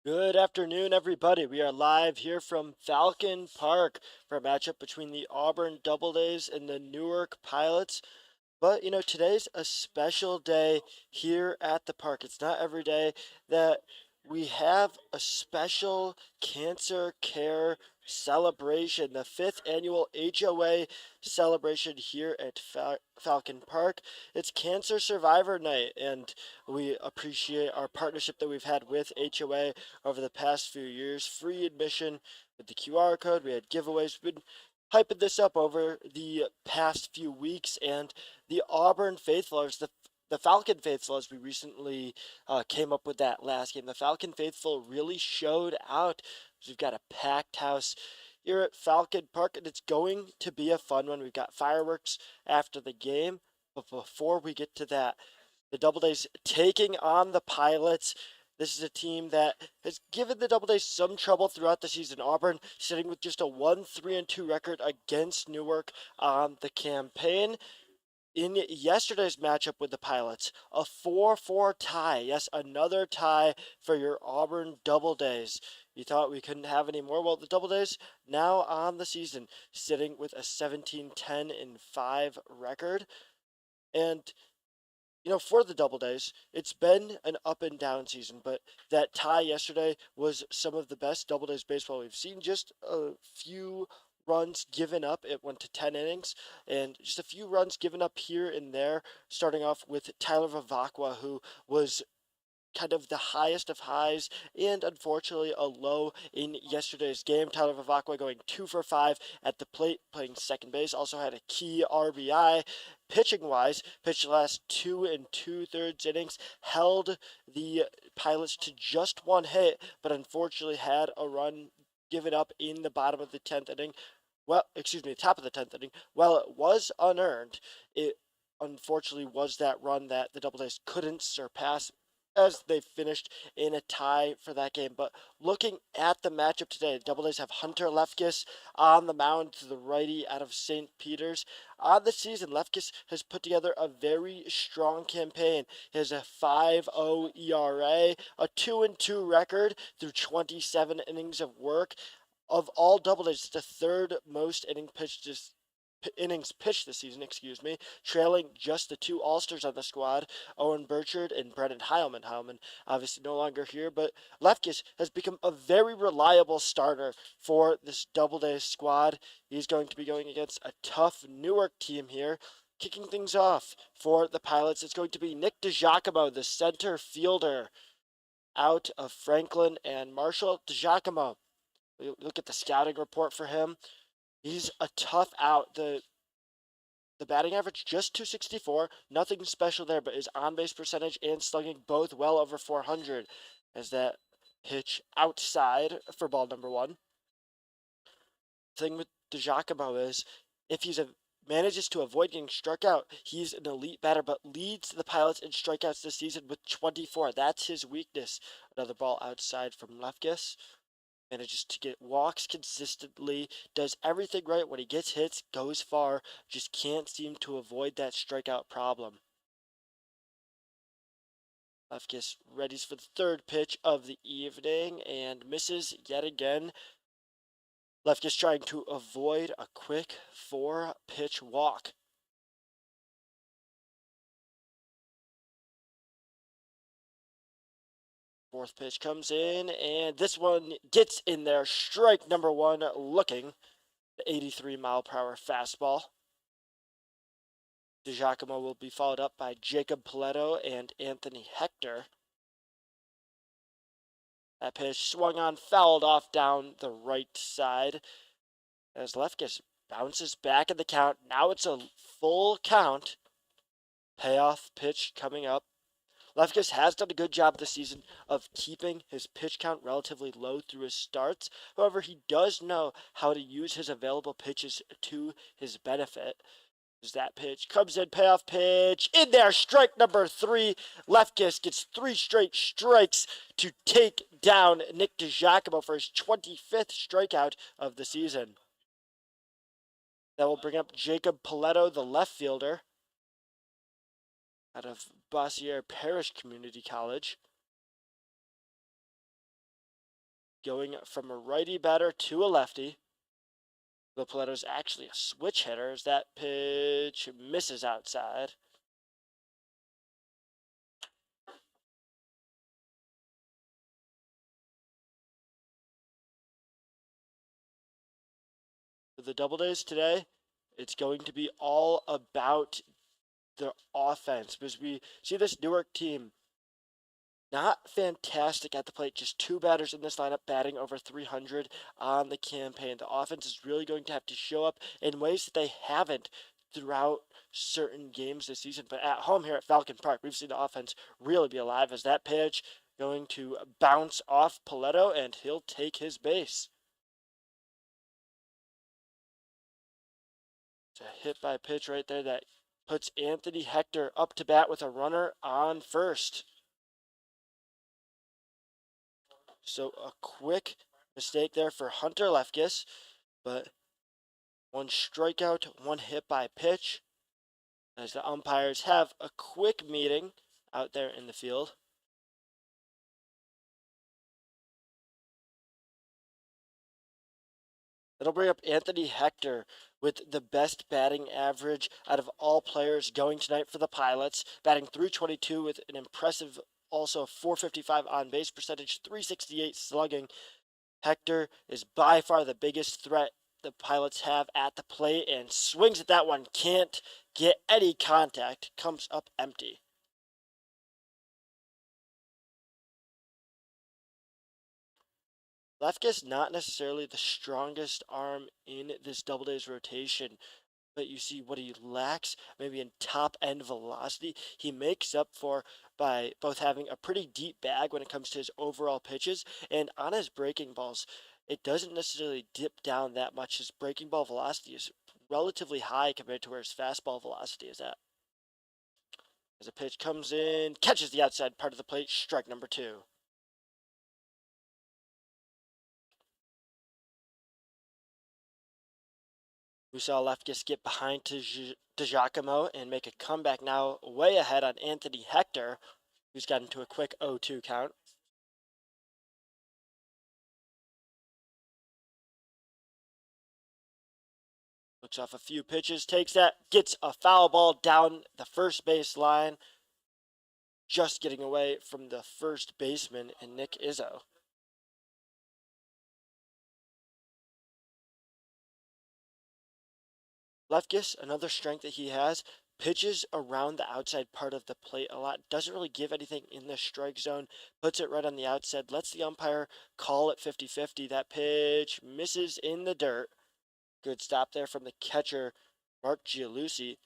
Good afternoon, everybody. We are live here from Falcon Park for a matchup between the Auburn Doubledays and the Newark Pilots. But, today's a special day here at the park. It's not every day that we have a special cancer care celebration, the fifth annual HOA celebration here at Falcon Park. It's Cancer Survivor Night, and we appreciate our partnership that we've had with HOA over the past few years. Free admission with the QR code. We had giveaways. We've been hyping this up over the past few weeks, and the Auburn faithful, or the Falcon faithful, as we recently came up with that last game. The Falcon faithful really showed out. We've got a packed house here at Falcon Park, and it's going to be a fun one. We've got fireworks after the game, but before we get to that, the Doubledays taking on the Pilots. This is a team that has given the Doubledays some trouble throughout the season. Auburn sitting with just a 1-3-2 record against Newark on the campaign. In yesterday's matchup with the Pilots, a 4-4 tie. Yes, another tie for your Auburn Doubledays. You thought we couldn't have any more? Well, the Doubledays now on the season, sitting with a 17-10-5 record. And for the Doubledays, it's been an up and down season, but that tie yesterday was some of the best Doubledays baseball we've seen. Just a few runs given up. It went to 10 innings, and just a few runs given up here and there, starting off with Tyler Vavakwa, who was kind of the highest of highs and unfortunately a low in yesterday's game. Tyler Vavakwa going 2 for 5 at the plate, playing second base. Also had a key RBI. Pitching wise, pitched the last 2 2/3 innings, held the Pilots to just one hit, but unfortunately had a run given up in the bottom of the 10th inning. Well, excuse me, top of the 10th inning. While it was unearned, it unfortunately was that run that the Doubledays couldn't surpass as they finished in a tie for that game. But looking at the matchup today, the Doubledays have Hunter Lefkis on the mound, to the righty out of St. Peter's. On the season, Lefkis has put together a very strong campaign. He has a 5.0 ERA, a 2-2 record through 27 innings of work. Of all Doubledays, it's the third most innings pitched this season, trailing just the two All-Stars on the squad, Owen Burchard and Brennan Heilman. Heilman obviously no longer here, but Lefkis has become a very reliable starter for this Doubleday squad. He's going to be going against a tough Newark team here. Kicking things off for the Pilots, it's going to be Nick DiGiacomo, the center fielder out of Franklin and Marshall. DiGiacomo, look at the scouting report for him. He's a tough out. The batting average just 264, nothing special there, but his on-base percentage and slugging both well over 400 as that pitch outside for ball number one. Thing with DiGiacomo is if manages to avoid getting struck out, he's an elite batter, but leads the Pilots in strikeouts this season with 24. That's his weakness. Another ball outside from Lefkis. Manages to get walks consistently, does everything right when he gets hits, goes far, just can't seem to avoid that strikeout problem. Lefkis readies for the third pitch of the evening and misses yet again. Lefkis trying to avoid a quick 4-pitch walk. Fourth pitch comes in, and this one gets in there. Strike number one looking. The 83-mile-per-hour fastball. DiGiacomo will be followed up by Jacob Paletto and Anthony Hector. That pitch swung on, fouled off down the right side as Lefkis bounces back in the count. Now it's a full count. Payoff pitch coming up. Lefkis has done a good job this season of keeping his pitch count relatively low through his starts. However, he does know how to use his available pitches to his benefit. As that pitch comes in, payoff pitch, in there, strike number 3. Lefkis gets 3 straight strikes to take down Nick DiGiacomo for his 25th strikeout of the season. That will bring up Jacob Paletto, the left fielder, out of Bossier Parish Community College. going from a righty batter to a lefty. Paletto's actually a switch hitter as that pitch misses outside. For the Doubledays today, it's going to be all about the offense because we see this Newark team not fantastic at the plate. Just two batters in this lineup batting over 300 on the campaign. The offense is really going to have to show up in ways that they haven't throughout certain games this season. But at home here at Falcon Park, we've seen the offense really be alive as that pitch going to bounce off Paletto and he'll take his base. It's a hit by pitch right there that puts Anthony Hector up to bat with a runner on first. So a quick mistake there for Hunter Lefkis, but one strikeout, one hit by pitch, as the umpires have a quick meeting out there in the field. That'll bring up Anthony Hector with the best batting average out of all players going tonight for the Pilots, batting .322 with an impressive also 455 on base percentage, 368 slugging. Hector is by far the biggest threat the Pilots have at the plate and swings at that one. Can't get any contact. Comes up empty. Lefkis not necessarily the strongest arm in this Doubledays rotation, but you see what he lacks maybe in top end velocity he makes up for by both having a pretty deep bag when it comes to his overall pitches and on his breaking balls it doesn't necessarily dip down that much. His breaking ball velocity is relatively high compared to where his fastball velocity is at. As a pitch comes in, catches the outside part of the plate, strike number 2. We saw Lefkis get behind to DiGiacomo and make a comeback now way ahead on Anthony Hector, who's gotten to a quick 0-2 count. Looks off a few pitches, takes that, gets a foul ball down the first base line, just getting away from the first baseman and Nick Izzo. Lefkis, another strength that he has, pitches around the outside part of the plate a lot. Doesn't really give anything in the strike zone. Puts it right on the outside. Lets the umpire call it 50-50. That pitch misses in the dirt. Good stop there from the catcher, Mark Gialusi.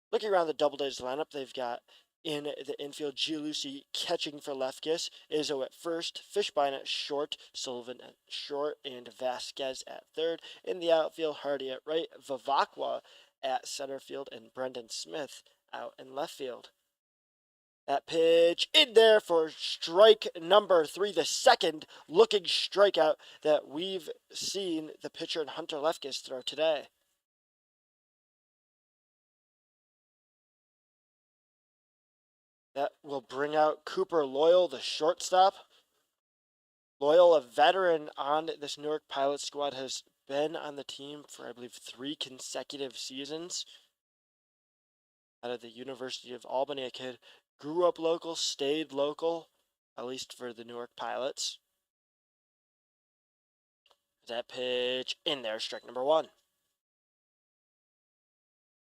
Looking around the Doubledays lineup, they've got in the infield Gialusi catching for Lefkis, Izzo at first, Fishbein at short, Sullivan at short, and Vasquez at third. In the outfield, Hardy at right, Vivacqua at center field, and Brendan Smith out in left field. That pitch in there for strike number 3, the second looking strikeout that we've seen the pitcher and Hunter Lefkis throw today. That will bring out Cooper Loyal, the shortstop. Loyal, a veteran on this Newark Pilot squad, has been on the team for, I believe, 3 consecutive seasons. Out of the University of Albany, a kid grew up local, stayed local, at least for the Newark Pilots. That pitch in there, strike number 1.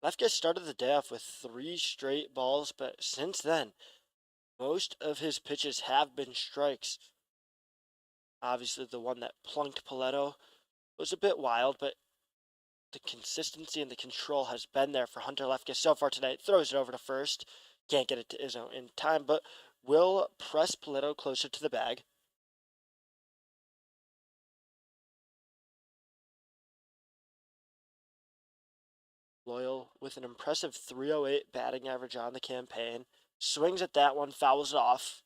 Lefkis started the day off with 3 straight balls, but since then, most of his pitches have been strikes. Obviously, the one that plunked Paletto was a bit wild, but the consistency and the control has been there for Hunter Lefkis so far tonight. Throws it over to first. Can't get it to Izzo in time, but will press Paletto closer to the bag. Loyal with an impressive 308 batting average on the campaign. Swings at that one, fouls it off.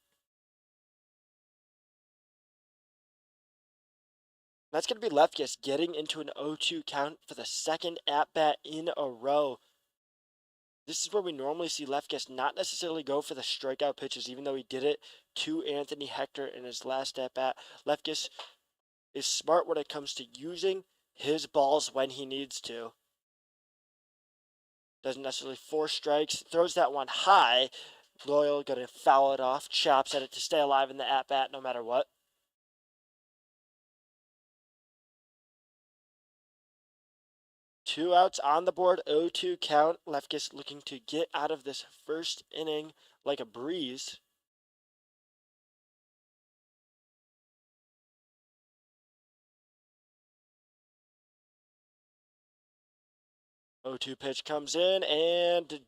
That's going to be Lefkis getting into an 0-2 count for the second at-bat in a row. This is where we normally see Lefkis not necessarily go for the strikeout pitches, even though he did it to Anthony Hector in his last at-bat. Lefkis is smart when it comes to using his balls when he needs to. Doesn't necessarily force strikes, throws that one high. Loyal gonna foul it off, chops at it to stay alive in the at-bat no matter what. Two outs on the board, 0-2 count. Lefkis looking to get out of this first inning like a breeze. Oh, 2 pitch comes in and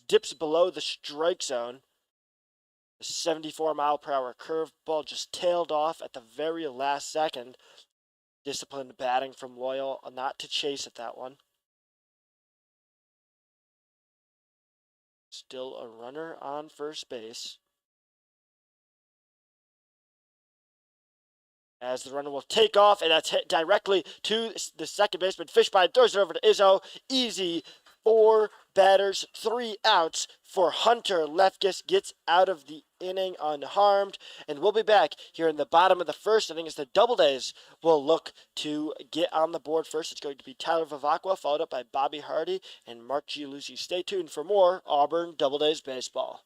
dips below the strike zone. The 74-mile-per-hour curveball just tailed off at the very last second. Disciplined batting from Loyal, not to chase at that one. Still a runner on first base. As the runner will take off, and that's hit directly to the second baseman. Fishbein throws it over to Izzo. Easy 4 batters, 3 outs for Hunter. Lefkis gets out of the inning unharmed, and we'll be back here in the bottom of the first inning as the Doubledays will look to get on the board first. It's going to be Tyler Vivacqua, followed up by Bobby Hardy and Mark Gialucci. Stay tuned for more Auburn Doubledays baseball.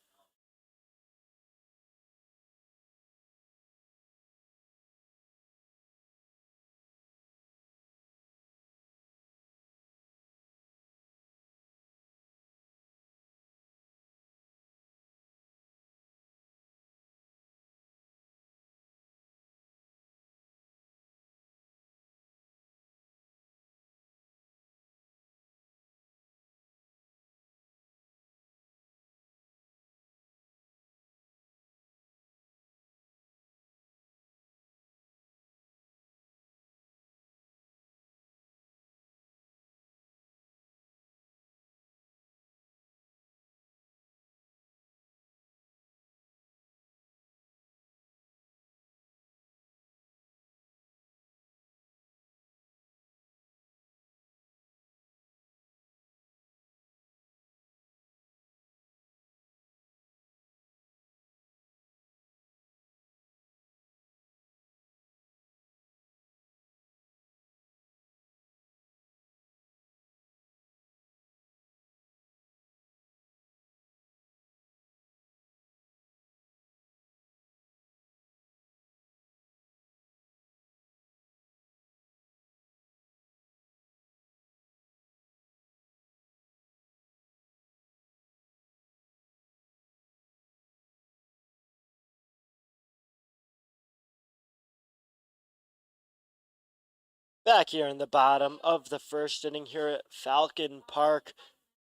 Back here in the bottom of the first inning here at Falcon Park.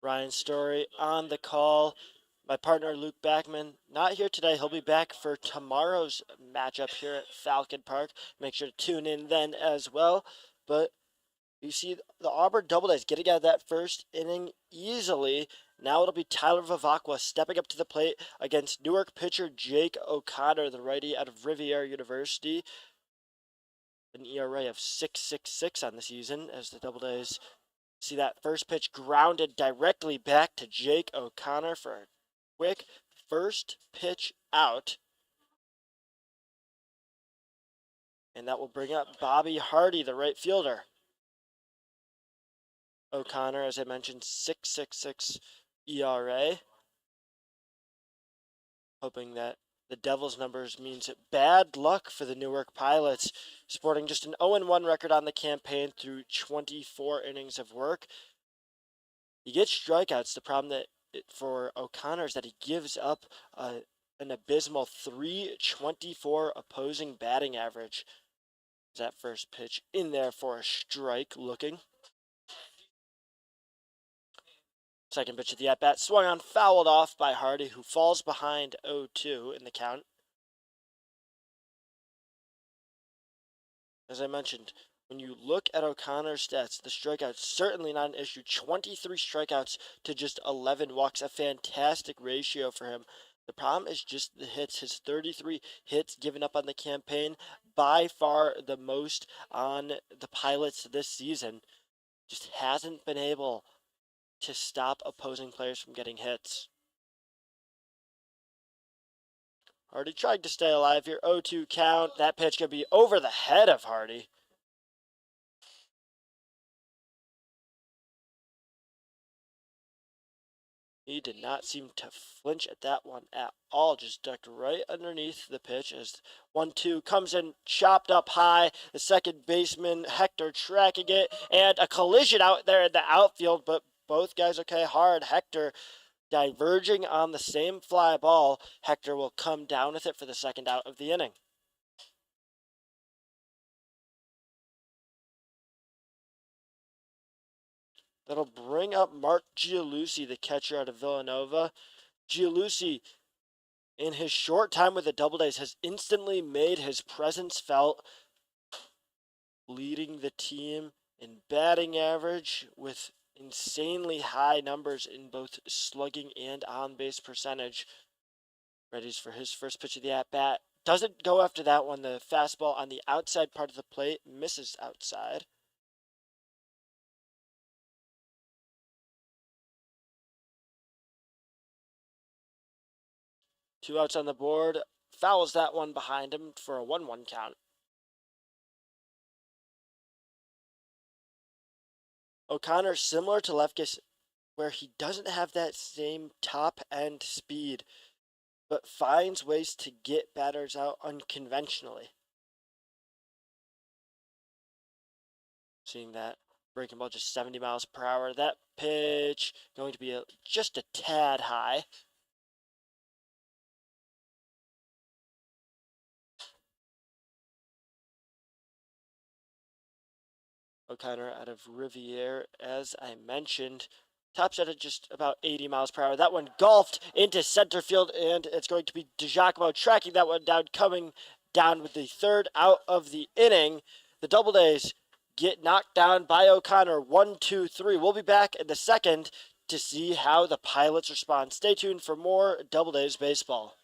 Ryan Story on the call. My partner Luke Backman not here today. He'll be back for tomorrow's matchup here at Falcon Park. Make sure to tune in then as well. But you see the Auburn Doubledays getting out of that first inning easily. Now it'll be Tyler Vivacqua stepping up to the plate against Newark pitcher Jake O'Connor, the righty out of Riviera University. An ERA of 6.66 on the season as the Doubledays see that first pitch grounded directly back to Jake O'Connor for a quick first pitch out. And that will bring up Bobby Hardy, the right fielder. O'Connor, as I mentioned, 6.66 ERA. Hoping that the Devils' numbers means bad luck for the Newark Pilots, sporting just an 0-1 record on the campaign through 24 innings of work. He gets strikeouts. The problem for O'Connor is that he gives up an abysmal 324 opposing batting average. That first pitch in there for a strike looking. Second pitch of the at-bat swung on, fouled off by Hardy, who falls behind 0-2 in the count. As I mentioned, when you look at O'Connor's stats, the strikeouts certainly not an issue. 23 strikeouts to just 11 walks, a fantastic ratio for him. The problem is just the hits. His 33 hits given up on the campaign, by far the most on the Pilots this season. Just hasn't been able to stop opposing players from getting hits. Hardy trying to stay alive here. 0-2 count. That pitch could be over the head of Hardy. He did not seem to flinch at that one at all. Just ducked right underneath the pitch as 1-2 comes in, chopped up high. The second baseman, Hector, tracking it, and a collision out there in the outfield, but both guys okay hard. Hector diverging on the same fly ball. Hector will come down with it for the second out of the inning. That'll bring up Mark Gialusi, the catcher out of Villanova. Gialusi, in his short time with the Doubledays, has instantly made his presence felt, leading the team in batting average with insanely high numbers in both slugging and on-base percentage. Ready for his first pitch of the at-bat. Doesn't go after that one. The fastball on the outside part of the plate misses outside. Two outs on the board. Fouls that one behind him for a 1-1 count. O'Connor, similar to Lefkis, where he doesn't have that same top end speed, but finds ways to get batters out unconventionally. Seeing that breaking ball just 70 miles per hour. That pitch going to be just a tad high. O'Connor out of Riviere, as I mentioned, tops at just about 80 miles per hour. That one golfed into center field, and it's going to be DiGiacomo tracking that one down, coming down with the third out of the inning. The Doubledays get knocked down by O'Connor. 1-2-3. We'll be back in the second to see how the Pilots respond. Stay tuned for more Doubledays baseball.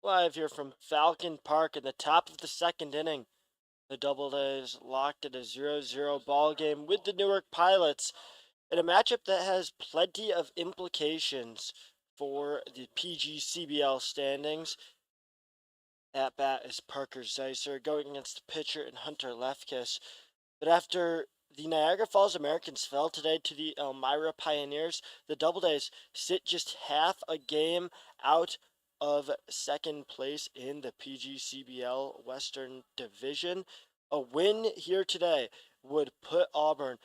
Live here from Falcon Park in the top of the second inning. The Doubledays locked at a 0-0 ball game with the Newark Pilots in a matchup that has plenty of implications for the PGCBL standings. At bat is Parker Zeisser going against the pitcher and Hunter Lefkis. But after the Niagara Falls Americans fell today to the Elmira Pioneers, the Doubledays sit just half a game out of second place in the PGCBL Western Division. A win here today would put Auburn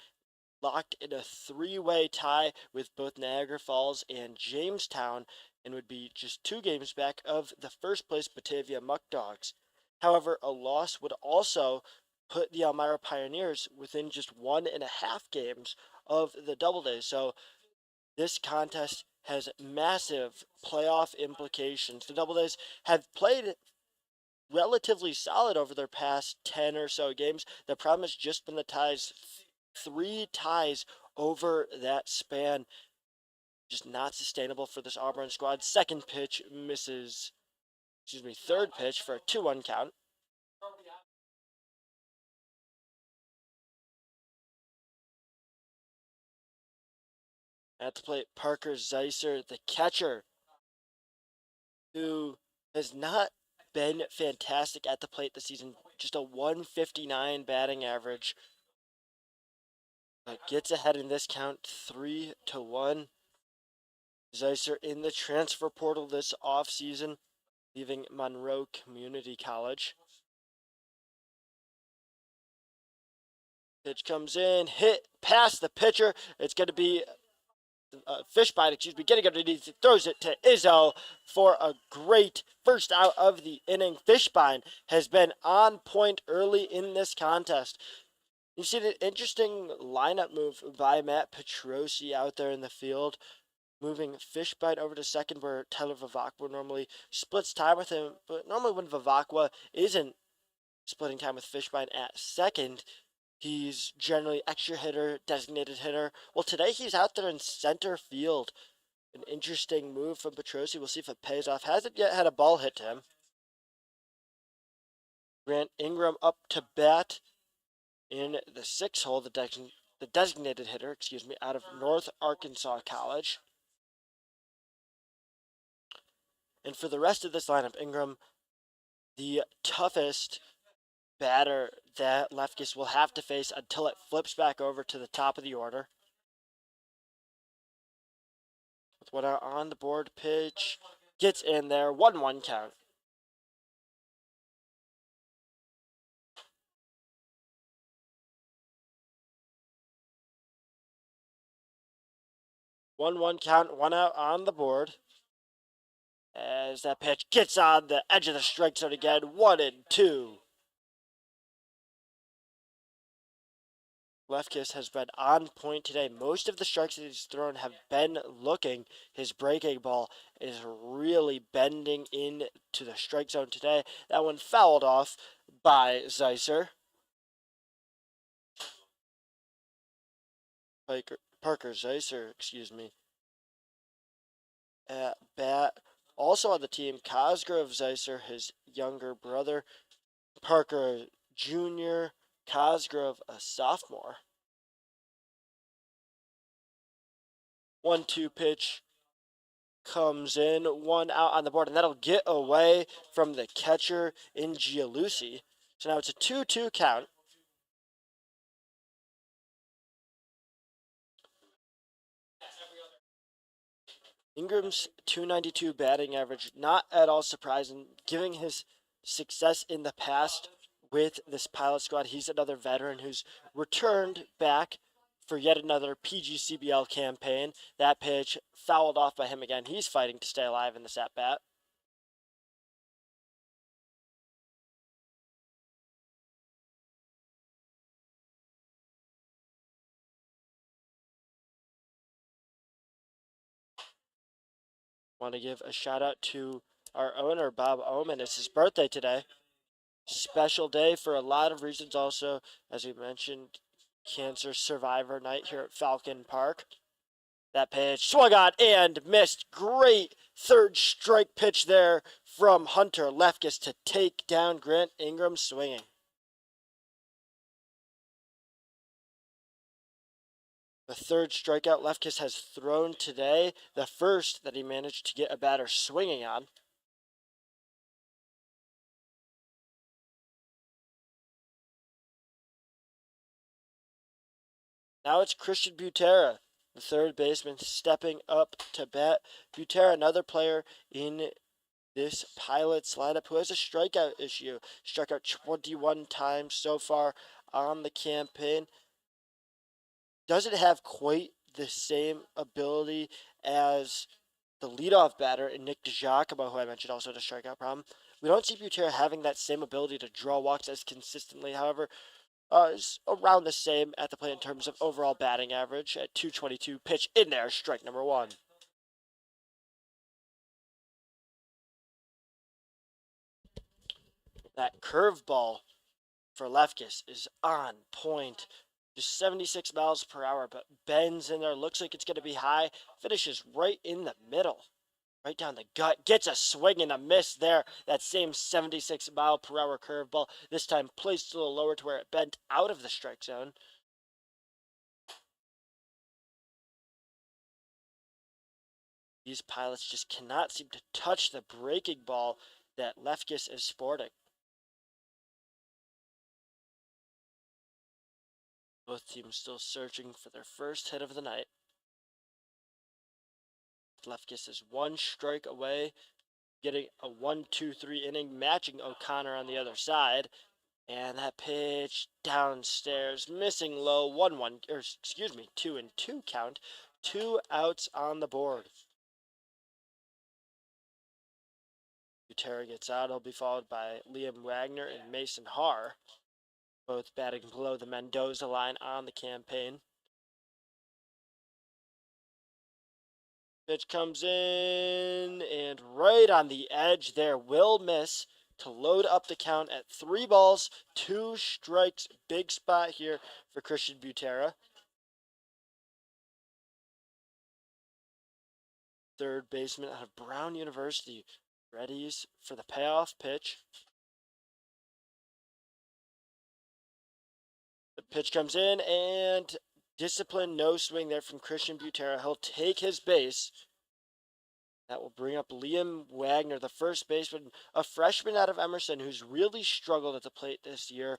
locked in a three-way tie with both Niagara Falls and Jamestown and would be just 2 games back of the first place Batavia Muck Dogs. However, a loss would also put the Elmira Pioneers within just 1.5 games of the Doubledays. So this contest has massive playoff implications. The Doubledays have played relatively solid over their past 10 or so games. The problem has just been the ties. 3 ties over that span. Just not sustainable for this Auburn squad. Second pitch misses, third pitch for a 2-1 count. At the plate, Parker Zeisser, the catcher, who has not been fantastic at the plate this season. Just a 159 batting average. But gets ahead in this count 3-1. Zeisser in the transfer portal this offseason, leaving Monroe Community College. Pitch comes in, hit past the pitcher. It's going to be Fishbein, getting underneath. Throws it to Izzo for a great first out of the inning. Fishbein has been on point early in this contest. You see an interesting lineup move by Matt Petrosi out there in the field, moving Fishbein over to second where Tyler Vivacqua normally splits time with him. But normally when Vivacqua isn't splitting time with Fishbein at second, he's generally extra hitter, designated hitter. Well, today he's out there in center field. An interesting move from Petrosi. We'll see if it pays off. Hasn't yet had a ball hit to him. Grant Ingram up to bat in the 6th hole, the designated hitter, out of North Arkansas College. And for the rest of this lineup, Ingram, the toughest batter that Lefkis will have to face until it flips back over to the top of the order. With one out on the board, pitch gets in there, 1-1 count. One count, one out on the board. As that pitch gets on the edge of the strike zone again, 1-2. Lefkis has been on point today. Most of the strikes that he's thrown have been looking. His breaking ball is really bending into the strike zone today. That one fouled off by Zeisser. Parker Zeisser, at bat. Also on the team, Cosgrove Zeisser, his younger brother. Parker Jr., Cosgrove, a sophomore. 1-2 pitch comes in, one out on the board, and that'll get away from the catcher in Gialusi. So now it's a 2-2 count. Ingram's .292 batting average, not at all surprising, given his success in the past with this pilot squad. He's another veteran who's returned back for yet another PGCBL campaign. That pitch fouled off by him again. He's fighting to stay alive in this at-bat. Want to give a shout out to our owner, Bob Oman. It's his birthday today. Special day for a lot of reasons also, as we mentioned, Cancer Survivor Night here at Falcon Park. That pitch swung on and missed. Great third strike pitch there from Hunter Lefkis to take down Grant Ingram swinging. The third strikeout Lefkis has thrown today, the first that he managed to get a batter swinging on. Now it's Christian Butera, the third baseman, stepping up to bat. Butera, another player in this Pilots lineup who has a strikeout issue. Struck out 21 times so far on the campaign. Doesn't have quite the same ability as the leadoff batter in Nick DeGiacomo, who I mentioned also had a strikeout problem. We don't see Butera having that same ability to draw walks as consistently. However, is around the same at the plate in terms of overall batting average at 222. Pitch in there, strike number one. That curveball for Lefkis is on point. Just 76 miles per hour, but bends in there. Looks like it's going to be high. Finishes right in the middle. Right down the gut. Gets a swing and a miss there. That same 76 mile per hour curveball. This time placed a little lower to where it bent out of the strike zone. These Pilots just cannot seem to touch the breaking ball that Lefkis is sporting. Both teams still searching for their first hit of the night. Lefkis is one strike away, getting a 1-2-3 inning, matching O'Connor on the other side. And that pitch downstairs, missing low, 1-1, or excuse me, 2-2 count. 2 outs on the board. Butera gets out. He'll be followed by Liam Wagner and Mason Haar, both batting below the Mendoza line on the campaign. Pitch comes in, and right on the edge there, will miss to load up the count at 3 balls, 2 strikes. Big spot here for Christian Butera. Third baseman out of Brown University readies for the payoff pitch. The pitch comes in, and discipline, no swing there from Christian Butera. He'll take his base. That will bring up Liam Wagner, the first baseman, a freshman out of Emerson who's really struggled at the plate this year.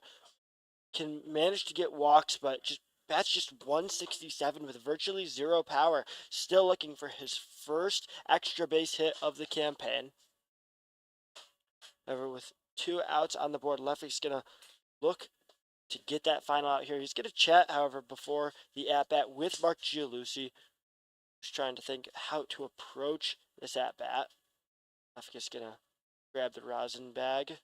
Can manage to get walks, but bats just 167 with virtually zero power. Still looking for his first extra base hit of the campaign. However, with 2 outs on the board, Lefty's going to look to get that final out here. He's going to chat, however, before the at-bat with Mark Gialusi, who's trying to think how to approach this at-bat. Lefty's going to grab the rosin bag.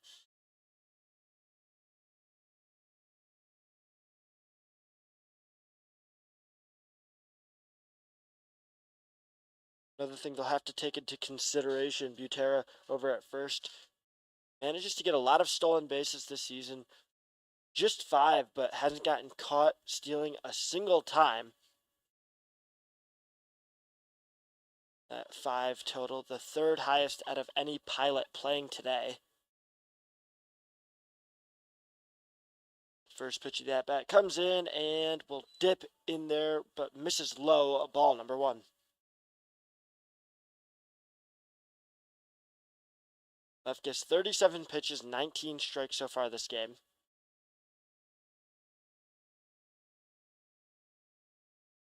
Another thing they'll have to take into consideration, Butera over at first manages to get a lot of stolen bases this season. Just 5, but hasn't gotten caught stealing a single time. At 5 total, the 3rd highest out of any Pilot playing today. First pitch of the at-bat comes in and will dip in there, but misses low, ball number 1. Left gets 37 pitches, 19 strikes so far this game.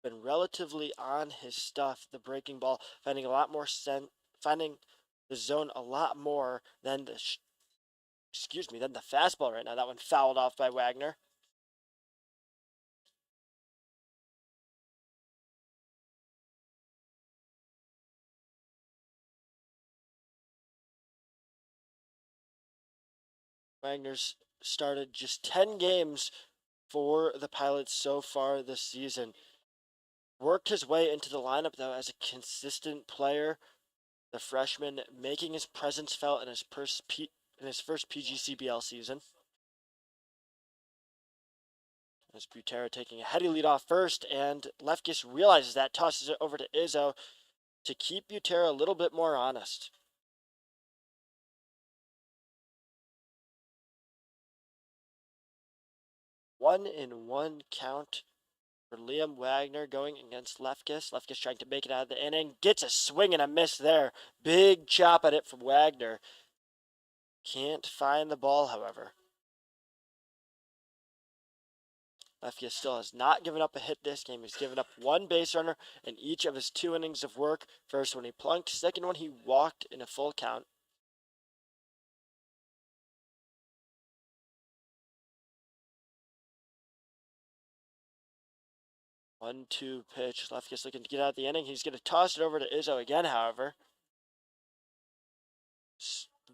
Been relatively on his stuff, the breaking ball, finding a lot more finding the zone a lot more than the than the fastball right now. That one fouled off by Wagner. Wagner's started just 10 games for the Pilots so far this season. Worked his way into the lineup, though, as a consistent player. The freshman making his presence felt in his first PGCBL season. As Butera taking a heady lead off first, and Lefkis realizes that, tosses it over to Izzo to keep Butera a little bit more honest. 1-1 count for Liam Wagner going against Lefkis. Lefkis trying to make it out of the inning. Gets a swing and a miss there. Big chop at it from Wagner. Can't find the ball, however. Lefty still has not given up a hit this game. He's given up one base runner in each of his 2 innings of work. First one he plunked, second one he walked in a full count. One-two pitch. Lefty's looking to get out of the inning. He's going to toss it over to Izzo again, however.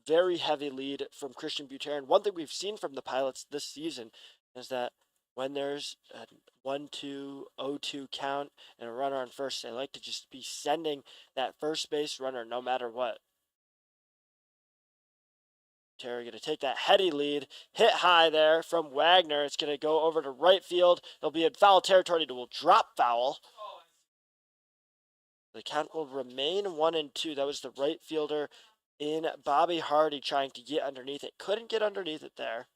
Very heavy lead from Christian Buterin. One thing we've seen from the Pilots this season is that when there's a 1-2, 0-2 count and a runner on first, they like to just be sending that first base runner no matter what. Terry going to take that heady lead, hit high there from Wagner. It's going to go over to right field. It'll be in foul territory. It will drop foul. The count will remain 1-2. That was the right fielder in Bobby Hardy trying to get underneath it. Couldn't get underneath it there.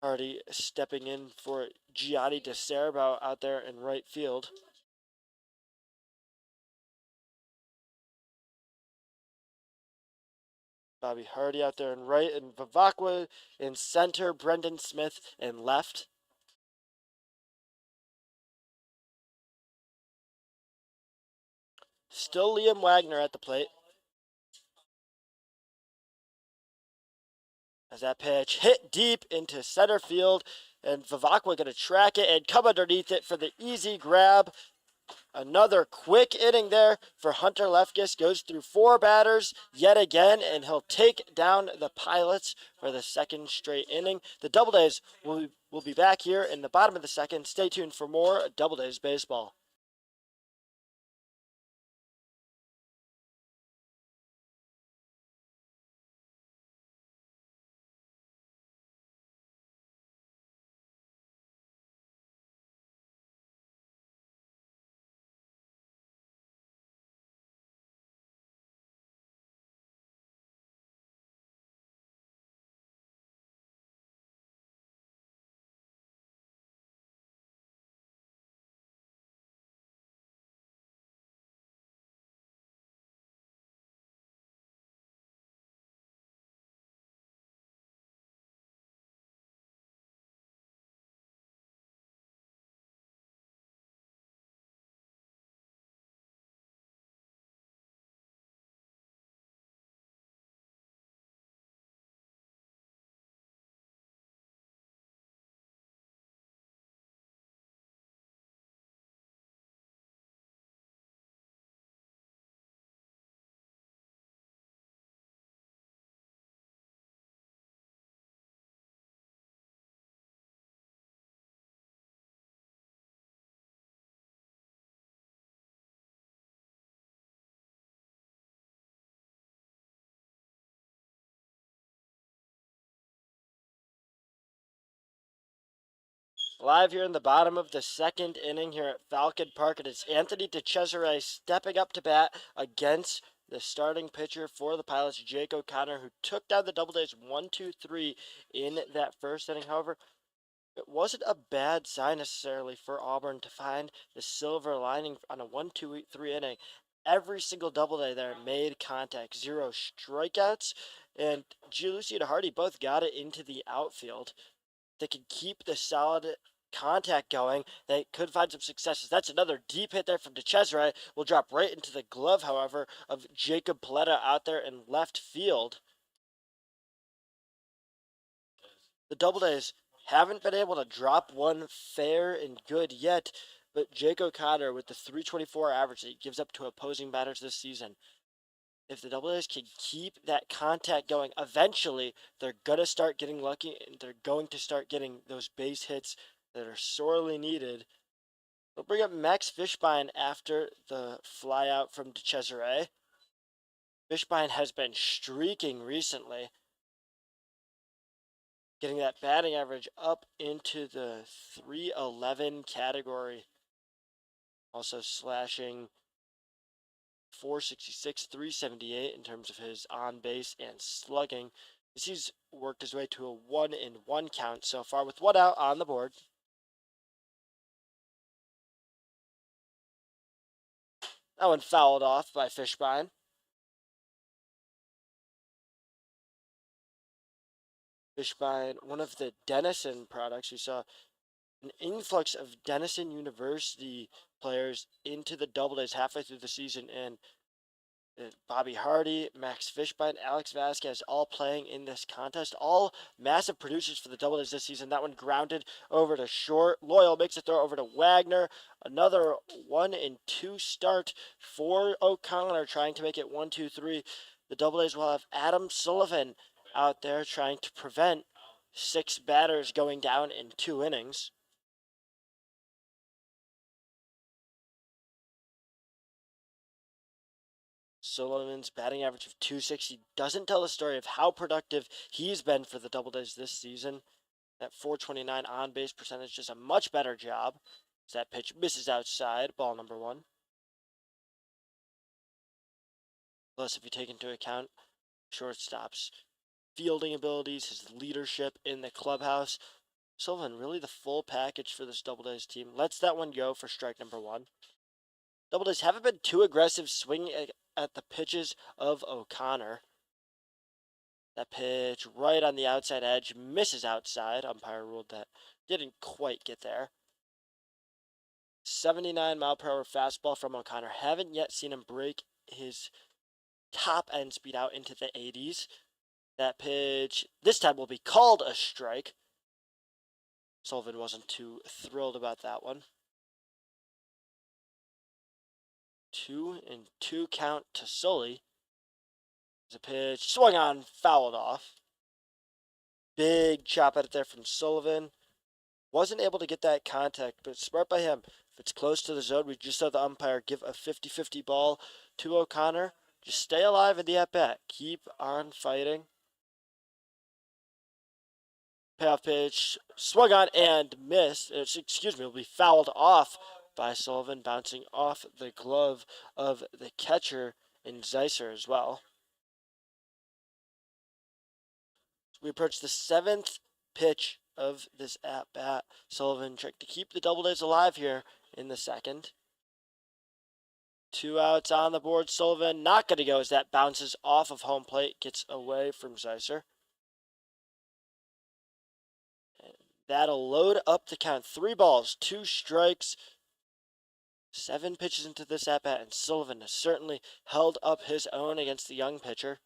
Hardy stepping in for Gianni DeCerbo out there in right field. Bobby Hardy out there in right, and Vivacqua in center, Brendan Smith in left. Still Liam Wagner at the plate. As that pitch hit deep into center field, and Vivacqua going to track it and come underneath it for the easy grab. Another quick inning there for Hunter Lefkis. Goes through 4 batters yet again, and he'll take down the Pilots for the second straight inning. The Doubledays will be back here in the bottom of the second. Stay tuned for more Doubledays baseball. Live here in the bottom of the second inning here at Falcon Park, it is Anthony DeCesare stepping up to bat against the starting pitcher for the Pilots, Jake O'Connor, who took down the Doubledays 1-2-3 in that first inning. However, it wasn't a bad sign necessarily for Auburn to find the silver lining on a 1-2-3 inning. Every single Doubleday there made contact, 0 strikeouts, and Gianlucio and Hardy both got it into the outfield. They could keep the solid contact going, they could find some successes. That's another deep hit there from DeCesare. Will drop right into the glove, however, of Jacob Paletta out there in left field. The Doubledays haven't been able to drop one fair and good yet, but Jake O'Connor with the 324 average that he gives up to opposing batters this season, if the Doubledays can keep that contact going, eventually they're going to start getting lucky and they're going to start getting those base hits that are sorely needed. We'll bring up Max Fishbein after the flyout from DeCesare. Fishbein has been streaking recently, getting that batting average up into the 311 category. Also slashing 466, 378 in terms of his on base and slugging. He's worked his way to a 1-1 count so far with 1 out on the board. That one fouled off by Fishbein. Fishbein, one of the Denison products. We saw an influx of Denison University players into the Doubledays halfway through the season, and Bobby Hardy, Max Fishbein, Alex Vasquez, all playing in this contest. All massive producers for the Doubledays this season. That one grounded over to short. Loyal makes a throw over to Wagner. Another 1-2 start for O'Connor, trying to make it 1-2-3. The Doubledays will have Adam Sullivan out there trying to prevent 6 batters going down in 2 innings. Sullivan's batting average of 260 doesn't tell the story of how productive he's been for the Doubledays this season. That 429 on base percentage does a much better job. As that pitch misses outside, ball number 1. Plus, if you take into account shortstop's fielding abilities, his leadership in the clubhouse, Sullivan really the full package for this Doubledays team. Lets that one go for strike number 1. Doubledays haven't been too aggressive swinging at the pitches of O'Connor. That pitch right on the outside edge misses outside. Umpire ruled that didn't quite get there. 79-mile-per-hour fastball from O'Connor. Haven't yet seen him break his top end speed out into the 80s. That pitch this time will be called a strike. Sullivan wasn't too thrilled about that one. 2-2 count to Sully. There's a pitch swung on, fouled off. Big chop at it there from Sullivan. Wasn't able to get that contact, but smart by him. If it's close to the zone, we just saw the umpire give a 50-50 ball to O'Connor. Just stay alive in the at-bat. Keep on fighting. Payoff pitch, swung on and missed. Excuse me, will be fouled off by Sullivan, bouncing off the glove of the catcher in Decisive as well. We approach the 7th pitch of this at-bat. Sullivan trying to keep the Doubledays alive here in the 2nd. 2 outs on the board. Sullivan not going to go as that bounces off of home plate, gets away from Zeiser. That'll load up the count. 3 balls, 2 strikes, 7 pitches into this at-bat, and Sullivan has certainly held up his own against the young pitcher.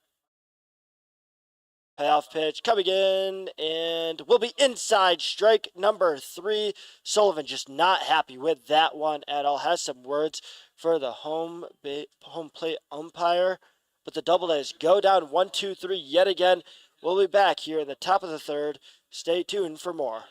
Payoff pitch coming in, and will be inside, strike number 3. Sullivan just not happy with that one at all. Has some words for the home plate umpire. But the Doubledays go down 1-2-3 yet again. We'll be back here in the top of the 3rd. Stay tuned for more.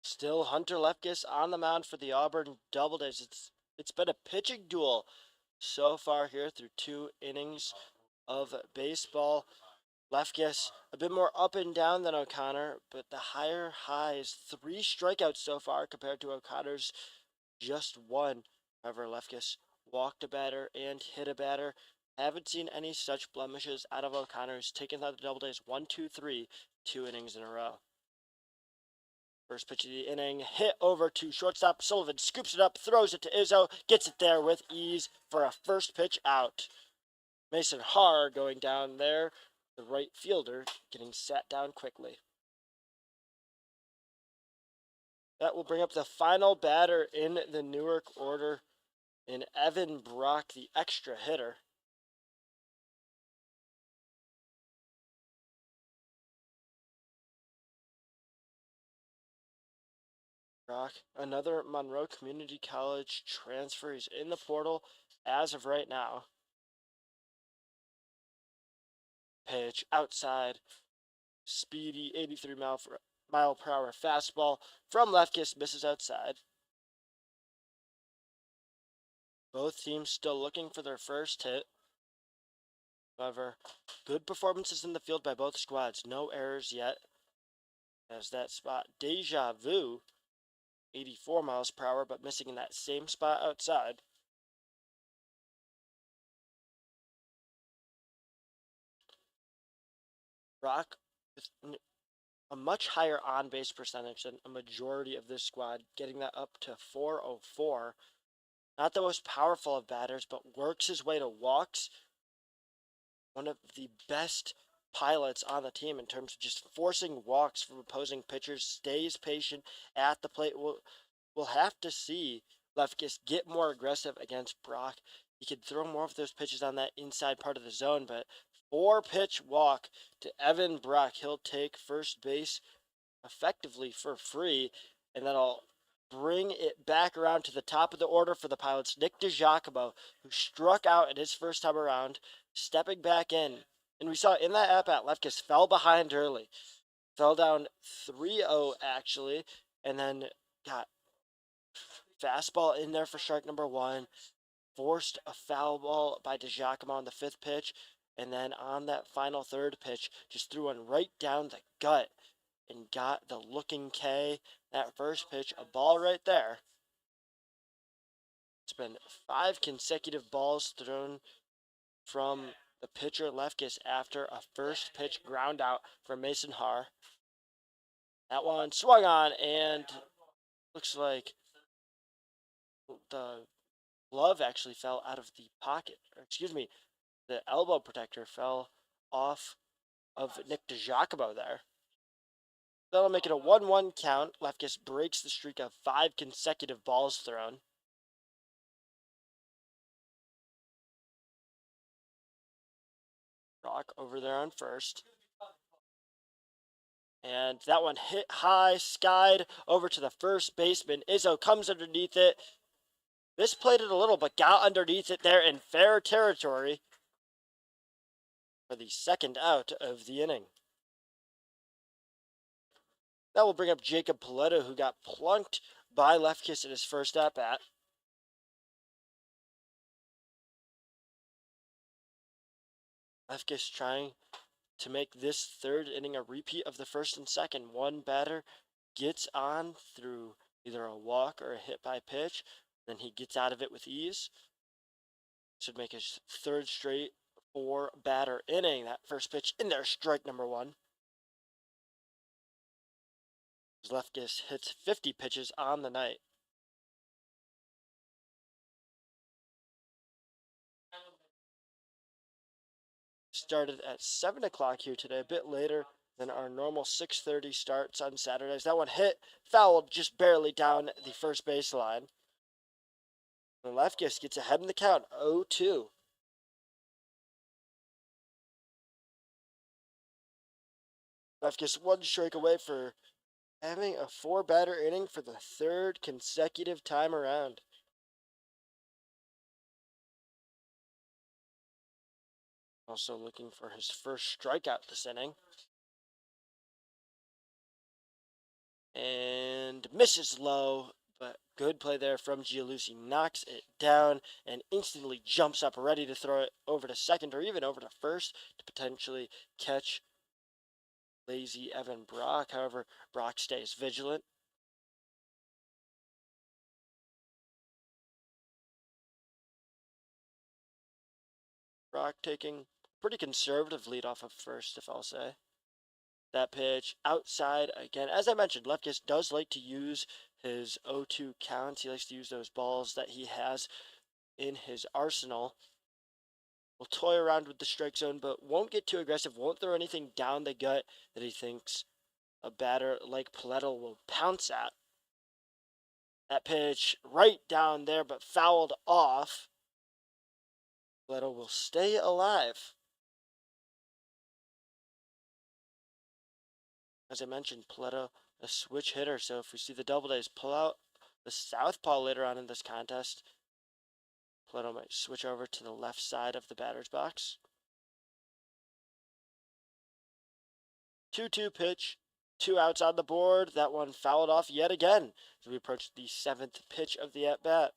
Still Hunter Lefkis on the mound for the Auburn Doubledays. It's It's been a pitching duel so far here through 2 innings of baseball. Lefkis a bit more up and down than O'Connor, but the higher highs, 3 strikeouts so far compared to O'Connor's just 1. However, Lefkis walked a batter and hit a batter. Haven't seen any such blemishes out of O'Connor, who's taken out the Doubledays 1-2-3, 2 innings in a row. First pitch of the inning, hit over to shortstop. Sullivan scoops it up, throws it to Izzo, gets it there with ease for a first pitch out. Mason Haar going down there, the right fielder, getting sat down quickly. That will bring up the final batter in the Newark order in Evan Brock, the extra hitter. Brock, another Monroe Community College transfer. He's in the portal as of right now. Pitch outside, speedy 83 mile per hour fastball from Lefkis, misses outside. Both teams still looking for their first hit. However, good performances in the field by both squads. No errors yet. As that spot, Deja Vu, 84 miles per hour, but missing in that same spot outside. Brock with a much higher on-base percentage than a majority of this squad, getting that up to 404. Not the most powerful of batters, but works his way to walks. One of the best pilots on the team in terms of just forcing walks from opposing pitchers, stays patient at the plate. We'll have to see Lefkis get more aggressive against Brock. He could throw more of those pitches on that inside part of the zone, but 4-pitch walk to Evan Brock. He'll take first base effectively for free, and that'll bring it back around to the top of the order for the Pilots. Nick DiGiacomo, who struck out in his first time around, stepping back in. And we saw in that at-bat, Lefkis fell behind early. Fell down 3-0 actually, and then got fastball in there for strike number 1. Forced a foul ball by DiGiacomo on the 5th pitch, and then on that final 3rd pitch, just threw one right down the gut and got the looking K. That first pitch, a ball right there. It's been 5 consecutive balls thrown from the pitcher Lefkis after a first pitch ground out from Mason Haar. That one swung on, and looks like the glove actually fell out of the pocket. Or excuse me, the elbow protector fell off of Nick DiGiacomo there. That'll make it a 1-1 count. Lefkis breaks the streak of 5 consecutive balls thrown. Brock over there on first. And that one hit high, skied over to the first baseman. Izzo comes underneath it. Misplayed it a little, but got underneath it there in fair territory for the second out of the inning. That will bring up Jacob Paletto, who got plunked by Lefkis in his first at-bat. Lefkis trying to make this 3rd inning a repeat of the 1st and 2nd. One batter gets on through either a walk or a hit by pitch, then he gets out of it with ease. Should make his 3rd straight 4-batter inning. That first pitch in there, strike number 1. Lefkis hits 50 pitches on the night. Started at 7 o'clock here today, a bit later than our normal 6:30 starts on Saturdays. That one hit, fouled just barely down the first baseline. And Lefkis gets ahead in the count, 0-2. Lefkis 1 strike away for having a 4-batter inning for the 3rd consecutive time around. Also looking for his first strikeout this inning. And misses low, But good play there from Gianluigi. Knocks it down and instantly jumps up, ready to throw it over to second or even over to first to potentially catch lazy Evan Brock. However, Brock stays vigilant. Brock taking pretty conservative lead off of first, if I'll say. That pitch outside again. As I mentioned, Lefkis does like to use his 0-2 counts. He likes to use those balls that he has in his arsenal. Will toy around with the strike zone, but won't get too aggressive, won't throw anything down the gut that he thinks a batter like Paletto will pounce at. That pitch right down there, but fouled off. Paletto will stay alive. As I mentioned, Paletto, a switch hitter, so if we see the Doubledays pull out the southpaw later on in this contest, Paletto might switch over to the left side of the batter's box. 2-2 pitch, 2 outs on the board. That one fouled off yet again as we approach the 7th pitch of the at-bat.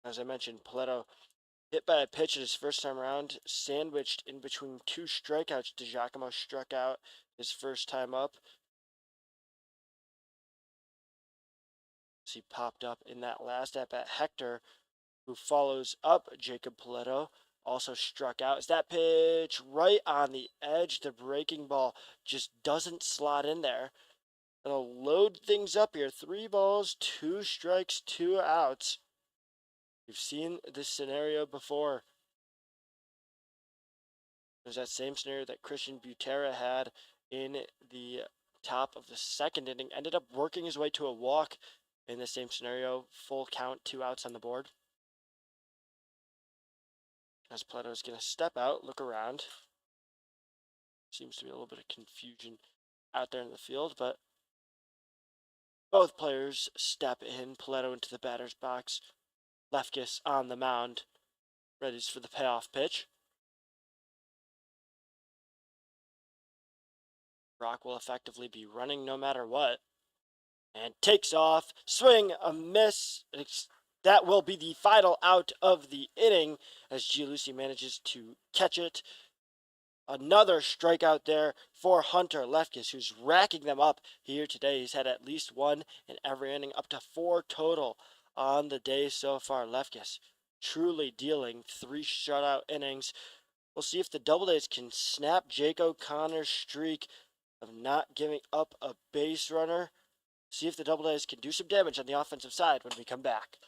As I mentioned, Paletto hit by a pitch at his first time around, sandwiched in between 2 strikeouts. DiGiacomo struck out his first time up. As he popped up in that last at-bat, Hector, who follows up Jacob Paletto, also struck out. Is that pitch right on the edge? The breaking ball just doesn't slot in there. It'll load things up here. 3 balls, 2 strikes, 2 outs. We've seen this scenario before. There's that same scenario that Christian Butera had in the top of the 2nd inning. Ended up working his way to a walk in the same scenario. Full count, 2 outs on the board. As Paletto's going to step out, look around. Seems to be a little bit of confusion out there in the field, but both players step in. Paletto into the batter's box. Lefkis on the mound, ready for the payoff pitch. Brock will effectively be running no matter what. And takes off, swing, a miss. That will be the final out of the inning as Gianluigi manages to catch it. Another strikeout there for Hunter Lefkis, who's racking them up here today. He's had at least 1 in every inning, up to 4 total on the day so far. Lefkis truly dealing 3 shutout innings. We'll see if the Doubledays can snap Jake O'Connor's streak of not giving up a base runner. See if the Doubledays can do some damage on the offensive side when we come back.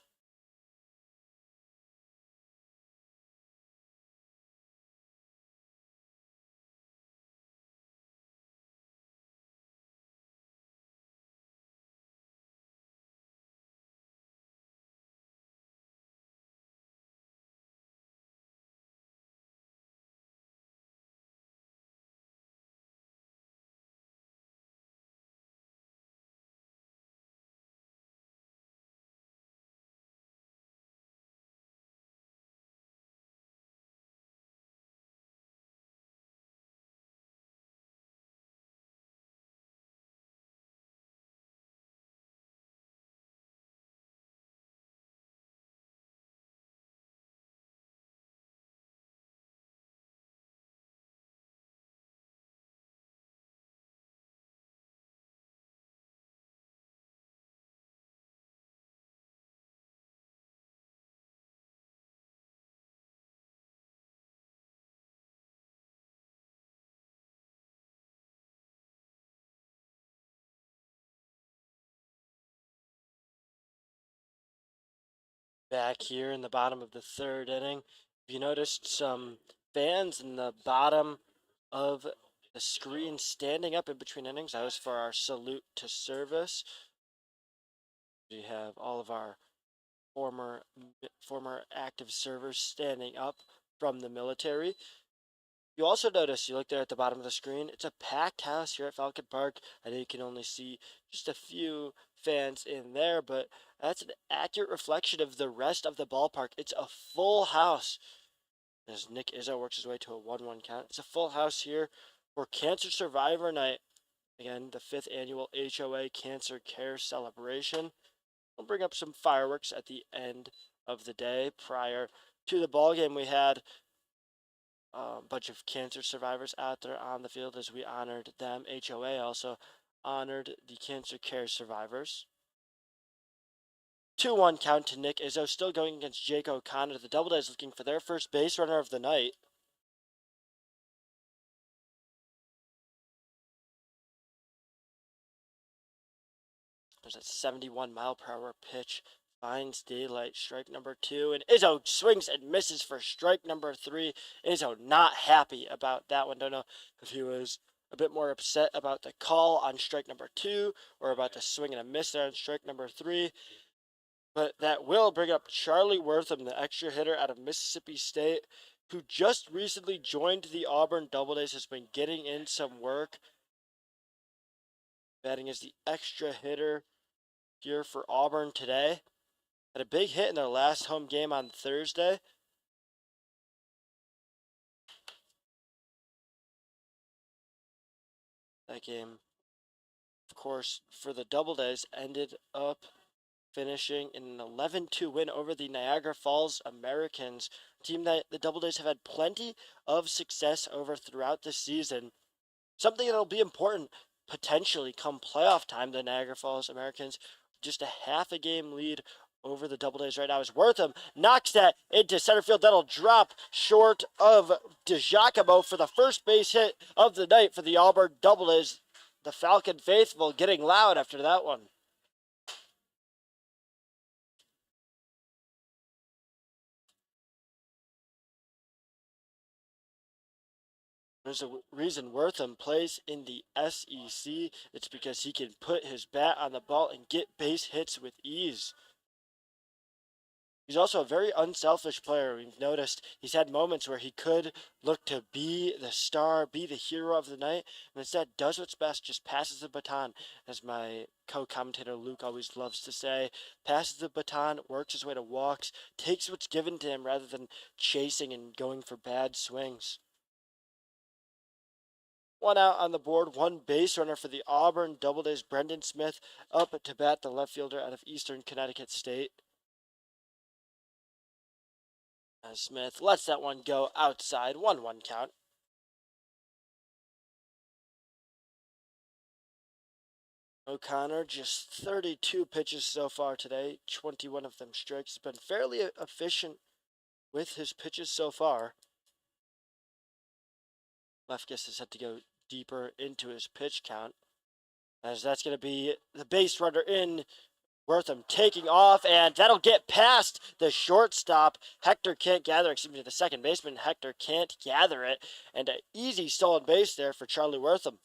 Back here in the bottom of the 3rd inning, if you noticed some fans in the bottom of the screen standing up in between innings, that was for our salute to service. We have all of our former active servers standing up from the military. You also notice, you look there at the bottom of the screen, it's a packed house here at Falcon Park. I know you can only see just a few fans in there, but that's an accurate reflection of the rest of the ballpark. It's a full house. as Nick Izzo works his way to a 1-1 count. It's a full house here for Cancer Survivor Night. Again, the 5th annual HOA Cancer Care Celebration. We'll bring up some fireworks at the end of the day. Prior to the ball game, we had a bunch of cancer survivors out there on the field as we honored them. HOA also honored the cancer care survivors. 2-1 count to Nick Izzo, still going against Jake O'Connor. The Doubledays looking for their first base runner of the night. There's a 71-mile-per-hour pitch. Finds daylight. Strike number 2. And Izzo swings and misses for strike number 3. Izzo not happy about that one. Don't know if he was a bit more upset about the call on strike number 2 or about the swing and a miss there on strike number 3. But that will bring up Charlie Wortham, the extra hitter out of Mississippi State, who just recently joined the Auburn Doubledays, has been getting in some work. Batting as the extra hitter here for Auburn today. Had a big hit in their last home game on Thursday. That game, of course, for the Doubledays ended up finishing in an 11-2 win over the Niagara Falls Americans, a team that the Doubledays have had plenty of success over throughout the season. Something that'll be important potentially come playoff time. The Niagara Falls Americans just a half a game lead over the Doubledays right now is Wortham. Knocks that into center field. That'll drop short of DeGiacomo for the first base hit of the night for the Auburn Doubledays. The Falcon faithful getting loud after that one. There's a reason Wortham plays in the SEC. It's because he can put his bat on the ball and get base hits with ease. He's also a very unselfish player. We've noticed he's had moments where he could look to be the star, be the hero of the night, and instead does what's best, just passes the baton, as my co-commentator Luke always loves to say. Passes the baton, works his way to walks, takes what's given to him rather than chasing and going for bad swings. 1 out on the board, 1 base runner for the Auburn Doubledays. Brendan Smith up to bat, the left fielder out of Eastern Connecticut State. As Smith lets that one go outside, 1-1 count. O'Connor, just 32 pitches so far today, 21 of them strikes. He's been fairly efficient with his pitches so far. Lefkis has had to go deeper into his pitch count, as that's going to be the base runner in. Wortham taking off, and that'll get past the shortstop. Hector can't gather, excuse me, the second baseman. Hector can't gather it, and an easy stolen base there for Charlie Wortham.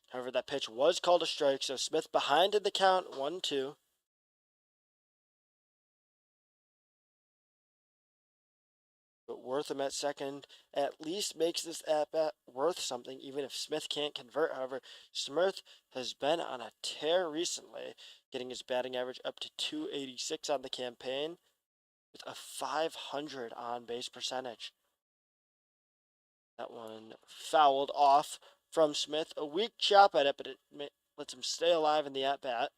However, that pitch was called a strike, so Smith behind in the count, 1-2. But Wortham at second at least makes this at-bat worth something, even if Smith can't convert. However, Smith has been on a tear recently, getting his batting average up to .286 on the campaign with a .500 on-base percentage. That one fouled off from Smith. A weak chop at it, but it lets him stay alive in the at-bat.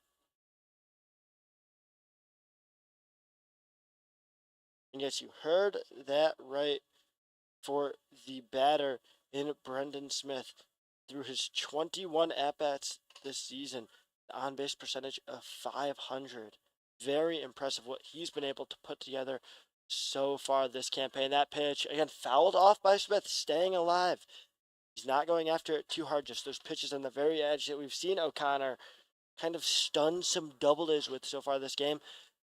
And yes, you heard that right for the batter in Brendan Smith. Through his 21 at-bats this season, the on-base percentage of .500. Very impressive what he's been able to put together so far this campaign. That pitch, again, fouled off by Smith, staying alive. He's not going after it too hard, just those pitches on the very edge that we've seen O'Connor kind of stun some Doubledays with so far this game.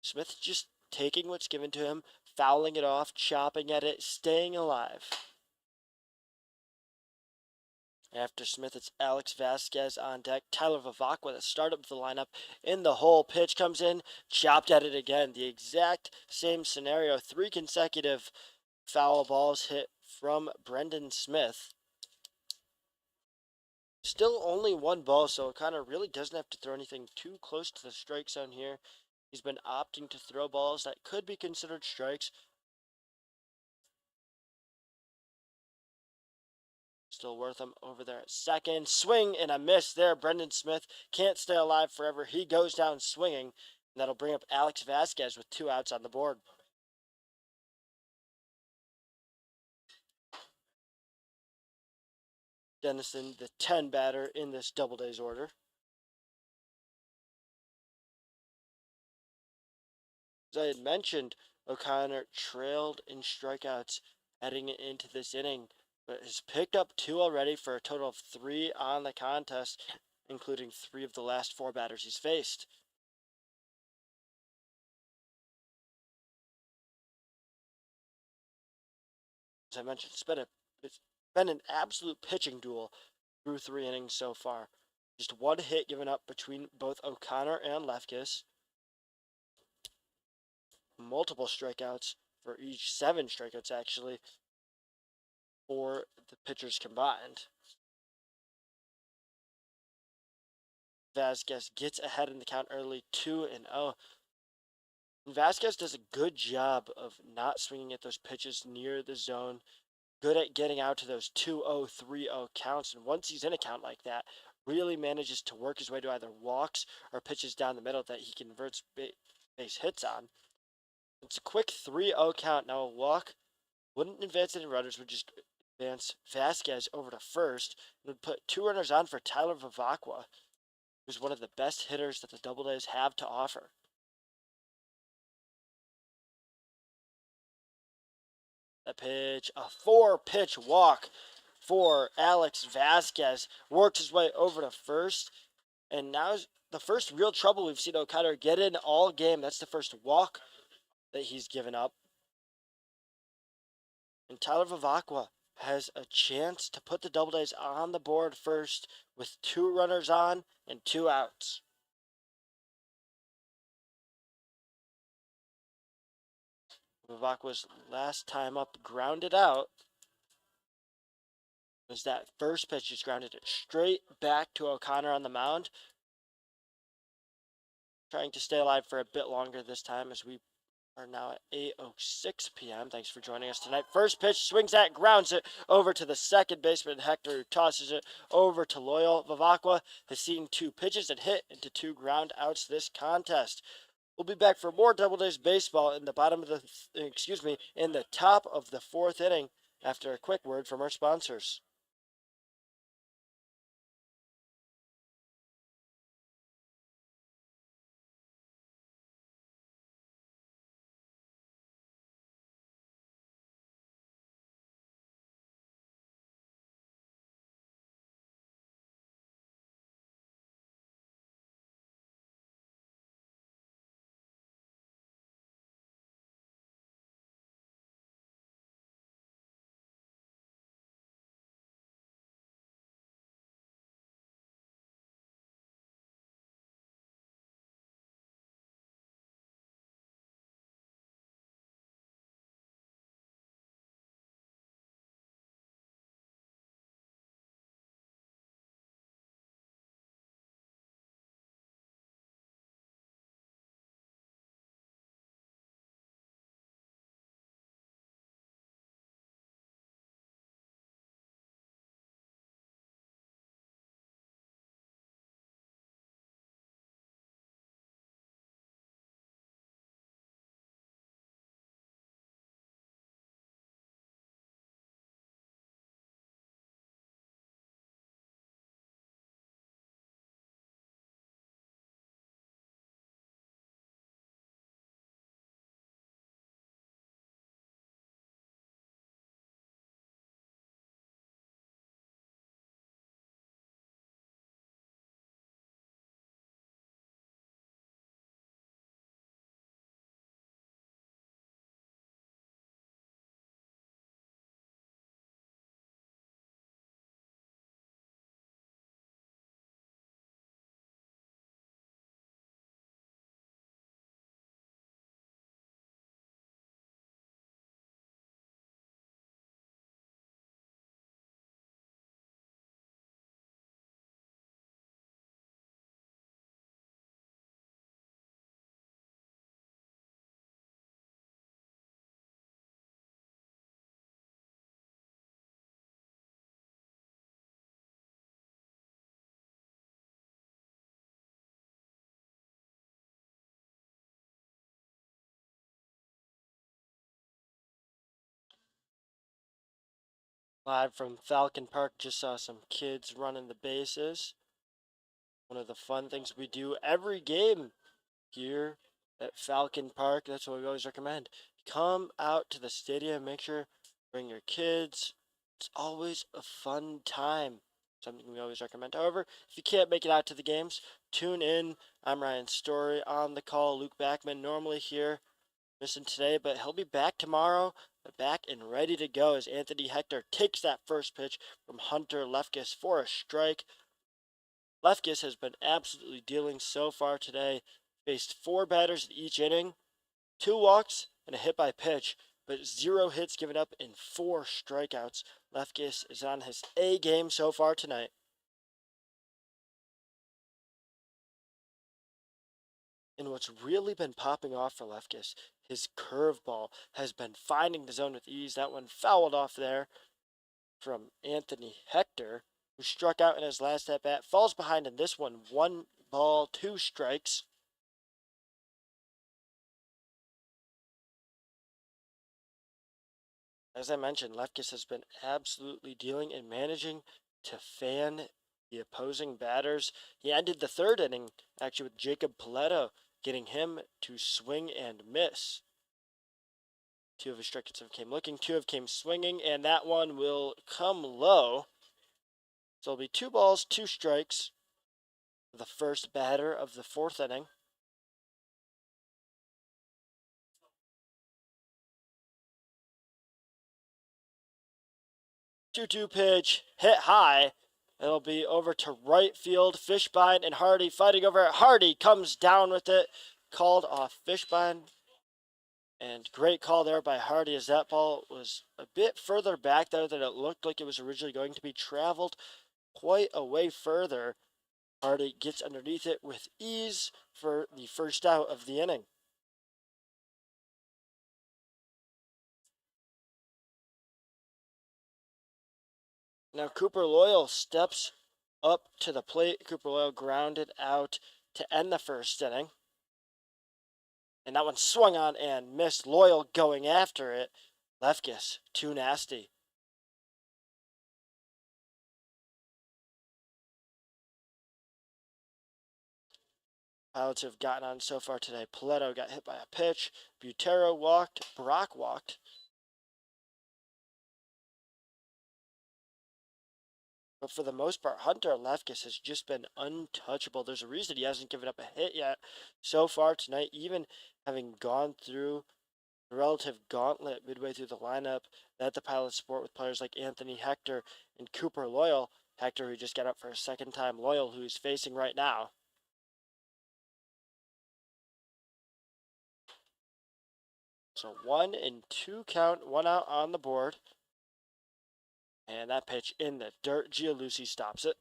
Smith just taking what's given to him, fouling it off, chopping at it, staying alive. After Smith, it's Alex Vasquez on deck. Tyler Vivacqua, the startup of the lineup, in the hole. Pitch comes in, chopped at it again. The exact same scenario. 3 consecutive foul balls hit from Brendan Smith. Still only 1 ball, so O'Connor really doesn't have to throw anything too close to the strike zone here. He's been opting to throw balls that could be considered strikes. Still worth him over there at second. Swing and a miss there. Brendan Smith can't stay alive forever. He goes down swinging. And that'll bring up Alex Vasquez with 2 outs on the board. Dennison, the 10 batter in this Doubledays order. As I had mentioned, O'Connor trailed in strikeouts heading into this inning, but has picked up 2 already for a total of 3 on the contest, including 3 of the last 4 batters he's faced. As I mentioned, it's been an absolute pitching duel through 3 innings so far. Just 1 hit given up between both O'Connor and Lefkis. Multiple strikeouts for each, 7 strikeouts actually, for the pitchers combined. Vasquez gets ahead in the count early, 2-0. Vasquez does a good job of not swinging at those pitches near the zone. Good at getting out to those 2-0, 3-0 counts. And once he's in a count like that, really manages to work his way to either walks or pitches down the middle that he converts base hits on. It's a quick 3-0 count. Now a walk wouldn't advance any runners, would just advance Vasquez over to first and would put 2 runners on for Tyler Vivacqua, who's one of the best hitters that the Doubledays have to offer. That pitch, a 4-pitch walk for Alex Vasquez, works his way over to first, and now the first real trouble we've seen O'Connor get in all game. That's the first walk that he's given up. And Tyler Vivacqua has a chance to put the Doubledays on the board first with 2 runners on and 2 outs. Vivacqua's last time up grounded out was that first pitch. Just grounded it straight back to O'Connor on the mound. Trying to stay alive for a bit longer this time as we are now at 8:06 p.m. Thanks for joining us tonight. First pitch, swings at, grounds it over to the second baseman, Hector, who tosses it over to Loyal. Vivacqua has seen 2 pitches and hit into 2 ground outs this contest. We'll be back for more Doubledays baseball in the in the top of the 4th inning after a quick word from our sponsors. Live from Falcon Park, just saw some kids running the bases. One of the fun things we do every game here at Falcon Park. That's what we always recommend. Come out to the stadium, make sure bring your kids. It's always a fun time. Something we always recommend. However, if you can't make it out to the games, tune in. I'm Ryan Story on the call. Luke Backman normally here, missing today, but he'll be back tomorrow, back and ready to go as Anthony Hector takes that first pitch from Hunter Lefkis for a strike. Lefkis has been absolutely dealing so far today. Faced 4 batters in each inning, 2 walks, and a hit by pitch, but 0 hits given up in 4 strikeouts. Lefkis is on his A game so far tonight. And what's really been popping off for Lefkis, his curveball has been finding the zone with ease. That one fouled off there from Anthony Hector, who struck out in his last at bat. Falls behind in this one, 1 ball, 2 strikes. As I mentioned, Lefkis has been absolutely dealing and managing to fan the opposing batters. He ended the 3rd inning actually with Jacob Paletto, getting him to swing and miss. 2 of his strikeouts have came looking, 2 have came swinging, and that one will come low. So it'll be 2 balls, 2 strikes for the first batter of the 4th inning. 2-2 pitch, hit high. It'll be over to right field. Fishbein and Hardy fighting over it. Hardy comes down with it. Called off Fishbein. And great call there by Hardy as that ball was a bit further back there than it looked like it was originally going to be. Traveled quite a way further. Hardy gets underneath it with ease for the first out of the inning. Now Cooper Loyal steps up to the plate. Cooper Loyal grounded out to end the first inning. And that one swung on and missed. Loyal going after it. Lefkis, too nasty. Pilots have gotten on so far today. Paletto got hit by a pitch. Butero walked. Brock walked. But for the most part, Hunter Lefkis has just been untouchable. There's a reason he hasn't given up a hit yet so far tonight, even having gone through the relative gauntlet midway through the lineup that the Pilots sport with players like Anthony Hector and Cooper Loyal. Hector, who just got up for a second time, Loyal, who he's facing right now. So 1-2 count, 1 out on the board. And that pitch in the dirt. Gialusi stops it.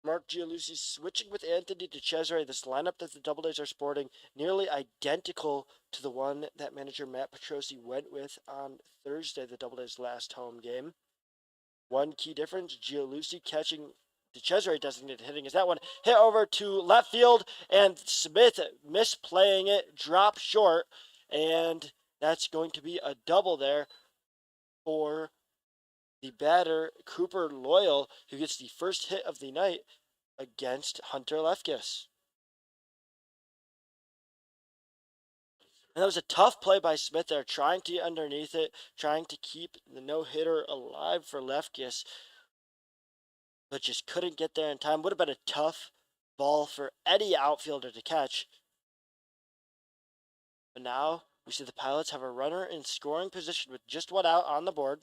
Mark Gialusi switching with Anthony DeCesare. This lineup that the Doubledays are sporting, nearly identical to the one that manager Matt Petrosi went with on Thursday, the Doubledays' last home game. One key difference, Gialusi catching DeCesare designated hitting, is that one hit over to left field, and Smith misplaying it, drop short, and that's going to be a double there for the batter, Cooper Loyal, who gets the first hit of the night against Hunter Lefkis. And that was a tough play by Smith there, trying to get underneath it, trying to keep the no-hitter alive for Lefkis, but just couldn't get there in time. Would have been a tough ball for any outfielder to catch. But now we see the Pilots have a runner in scoring position with just 1 out on the board.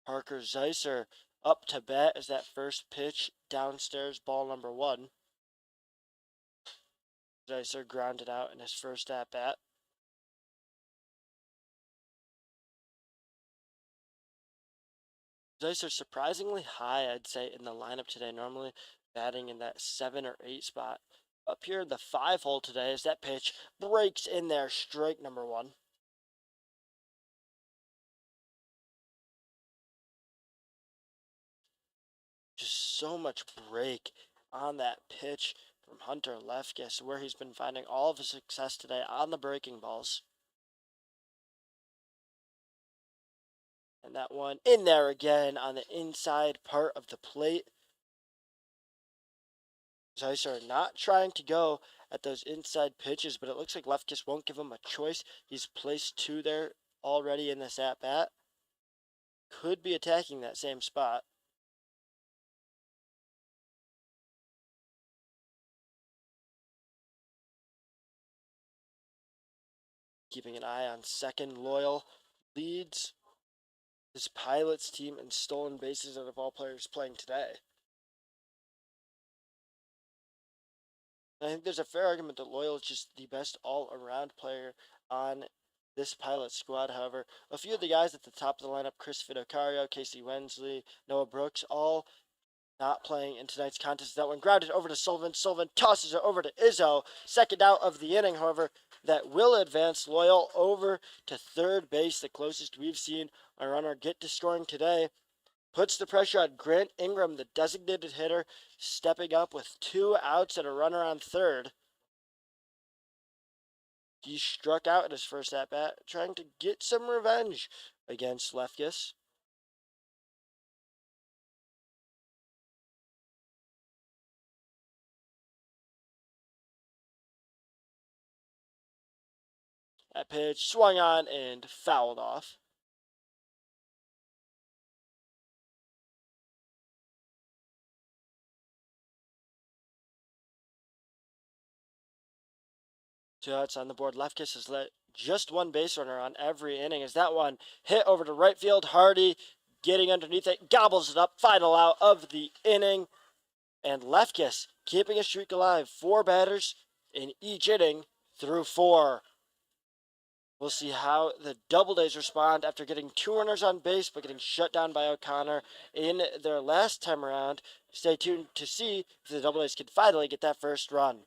Parker Zeiser up to bat as that first pitch downstairs, ball number 1. Zeiser grounded out in his first at bat. Zeiser surprisingly high, I'd say, in the lineup today. Normally batting in that 7 or 8 spot. Up here in the 5 hole today as that pitch breaks in there, strike number 1. Just so much break on that pitch from Hunter Lefkis, where he's been finding all of his success today on the breaking balls. And that one in there again on the inside part of the plate. Decisive not trying to go at those inside pitches, but it looks like Lefkis won't give him a choice. He's placed two there already in this at-bat. Could be attacking that same spot. Keeping an eye on second. Loyal leads his Pilots team in stolen bases out of all players playing today. And I think there's a fair argument that Loyal is just the best all-around player on this Pilot squad. However, a few of the guys at the top of the lineup, Chris Fidocario, Casey Wensley, Noah Brooks, all not playing in tonight's contest. That one grounded over to Sullivan. Sullivan tosses it over to Izzo. Second out of the inning, however, that will advance Loyal over to third base, the closest we've seen a runner get to scoring today. Puts the pressure on Grant Ingram, the designated hitter, stepping up with 2 outs and a runner on third. He struck out in his first at-bat, trying to get some revenge against Lefkis. That pitch swung on and fouled off. Two outs on the board. Lefkis has let just one base runner on every inning. As that one hit over to right field, Hardy getting underneath it, gobbles it up. Final out of the inning. And Lefkis keeping a streak alive. 4 batters in each inning through 4. We'll see how the Doubledays respond after getting 2 runners on base but getting shut down by O'Connor in their last time around. Stay tuned to see if the Doubledays can finally get that first run.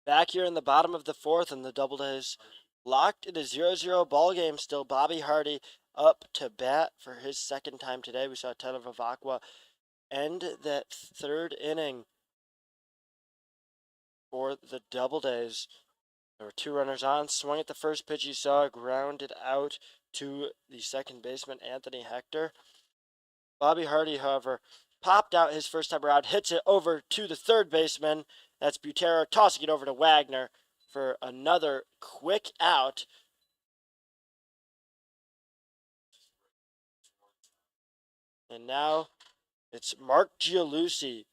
Back here in the bottom of the 4th, and the Doubledays locked in a 0-0 ball game still. Bobby Hardy up to bat for his second time today. We saw Tyler Vivacqua end that 3rd inning for the Doubledays. There were 2 runners on. Swung at the first pitch you saw, grounded out to the second baseman, Anthony Hector. Bobby Hardy, however, popped out his first time around, hits it over to the third baseman. That's Butera, tossing it over to Wagner for another quick out. And now it's Mark Gialusi,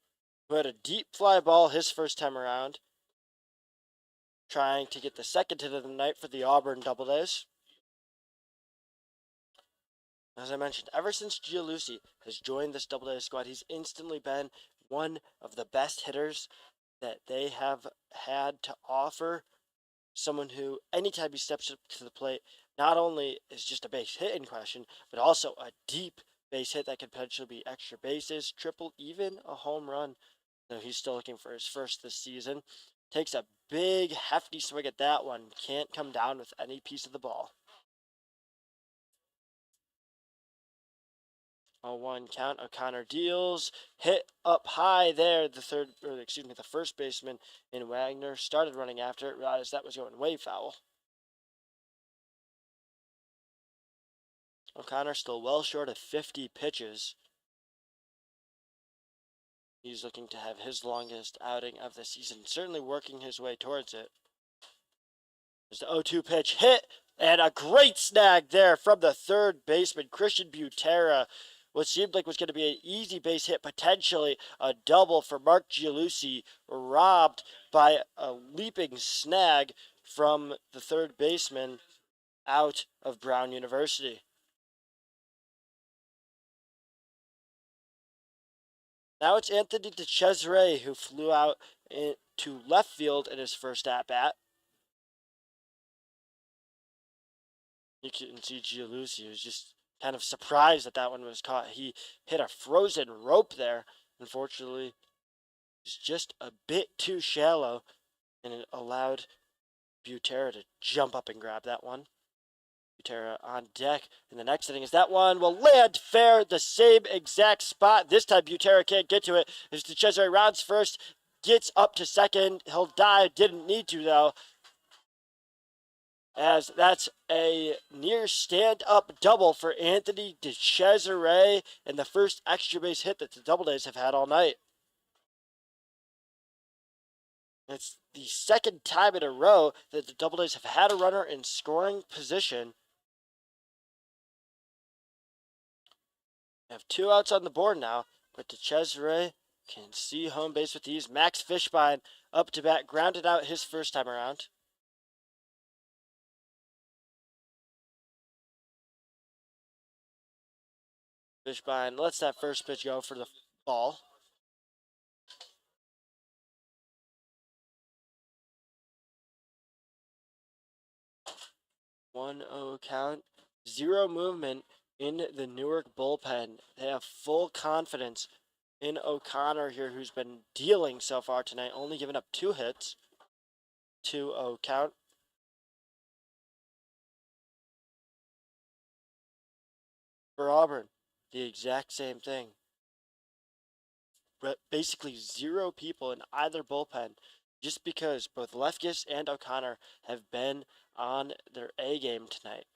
who had a deep fly ball his first time around, trying to get the second hit of the night for the Auburn Doubledays. As I mentioned, ever since Gialusi has joined this Doubledays squad, he's instantly been one of the best hitters that they have had to offer. Someone who, anytime he steps up to the plate, not only is just a base hit in question, but also a deep base hit that could potentially be extra bases, triple, even a home run. Though he's still looking for his first this season. Takes a big, hefty swing at that one. Can't come down with any piece of the ball. 0-1 count. O'Connor deals. Hit up high there. The first baseman in Wagner started running after it. Realized that was going way foul. O'Connor still well short of 50 pitches. He's looking to have his longest outing of the season, certainly working his way towards it. There's the 0-2 pitch hit, and a great snag there from the third baseman, Christian Butera. What seemed like was going to be an easy base hit, potentially a double for Mark Gialusi, robbed by a leaping snag from the third baseman out of Brown University. Now it's Anthony DeCesare who flew out to left field in his first at-bat. You can see Gialusi was just kind of surprised that one was caught. He hit a frozen rope there. Unfortunately, it's just a bit too shallow, and it allowed Butera to jump up and grab that one. Butera on deck in the next inning as that one will land fair, the same exact spot. This time Butera can't get to it as DeCesare rounds first, gets up to second. He'll die, didn't need to though, as that's a near stand-up double for Anthony DeCesare and the first extra base hit that the Doubledays have had all night. It's the second time in a row that the Doubledays have had a runner in scoring position. They have 2 outs on the board now, but DeCesare can see home base with ease. Max Fishbein up to bat, grounded out his first time around. Fishbein lets that first pitch go for the ball. 1-0 count. 0 movement in the Newark bullpen. They have full confidence in O'Connor here, who's been dealing so far tonight, only giving up 2 hits. 2-0 count. For Auburn, the exact same thing. But basically 0 people in either bullpen, just because both Lefkis and O'Connor have been on their A game tonight.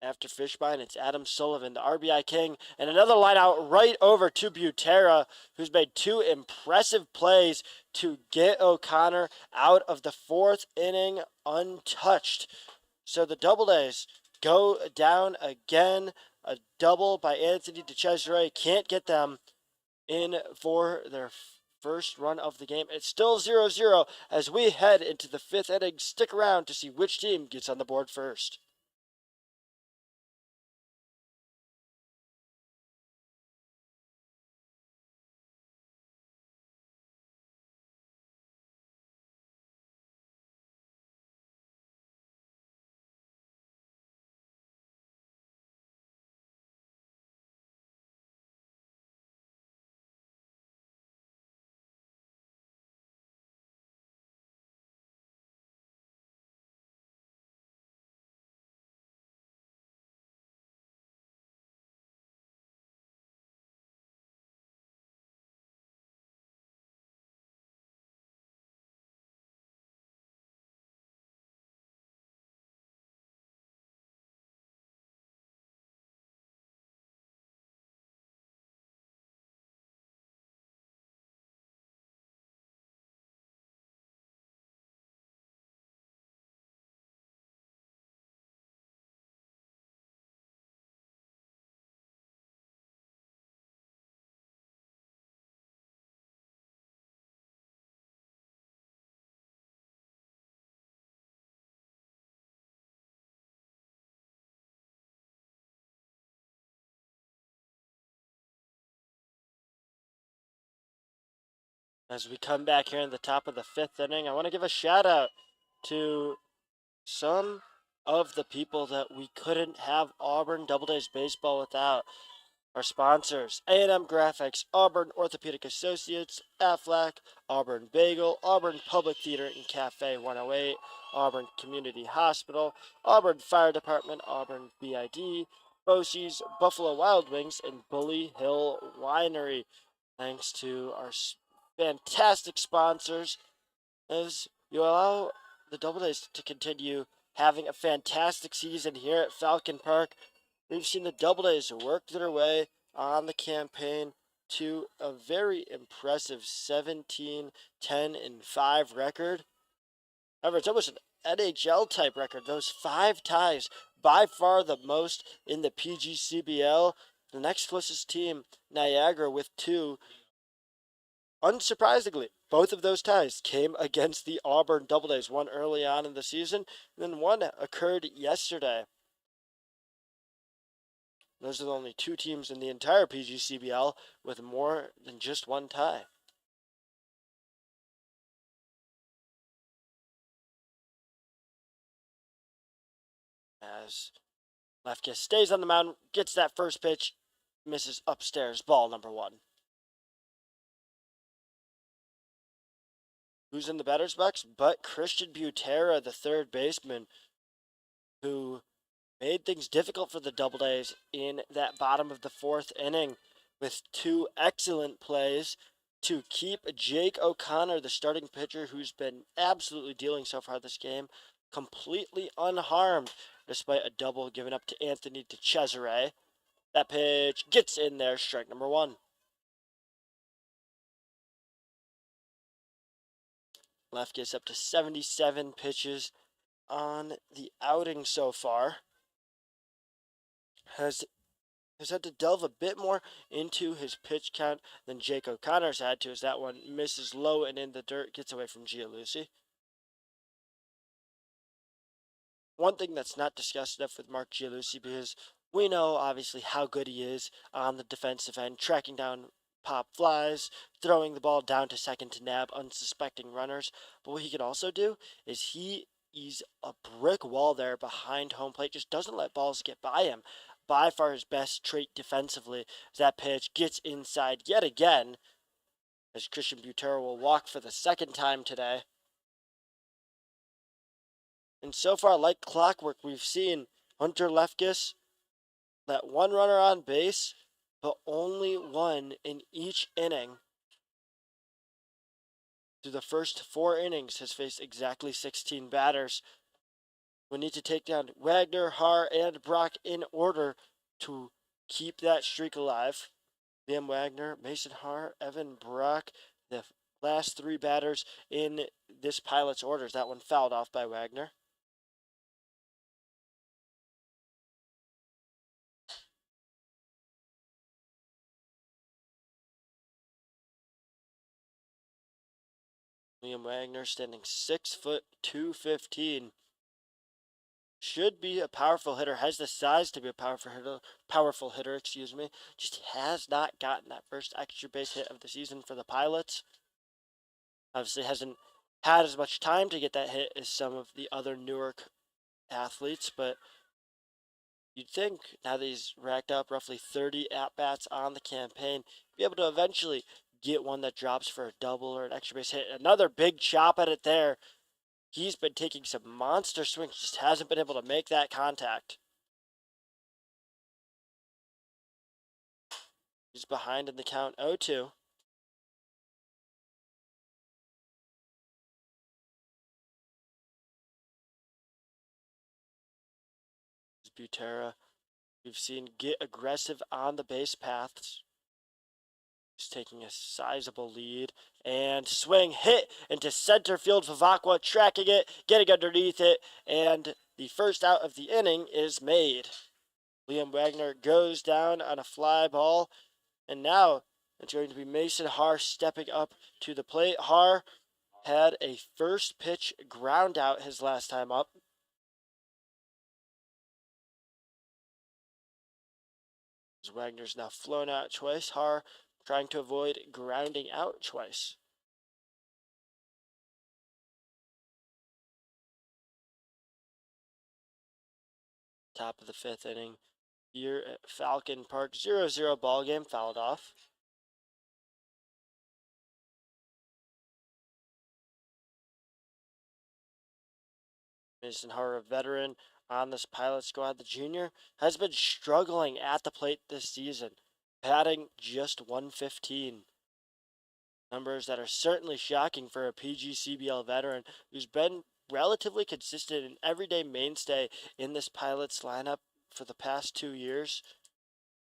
After Fishbein, it's Adam Sullivan, the RBI king, and another line out right over to Butera, who's made 2 impressive plays to get O'Connor out of the 4th inning untouched. So the Doubledays go down again. A double by Anthony DeCesare can't get them in for their first run of the game. It's still 0-0 as we head into the 5th inning. Stick around to see which team gets on the board first. As we come back here in the top of the 5th inning, I want to give a shout out to some of the people that we couldn't have Auburn Doubledays baseball without. Our sponsors: A&M Graphics, Auburn Orthopedic Associates, Aflac, Auburn Bagel, Auburn Public Theater and Cafe 108, Auburn Community Hospital, Auburn Fire Department, Auburn BID, Bosie's Buffalo Wild Wings, and Bully Hill Winery. Thanks to our fantastic sponsors, as you allow the Doubledays to continue having a fantastic season here at Falcon Park. We've seen the Doubledays work their way on the campaign to a very impressive 17, 10, and 5 record. However, it's almost an NHL type record. Those 5 ties, by far the most in the PGCBL. The next closest team, Niagara, with 2. Unsurprisingly, both of those ties came against the Auburn Doubledays, one early on in the season, and then one occurred yesterday. Those are the only 2 teams in the entire PGCBL with more than just one tie. As Lefkis stays on the mound, gets that first pitch, misses upstairs, ball number 1. Who's in the batter's box but Christian Butera, the third baseman, who made things difficult for the Doubledays in that bottom of the 4th inning with 2 excellent plays to keep Jake O'Connor, the starting pitcher who's been absolutely dealing so far this game, completely unharmed despite a double given up to Anthony DeCesare. That pitch gets in there, strike number 1. Left gets up to 77 pitches on the outing so far. Has had to delve a bit more into his pitch count than Jake O'Connor's had to, as that one misses low and in the dirt, gets away from Gianluci. One thing that's not discussed enough with Mark Gianluci, because we know obviously how good he is on the defensive end, tracking down pop flies, throwing the ball down to second to nab unsuspecting runners. But what he can also do is he's a brick wall there behind home plate, just doesn't let balls get by him. By far his best trait defensively. That pitch gets inside yet again, as Christian Butera will walk for the 2nd time today. And so far, like clockwork, we've seen Hunter Lefkis let 1 runner on base, but only 1 in each inning. Through the first 4 innings, has faced exactly 16 batters. We need to take down Wagner, Haar, and Brock in order to keep that streak alive. Liam Wagner, Mason Haar, Evan Brock, the last 3 batters in this pilot's orders. That one fouled off by Wagner. Liam Wagner standing 6 foot 215. Should be a powerful hitter, has the size to be a powerful hitter, just has not gotten that first extra base hit of the season for the Pilots. Obviously hasn't had as much time to get that hit as some of the other Newark athletes, but you'd think now that he's racked up roughly 30 at-bats on the campaign, be able to eventually get one that drops for a double or an extra base hit. Another big chop at it there. He's been taking some monster swings, just hasn't been able to make that contact. He's behind in the count 0-2. Butera, we've seen get aggressive on the base paths. He's taking a sizable lead, and swing hit into center field. Vivacqua tracking it, getting underneath it, and the first out of the inning is made. Liam Wagner goes down on a fly ball, and now it's going to be Mason Haar stepping up to the plate. Haar had a first pitch ground out his last time up. Wagner's now flown out twice. Haar trying to avoid grounding out twice. Top of the 5th inning here at Falcon Park. 0-0 ball game, fouled off. Mason Haar, a veteran on this Pilot squad. The junior has been struggling at the plate this season, batting just 115. Numbers that are certainly shocking for a PGCBL veteran who's been relatively consistent and everyday mainstay in this Pilots lineup for the past 2 years.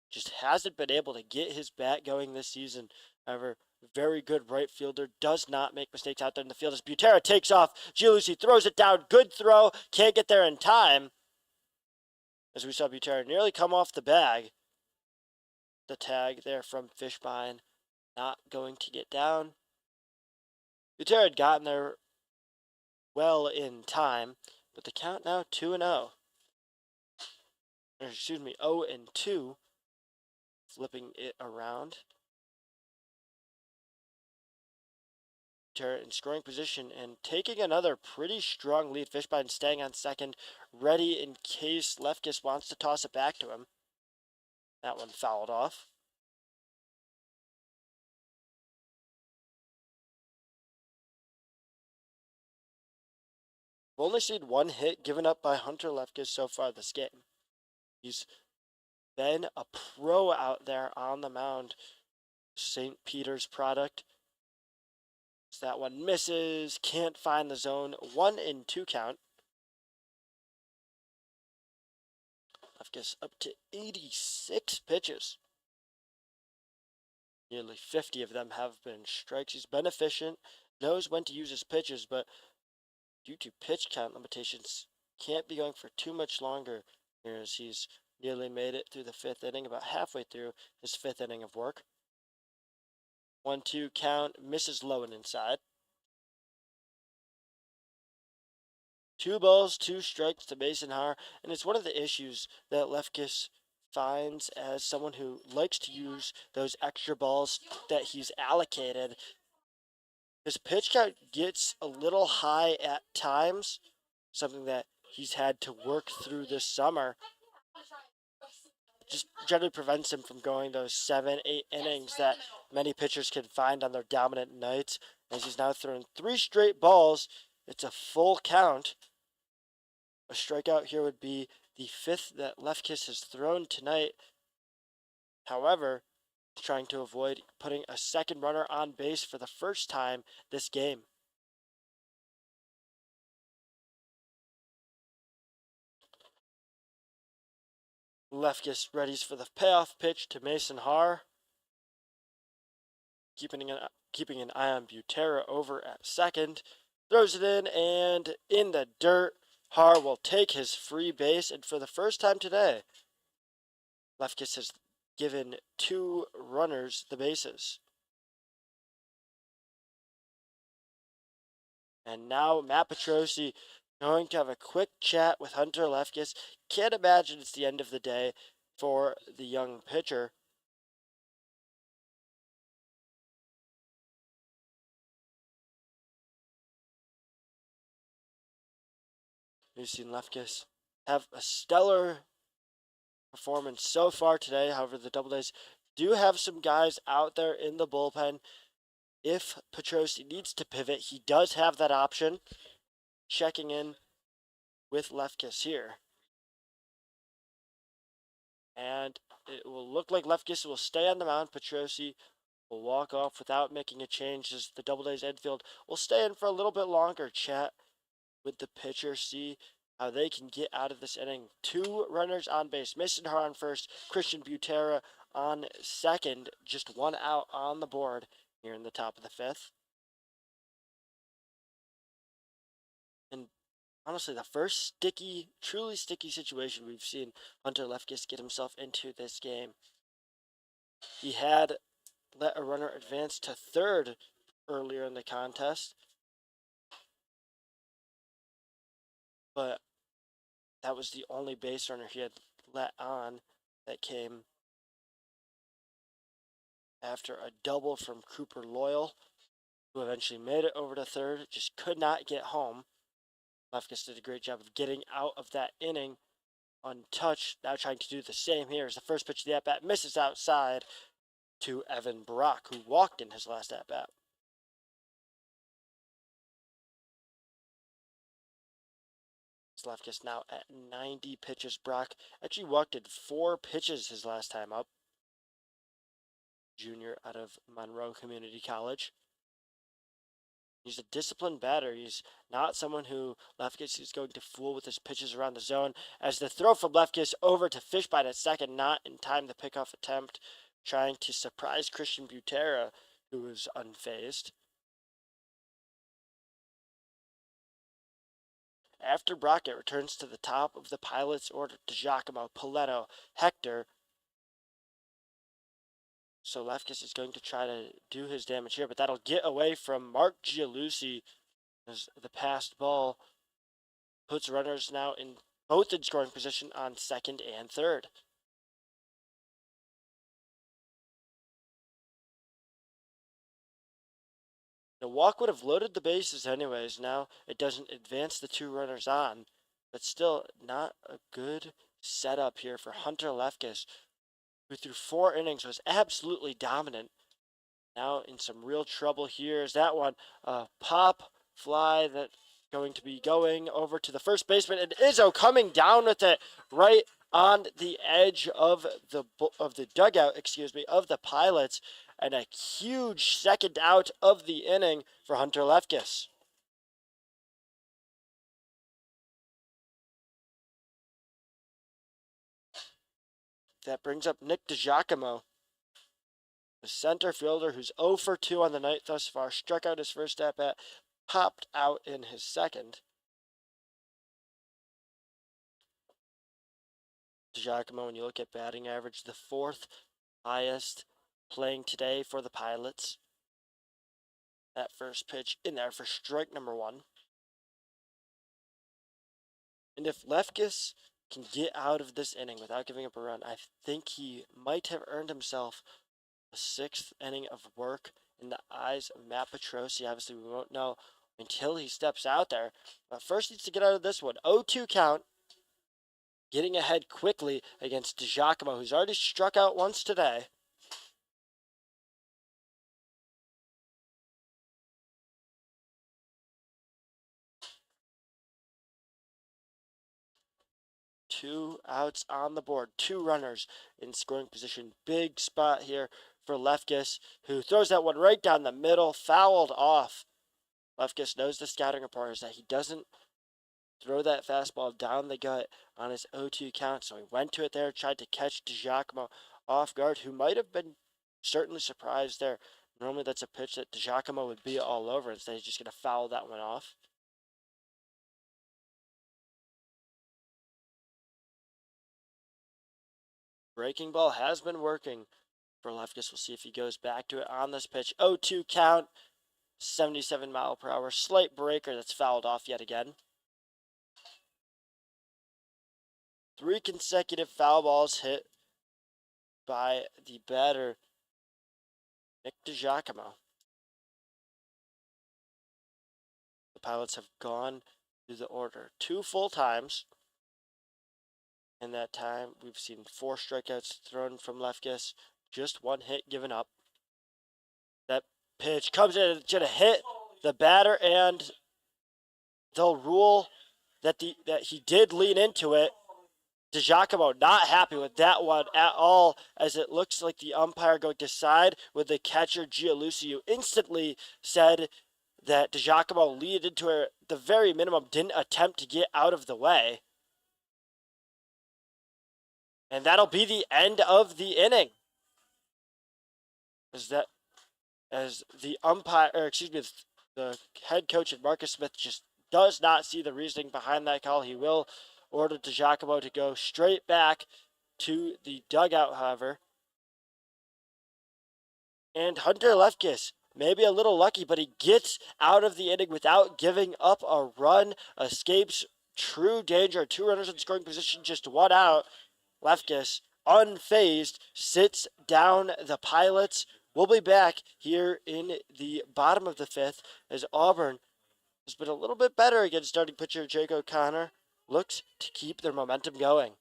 Just hasn't been able to get his bat going this season. However, very good right fielder, does not make mistakes out there in the field as Butera takes off. Giulici throws it down, good throw, can't get there in time. As we saw Butera nearly come off the bag. The tag there from Fishbein, not going to get down. Butera had gotten there well in time, but the count now 2-0. Or excuse me, 0-2. Flipping it around. In scoring position and taking another pretty strong lead. Fishbein staying on second, ready in case Lefkis wants to toss it back to him. That one fouled off. We've only seen one hit given up by Hunter Lefkis so far this game. He's been a pro out there on the mound. St. Peter's product. That one misses, can't find the zone. 1-2 count. Lefkis up to 86 pitches. Nearly 50 of them have been strikes. He's been efficient, knows when to use his pitches, but due to pitch count limitations, can't be going for too much longer here as he's nearly made it through the 5th inning, about halfway through his 5th inning of work. 1-2 count, misses low and inside. 2 balls, 2 strikes to Mason Haar, and it's one of the issues that Lefkis finds as someone who likes to use those extra balls that he's allocated. His pitch count gets a little high at times, something that he's had to work through this summer. Just generally prevents him from going those 7-8 innings that many pitchers can find on their dominant nights. As he's now thrown 3 straight balls, it's a full count. A strikeout here would be the 5th that Lefkis has thrown tonight. However, trying to avoid putting a second runner on base for the first time this game. Lefkis readies for the payoff pitch to Mason Haar. Keeping an eye on Butera over at second. Throws it in the dirt. Haar will take his free base, and for the first time today, Lefkis has given 2 runners the bases. And now Matt Petrosi going to have a quick chat with Hunter Lefkis. Can't imagine it's the end of the day for the young pitcher. We've seen Lefkis have a stellar performance so far today. However, the Doubledays do have some guys out there in the bullpen. If Petrosi needs to pivot, he does have that option. Checking in with Lefkis here. And it will look like Lefkis will stay on the mound. Petrosi will walk off without making a change as the Doubledays infield will stay in for a little bit longer. Chat with the pitcher, see how they can get out of this inning. 2 runners on base. Mason Haar on first, Christian Butera on second. Just 1 out on the board here in the top of the 5th. And honestly, the first truly sticky situation we've seen Hunter Lefkis get himself into this game. He had let a runner advance to third earlier in the contest, but that was the only base runner he had let on. That came after a double from Cooper Loyal, who eventually made it over to third, just could not get home. Lefkis did a great job of getting out of that inning untouched. Now trying to do the same here as the first pitch of the at-bat misses outside to Evan Brock, who walked in his last at-bat. Lefkis now at 90 pitches. Brock actually walked in 4 pitches his last time up. Junior out of Monroe Community College. He's a disciplined batter. He's not someone who Lefkis is going to fool with his pitches around the zone. As the throw from Lefkis over to Fishbite at second, not in time the pickoff attempt, trying to surprise Christian Butera, who was unfazed. After Brockett returns to the top of the Pilots' order to Giacomo, Paletto, Hector. So Lefkis is going to try to do his damage here, but that'll get away from Mark Gialucci as the passed ball puts runners now in both in scoring position on second and third. The walk would have loaded the bases anyways. Now it doesn't advance the 2 runners on, but still not a good setup here for Hunter Lefkis, who through 4 innings was absolutely dominant. Now in some real trouble here is that one. Pop fly that going to be going over to the first baseman, and Izzo coming down with it right on the edge of the dugout, of the Pilots, and a huge second out of the inning for Hunter Lefkis. That brings up Nick DiGiacomo, the center fielder who's 0 for 2 on the night thus far, struck out his first at bat, popped out in his second. DiGiacomo, when you look at batting average, the 4th highest playing today for the Pilots. That first pitch in there for strike number 1. And if Lefkis can get out of this inning without giving up a run, I think he might have earned himself a 6th inning of work in the eyes of Matt Petrosi. Obviously, we won't know until he steps out there. But first, he needs to get out of this one. 0-2 count. Getting ahead quickly against DiGiacomo, who's already struck out once today. Two outs on the board, 2 runners in scoring position. Big spot here for Lefkis, who throws that one right down the middle, fouled off. Lefkis knows the scouting report is that he doesn't throw that fastball down the gut on his 0-2 count, so he went to it there, tried to catch DiGiacomo off guard, who might have been certainly surprised there. Normally that's a pitch that DiGiacomo would be all over. Instead, he's just going to foul that one off. Breaking ball has been working for Lefkis. We'll see if he goes back to it on this pitch. 0-2 count, 77 mile per hour. Slight breaker that's fouled off yet again. 3 consecutive foul balls hit by the batter, Nick DiGiacomo. The Pilots have gone through the order 2 full times. In that time, we've seen 4 strikeouts thrown from Lefkis, just 1 hit given up. That pitch comes in, it's gonna hit the batter, and they'll rule that he did lean into it. DiGiacomo not happy with that one at all, as it looks like the umpire going to side with the catcher Gialucci, who instantly said that DiGiacomo leaned into it, the very minimum, didn't attempt to get out of the way. And that'll be the end of the inning. As the umpire, or excuse me, the head coach at Marcus Smith just does not see the reasoning behind that call. He will order DiGiacomo to go straight back to the dugout, however. And Hunter Lefkis, maybe a little lucky, but he gets out of the inning without giving up a run, escapes true danger. 2 runners in scoring position, just 1 out. Lefkis, unfazed, sits down the Pilots. We'll be back here in the bottom of the 5th as Auburn has been a little bit better against starting pitcher Jake O'Connor. Looks to keep their momentum going.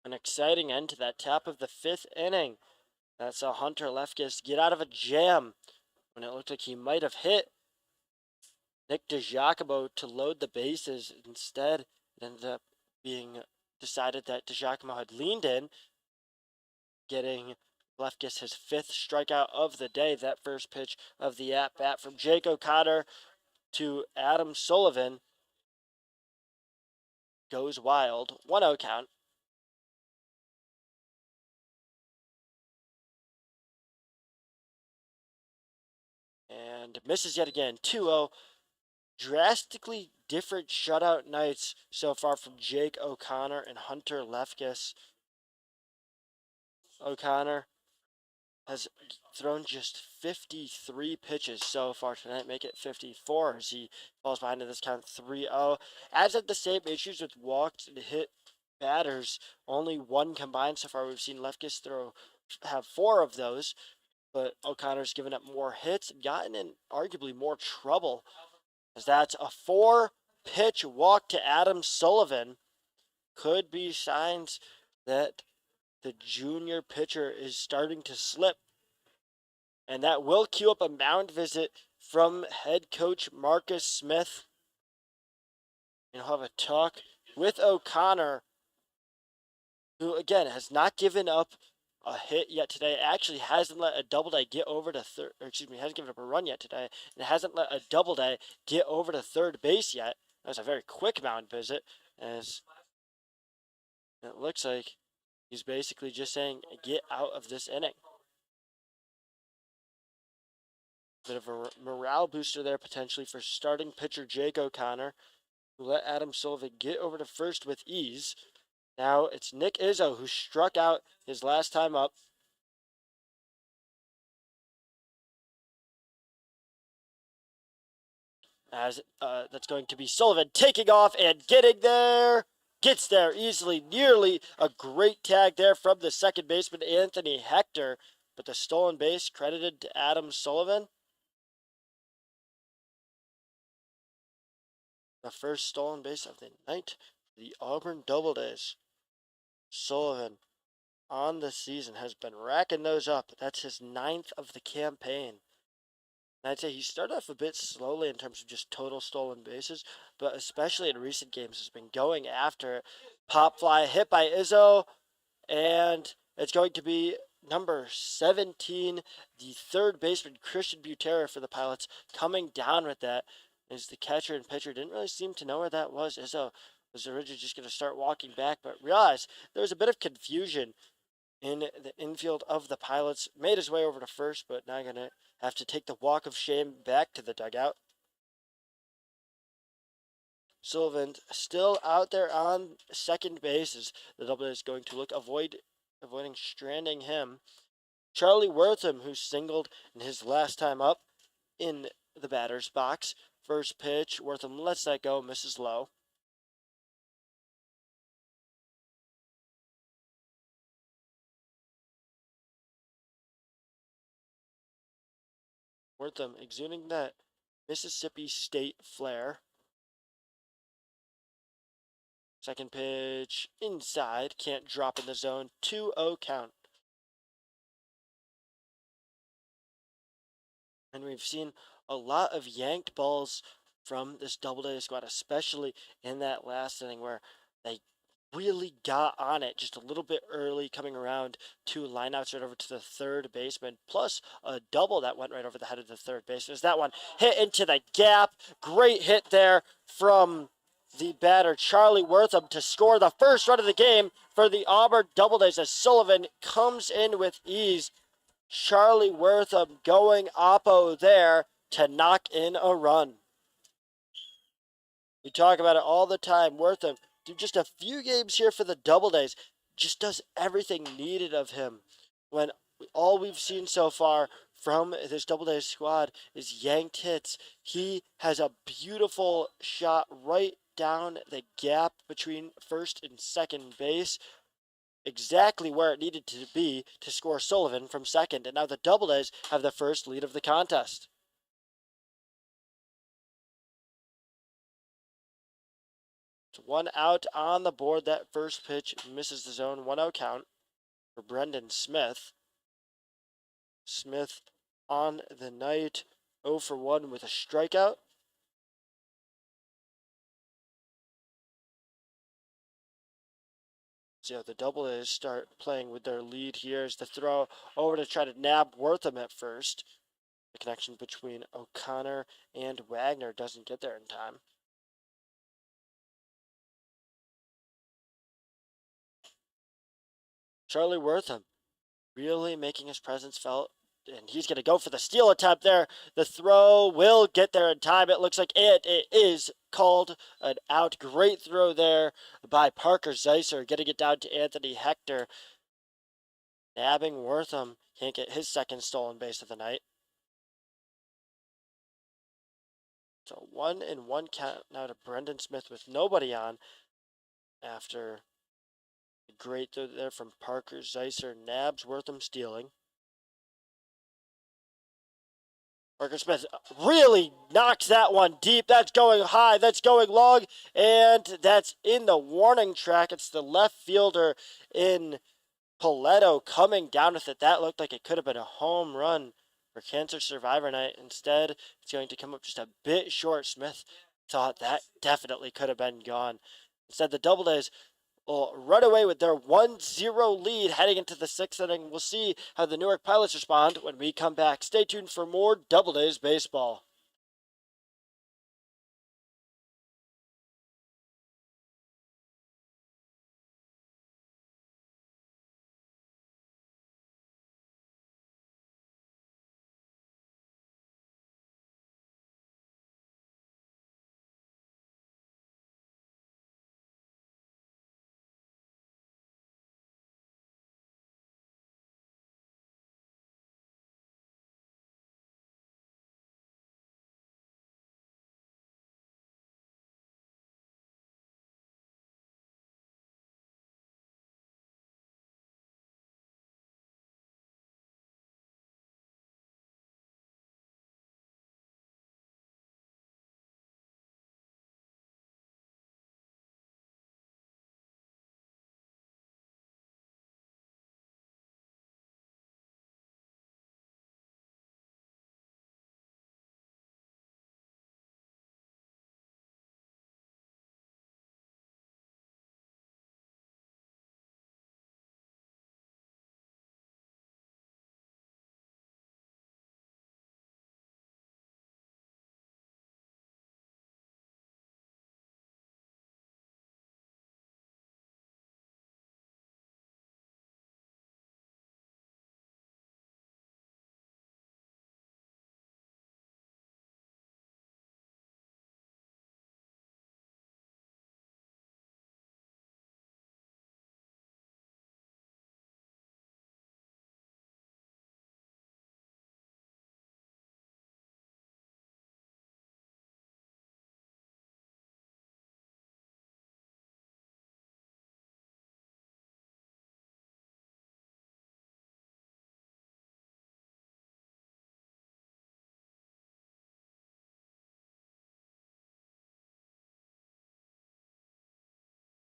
An exciting end to that top of the 5th inning. That saw Hunter Lefkis get out of a jam when it looked like he might have hit Nick DiGiacomo to load the bases. Instead, it ended up being decided that DiGiacomo had leaned in, getting Lefkis his 5th strikeout of the day. That first pitch of the at-bat from Jake O'Connor to Adam Sullivan goes wild. 1-0 count. And misses yet again. 2-0. Drastically different shutout nights so far from Jake O'Connor and Hunter Lefkis. O'Connor has thrown just 53 pitches so far tonight, make it 54 as he falls behind in this count 3-0. As of the same issues with walked and hit batters, only 1 combined so far. We've seen Lefkis have 4 of those, but O'Connor's given up more hits and gotten in arguably more trouble, as that's a 4-pitch walk to Adam Sullivan. Could be signs that the junior pitcher is starting to slip. And that will cue up a mound visit from head coach Marcus Smith. And he'll have a talk with O'Connor, who again has not given up a hit yet today. Actually hasn't let a double-day get over to third, or excuse me, hasn't given up a run yet today, and hasn't let a double-day get over to third base yet. That was a very quick mound visit, as it looks like he's basically just saying, get out of this inning. Bit of a morale booster there potentially for starting pitcher Jake O'Connor, who let Adam Sullivan get over to first with ease. Now it's Nick Izzo, who struck out his last time up. As that's going to be Sullivan taking off and getting there. Gets there easily, nearly a great tag there from the second baseman Anthony Hector, but the stolen base credited to Adam Sullivan. The first stolen base of the night, the Auburn Doubledays. Sullivan on the season has been racking those up. That's his 9th of the campaign. And I'd say he started off a bit slowly in terms of just total stolen bases, but especially in recent games has been going after it. Pop fly hit by Izzo, and it's going to be number 17, the third baseman Christian Butera for the Pilots, coming down with that. As the catcher and pitcher didn't really seem to know where that was. Izzo was originally just going to start walking back, but realized there was a bit of confusion in the infield of the Pilots. Made his way over to first, but now going to have to take the walk of shame back to the dugout. Sullivan still out there on second base as the double is going to look avoiding stranding him. Charlie Wortham, who singled in his last time up in the batter's box. First pitch, Wortham lets that go, misses low. Wortham exuding that Mississippi State flair. Second pitch, inside, can't drop in the zone, 2-0 count. And we've seen a lot of yanked balls from this Doubleday squad, especially in that last inning where they really got on it just a little bit early, coming around 2 lineouts right over to the third baseman, plus a double that went right over the head of the third baseman. As that one hit into the gap, great hit there from the batter Charlie Wortham to score the first run of the game for the Auburn Doubledays as Sullivan comes in with ease. Charlie Wortham going oppo there to knock in a run. We talk about it all the time. Wortham, through just a few games here for the Doubledays, just does everything needed of him. When all we've seen so far from this Doubledays squad is yanked hits, he has a beautiful shot right down the gap between first and second base, exactly where it needed to be to score Sullivan from second. And now the Doubledays have the first lead of the contest. one out on the board. That first pitch misses the zone. 1-0 count for Brendan Smith. Smith on the night, 0 for 1 with a strikeout. So the Doubledays start playing with their lead here as the throw over to try to nab Wortham at first. The connection between O'Connor and Wagner doesn't get there in time. Charlie Wortham really making his presence felt, and he's going to go for the steal attempt there. The throw will get there in time. It looks like it is called an out. Great throw there by Parker Zeiser, getting it down to Anthony Hector. Nabbing Wortham, can't get his second stolen base of the night. So 1-1 count now to Brendan Smith with nobody on after a great throw there from Parker Zeiser. Nabs Wortham stealing. Parker Smith really knocks that one deep. That's going high. That's going long. And that's in the warning track. It's the left fielder in Paletto coming down with it. That looked like it could have been a home run for Cancer Survivor Night. Instead, it's going to come up just a bit short. Smith thought that definitely could have been gone. Instead, the Doubledays will run away with their 1-0 lead heading into the 6th inning. We'll see how the Newark Pilots respond when we come back. Stay tuned for more Doubledays baseball.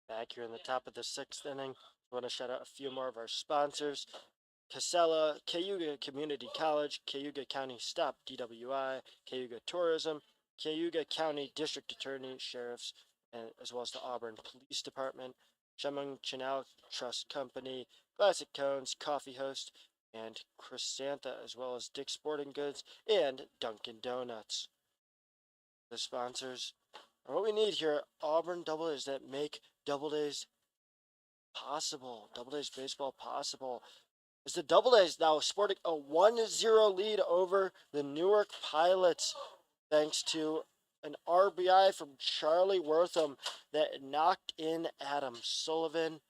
Back here in the top of the 6th inning, I want to shout out a few more of our sponsors. Casella, Cayuga Community College, Cayuga County Stop DWI, Cayuga Tourism, Cayuga County District Attorney, Sheriffs, and as well as the Auburn Police Department, Chemung Chinao Trust Company, Classic Cones, Coffee Host, and Chrysantha, as well as Dick's Sporting Goods and Dunkin' Donuts. The sponsors are what we need here at Auburn Doubledays that make Doubledays possible, Doubledays baseball possible. As the Doubledays now sporting a 1-0 lead over the Newark Pilots, thanks to an RBI from Charlie Wortham that knocked in Adam Sullivan.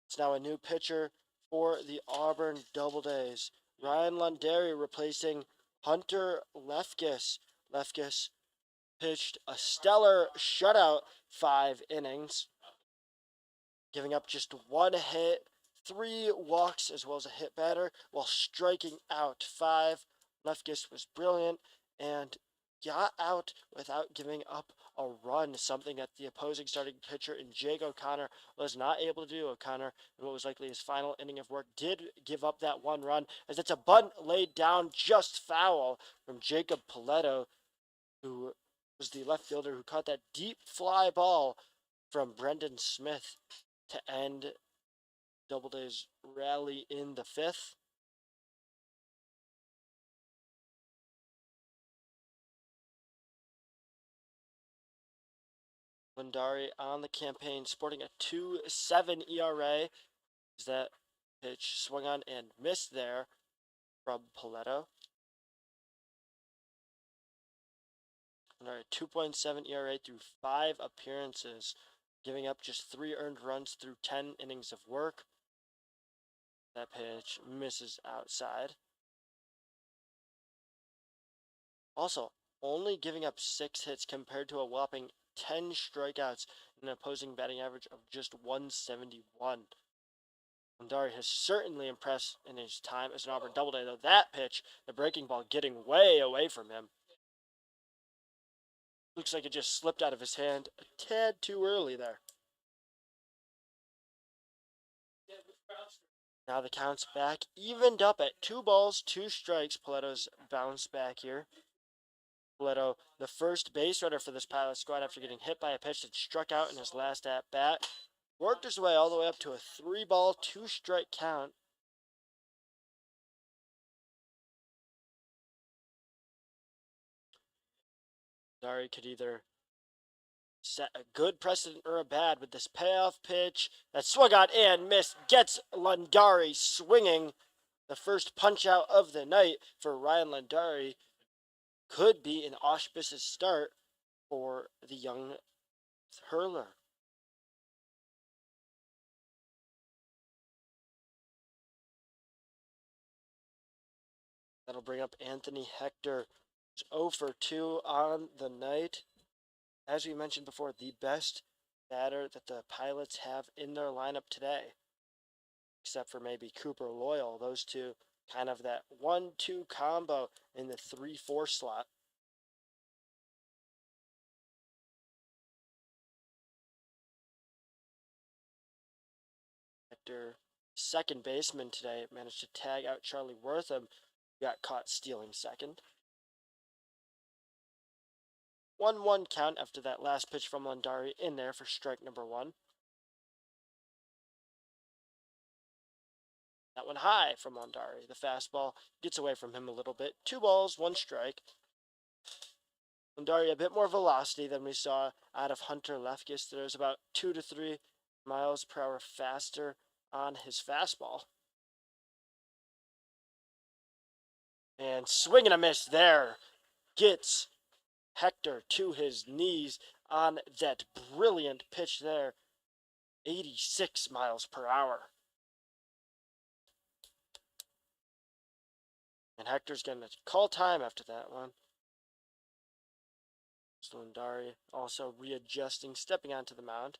It's now a new pitcher for the Auburn Doubledays. Ryan Lunderi replacing Hunter Lefkis. Lefkis pitched a stellar shutout 5 innings, giving up just 1 hit, 3 walks, as well as a hit batter, while striking out 5. Lefkis was brilliant and got out without giving up a run, something that the opposing starting pitcher in Jake O'Connor was not able to do. O'Connor, in what was likely his final inning of work, did give up that one run, as it's a bunt laid down just foul from Jacob Paletto, who was the left fielder who caught that deep fly ball from Brendan Smith to end Doubleday's rally in the fifth. Lindari on the campaign, sporting a 2.7 ERA. As that pitch swung on and missed there from Paletto. Lindari 2.7 ERA through 5 appearances, giving up just 3 earned runs through 10 innings of work. That pitch misses outside. Also, only giving up 6 hits compared to a whopping 10 strikeouts and an opposing batting average of just 171. Lindari has certainly impressed in his time as an Auburn Doubleday, though that pitch, the breaking ball, getting way away from him. Looks like it just slipped out of his hand a tad too early there. Now the count's back, evened up at 2 balls, 2 strikes. Paletto's bounced back here. Paletto, the first base runner for this Pilot squad after getting hit by a pitch that struck out in his last at-bat, worked his way all the way up to a 3-ball, 2-strike count. Dari could either set a good precedent or a bad with this payoff pitch that swung on and missed. Gets Lindari swinging. The first punch out of the night for Ryan Lindari could be an auspicious start for the young hurler. That'll bring up Anthony Hector, who's 0 for 2 on the night. As we mentioned before, the best batter that the Pilots have in their lineup today, except for maybe Cooper Loyal. Those two kind of that 1-2 combo in the 3-4 slot. Hector, second baseman today, managed to tag out Charlie Wortham, who got caught stealing second. 1-1 count after that last pitch from Lindari in there for strike number 1. That one high from Lindari. The fastball gets away from him a little bit. 2 balls, 1 strike. Lindari a bit more velocity than we saw out of Hunter Lefkis. There's about 2 to 3 miles per hour faster on his fastball. And swing and a miss there. Gets Hector to his knees on that brilliant pitch there. 86 miles per hour. And Hector's going to call time after that one. Lindari also readjusting, stepping onto the mound.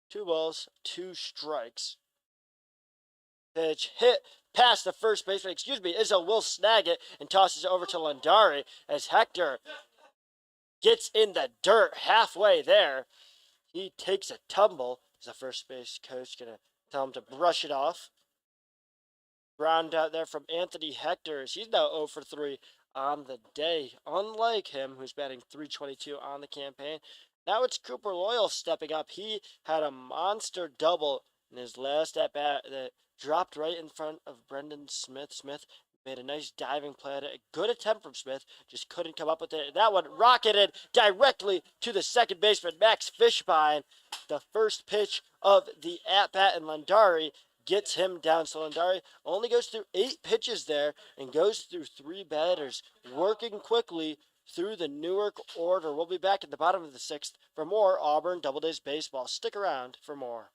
2 balls, 2 strikes. Pitch hit past the first baseman, Izzo will snag it and tosses it over to Lindari as Hector gets in the dirt halfway there. He takes a tumble. Is the first base coach going to tell him to brush it off? Ground out there from Anthony Hector. He's now 0 for 3 on the day. Unlike him, who's batting .322 on the campaign. Now it's Cooper Loyal stepping up. He had a monster double in his last at-bat that dropped right in front of Brendan Smith. Smith made a nice diving play at it. A good attempt from Smith, just couldn't come up with it. That one rocketed directly to the second baseman, Max Fishbein. The first pitch of the at-bat, and Lindari gets him down. So Lindari only goes through 8 pitches there and goes through 3 batters, working quickly through the Newark order. We'll be back at the bottom of the 6th for more Auburn Doubledays baseball. Stick around for more.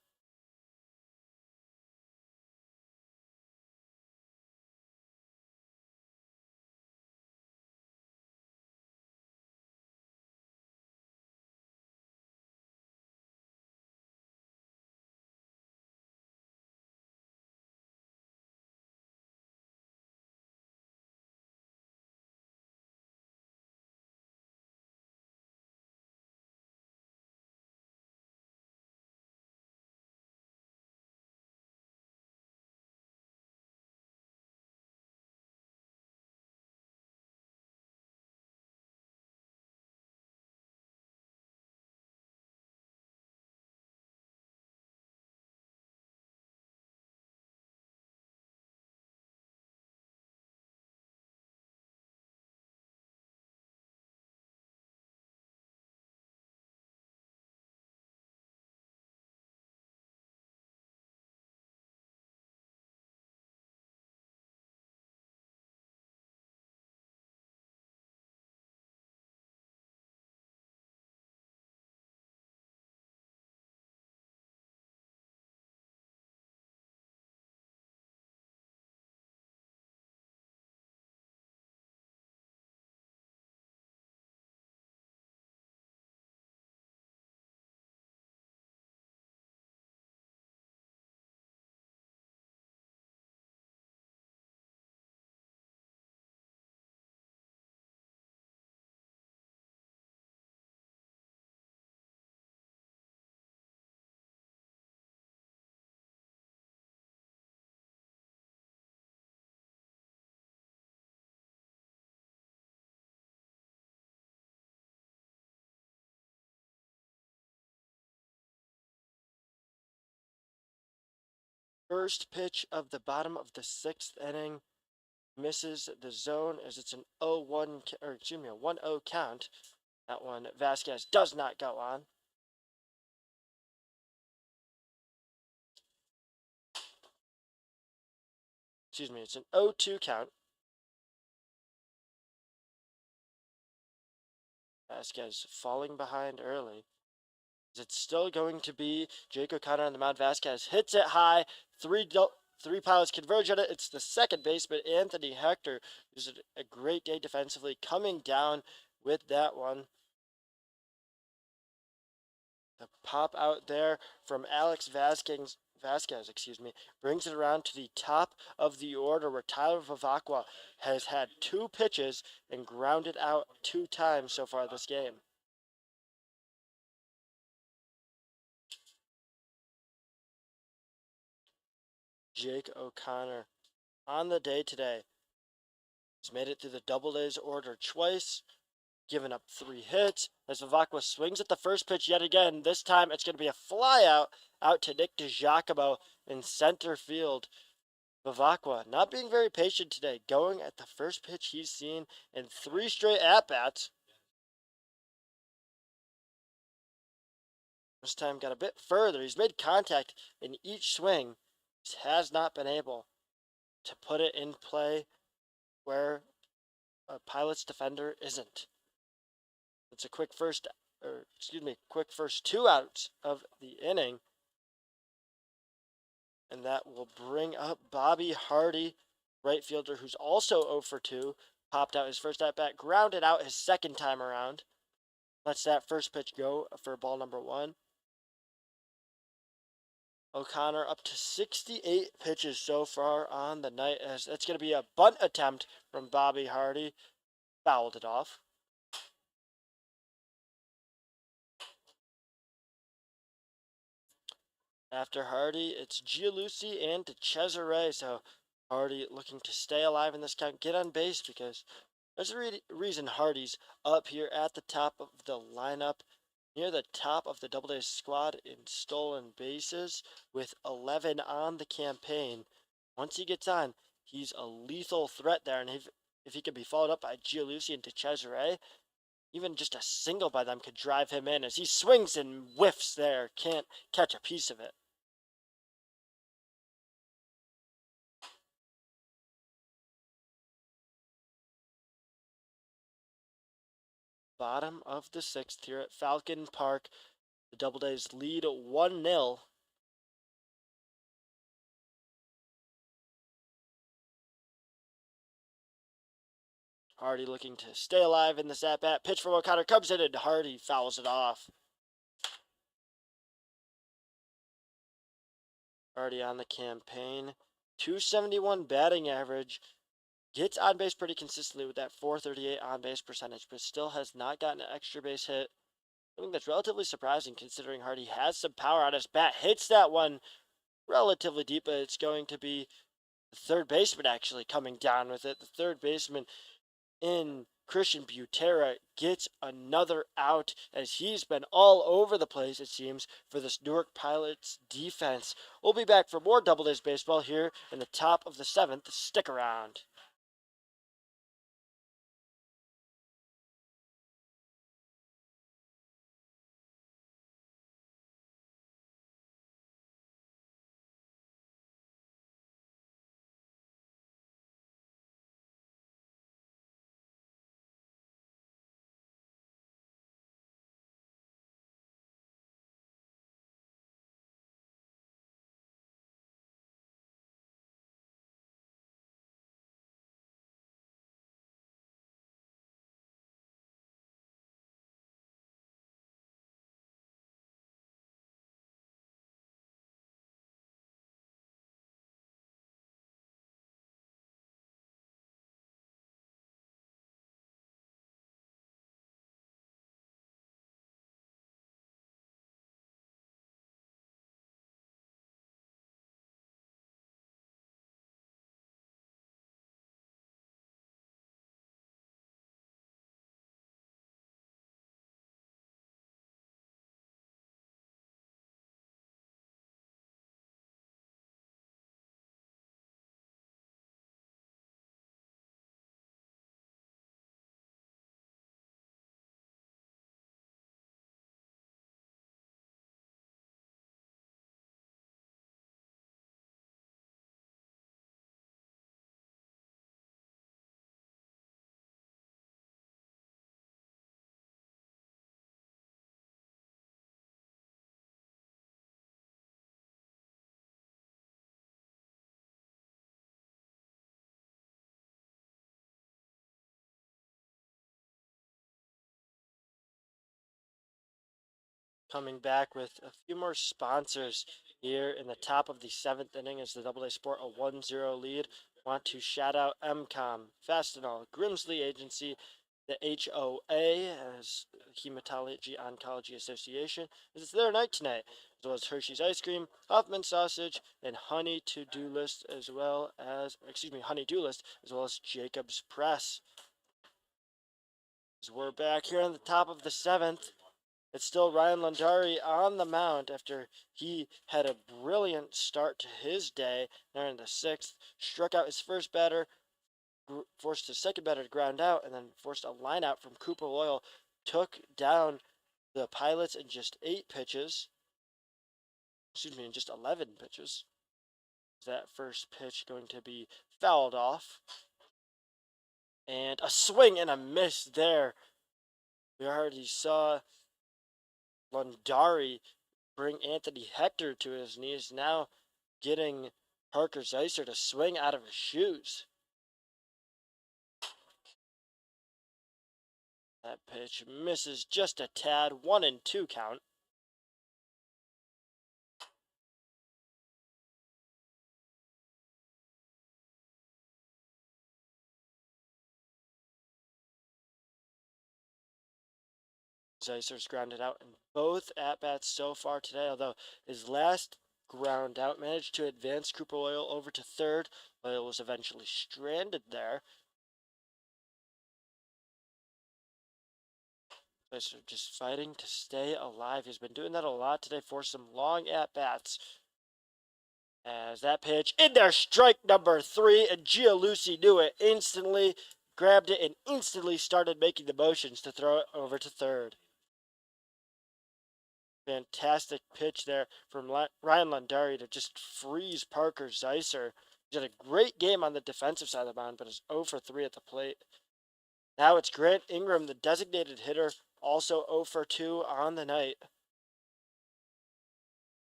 first pitch of the bottom of the 6th inning misses the zone as it's an 0-1, or excuse me, a 1-0 count. That one, Vasquez does not go on. Excuse me, it's an 0-2 count. Vasquez falling behind early. It's still going to be Jake O'Connor on the mound. Vasquez hits it high. Three pilots converge on it. It's the second baseman, Anthony Hector, who's a great day defensively, coming down with that one. The pop out there from Alex Vasquez, brings it around to the top of the order where Tyler Vivacqua has had 2 pitches and grounded out 2 times so far this game. Jake O'Connor on the day today. He's made it through the Doubledays order twice, given up 3 hits. As Vivacqua swings at the first pitch yet again, this time it's going to be a fly out to Nick DiGiacomo in center field. Vivacqua not being very patient today, going at the first pitch he's seen in 3 straight at-bats. This time got a bit further. He's made contact in each swing. He has not been able to put it in play where a Pilot's defender isn't. It's a quick first 2 outs of the inning. And that will bring up Bobby Hardy, right fielder, who's also 0 for 2. Popped out his first at-bat, grounded out his second time around. Lets that first pitch go for ball number 1. O'Connor up to 68 pitches so far on the night, as that's going to be a bunt attempt from Bobby Hardy. Fouled it off. After Hardy, it's Gianlucci and Cesare. So Hardy looking to stay alive in this count, get on base, because there's a reason Hardy's up here at the top of the lineup, near the top of the Doubledays squad in stolen bases, with 11 on the campaign. Once he gets on, he's a lethal threat there, and if he can be followed up by Gianlucci and Cesare, even just a single by them could drive him in, as he swings and whiffs there, can't catch a piece of it. Bottom of the 6th here at Falcon Park. The Doubledays lead 1-0. Hardy looking to stay alive in this at-bat. Pitch from O'Connor comes in and Hardy fouls it off. Hardy on the campaign. 271 batting average. Gets on base pretty consistently with that 438 on base percentage, but still has not gotten an extra base hit. I think that's relatively surprising considering Hardy has some power on his bat. Hits that one relatively deep, but it's going to be the third baseman actually coming down with it. The third baseman in Christian Butera gets another out, as he's been all over the place, it seems, for this Newark Pilots defense. We'll be back for more Doubledays baseball here in the top of the 7th. Stick around. coming back with a few more sponsors here in the top of the 7th inning as the Double A Sport a 1-0 lead. Want to shout out MCOM, Fastenal, Grimsley Agency, the HOA, as Hematology Oncology Association, as it's their night tonight, as well as Hershey's Ice Cream, Hoffman Sausage, and Honey To-Do List, as well as, Honey Do List, as well as Jacob's Press. As we're back here on the top of the 7th, it's still Ryan Landari on the mound after he had a brilliant start to his day there in the 6th. Struck out his first batter, forced his second batter to ground out, and then forced a line out from Cooper Loyal. Took down the Pilots in just 8 pitches. In just 11 pitches. That first pitch going to be fouled off. And a swing and a miss there. We already saw Landari bring Anthony Hector to his knees, now getting Parker Zeisser to swing out of his shoes. That pitch misses just a tad, 1-2 count. Zeisser's grounded out in both at-bats so far today, although his last ground out managed to advance Cooper Loyal over to third. Loyal was eventually stranded there. Zeisser just fighting to stay alive. He's been doing that a lot today for some long at-bats. As that pitch in there, strike number 3, and Gianluci knew it instantly, grabbed it, and instantly started making the motions to throw it over to third. Fantastic pitch there from Ryan Landari to just freeze Parker Zeisser. He's had a great game on the defensive side of the mound, but is 0 for 3 at the plate. Now it's Grant Ingram, the designated hitter, also 0 for 2 on the night.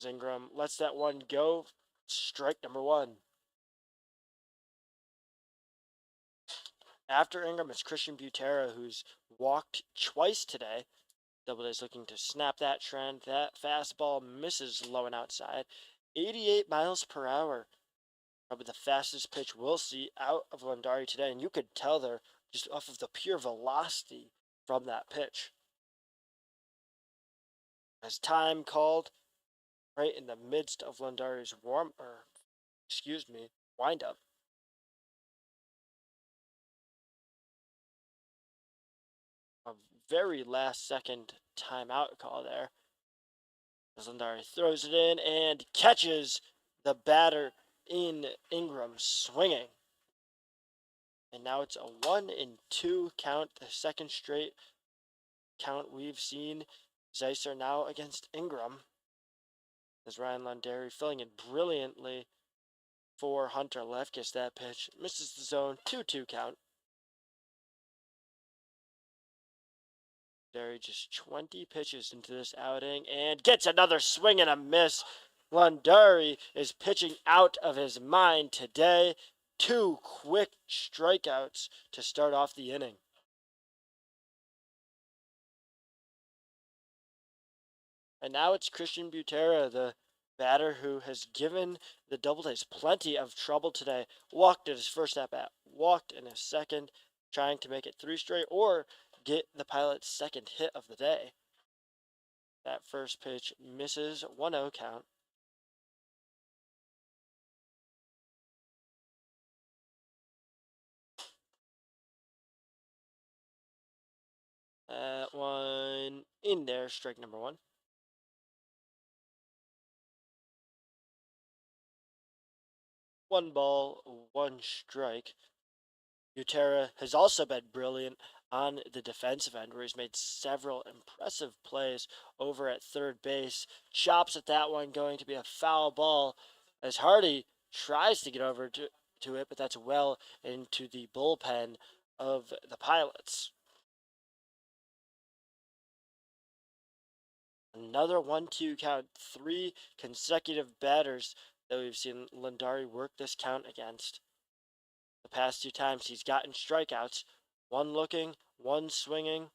Ingram lets that one go. Strike number 1. After Ingram, it's Christian Butera, who's walked twice today. Doubledays looking to snap that trend. That fastball misses low and outside. 88 miles per hour. Probably the fastest pitch we'll see out of Landari today. And you could tell there just off of the pure velocity from that pitch. As time called right in the midst of Landari's windup. A very last second timeout call there. As Landari throws it in and catches the batter in Ingram swinging. And now it's a 1-2 count, the second straight count we've seen. Zeisser now against Ingram. As Ryan Landari filling in brilliantly for Hunter Lefkis. That pitch misses the zone, 2-2 count. Landari just 20 pitches into this outing and gets another swing and a miss. Landari is pitching out of his mind today. 2 quick strikeouts to start off the inning. And now it's Christian Butera, the batter who has given the Doubledays plenty of trouble today. Walked at his first at-bat, walked in his second, trying to make it 3 straight or get the Pilots' second hit of the day. That first pitch misses, 1-0 count. That one in there, strike number 1. 1 ball, 1 strike. Butera has also been brilliant on the defensive end, where he's made several impressive plays over at third base. Chops at that one, going to be a foul ball as Hardy tries to get over to it, but that's well into the bullpen of the Pilots. Another 1-2 count, 3 consecutive batters that we've seen Landari work this count against. The past 2 times he's gotten strikeouts, 1 looking, 1 swinging.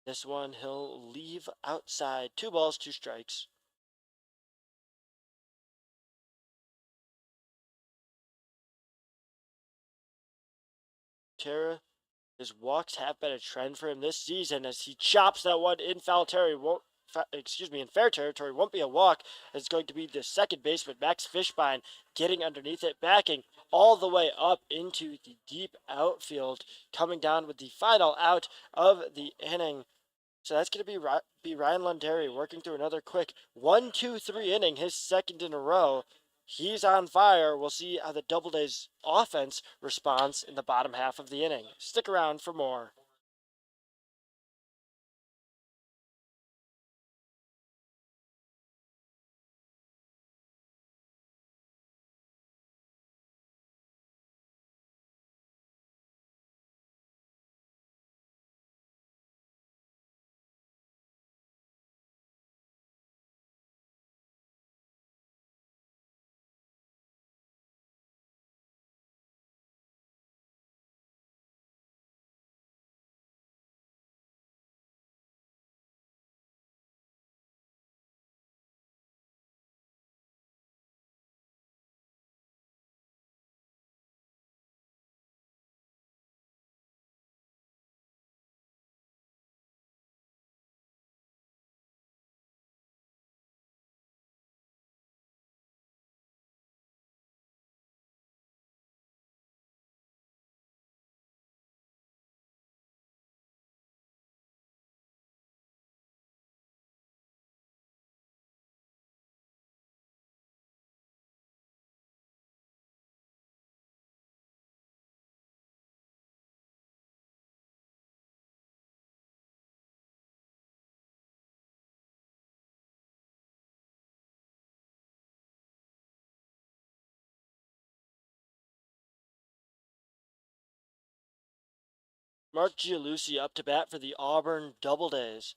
This one he'll leave outside. 2 balls, 2 strikes. Tara, his walks have been a trend for him this season as he chops that one in foul territory. In fair territory. Won't be a walk. It's going to be the second baseman, Max Fishbein, getting underneath it, backing all the way up into the deep outfield, coming down with the final out of the inning. So that's going to be Ryan Lunderi working through another quick 1-2-3 inning, his second in a row. He's on fire. We'll see how the Doubledays offense responds in the bottom half of the inning. Stick around for more. Mark Gialucci up to bat for the Auburn Doubledays.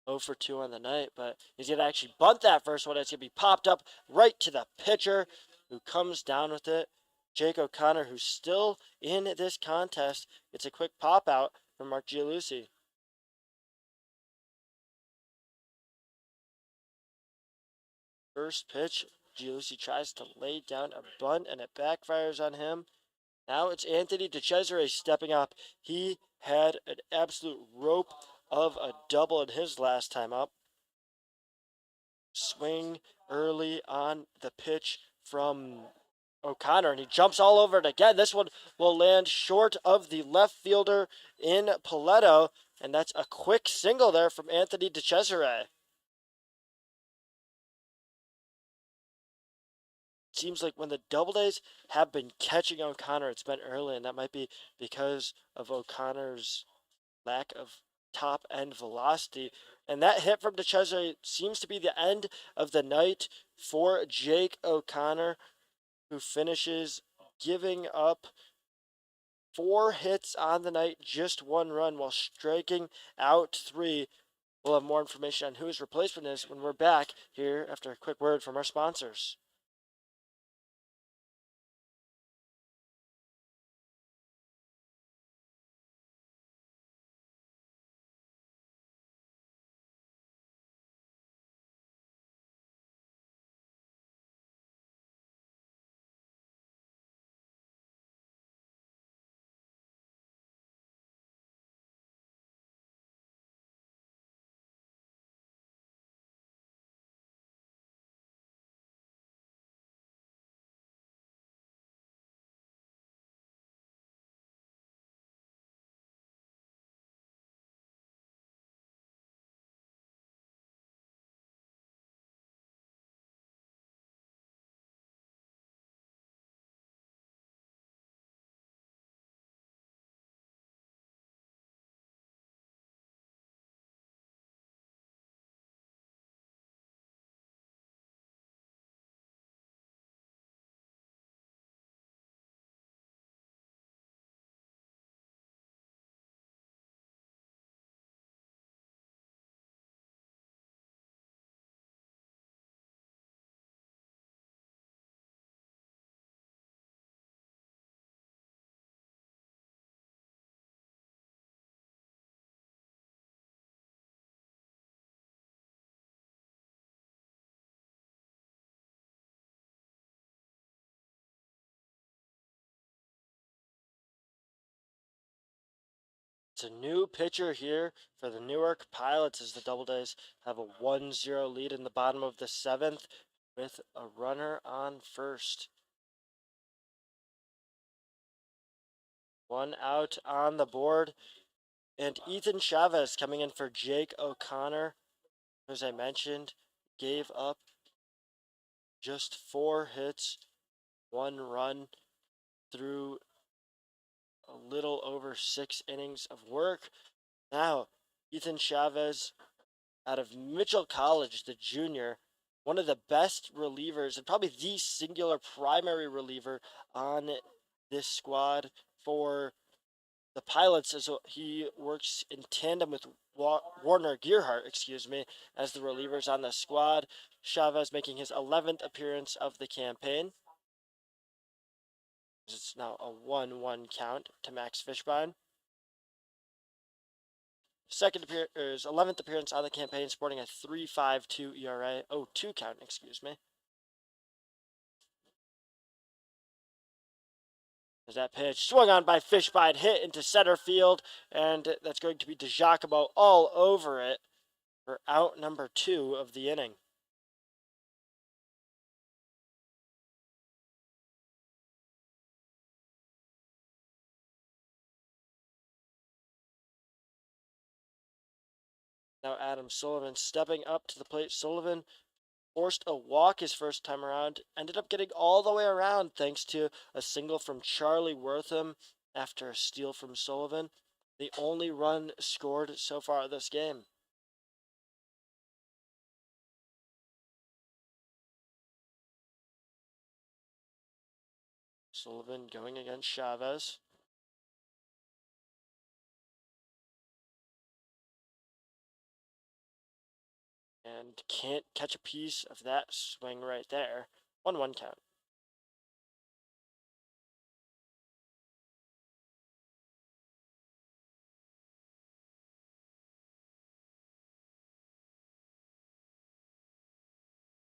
0 for 2 on the night, but he's going to actually bunt that first one. It's going to be popped up right to the pitcher who comes down with it. Jake O'Connor, who's still in this contest. It's a quick pop out from Mark Gialucci. First pitch, Gialucci tries to lay down a bunt and it backfires on him. Now it's Anthony DeCesare stepping up. He had an absolute rope of a double in his last time up. Swing early on the pitch from O'Connor, and he jumps all over it again. This one will land short of the left fielder in Paletto, and that's a quick single there from Anthony DeCesare. Seems like when the Doubledays have been catching O'Connor, it's been early, and that might be because of O'Connor's lack of top end velocity. And that hit from DeCesare seems to be the end of the night for Jake O'Connor, who finishes giving up 4 hits on the night, just 1 run while striking out 3. We'll have more information on who his replacement is when we're back here after a quick word from our sponsors. It's a new pitcher here for the Newark Pilots as the Doubledays have a 1-0 lead in the bottom of the 7th with a runner on first. One out on the board, and Ethan Chavez coming in for Jake O'Connor, as I mentioned, gave up just 4 hits, 1 run through a little over 6 innings of work. Now, Ethan Chavez out of Mitchell College, the junior, one of the best relievers and probably the singular primary reliever on this squad for the Pilots, as he works in tandem with Warner Gearhart, as the relievers on the squad. Chavez making his 11th appearance of the campaign. It's now a 1-1 count to Max Fishbein. Second appearance, 11th appearance on the campaign, sporting a 3.52 ERA. Oh, 2 count, excuse me. As that pitch swung on by Fishbein, hit into center field, and that's going to be DeGiacomo all over it for out number 2 of the inning. Now Adam Sullivan stepping up to the plate. Sullivan forced a walk his first time around, ended up getting all the way around thanks to a single from Charlie Wortham after a steal from Sullivan. The only run scored so far this game. Sullivan going against Chavez. And can't catch a piece of that swing right there. 1-1 count.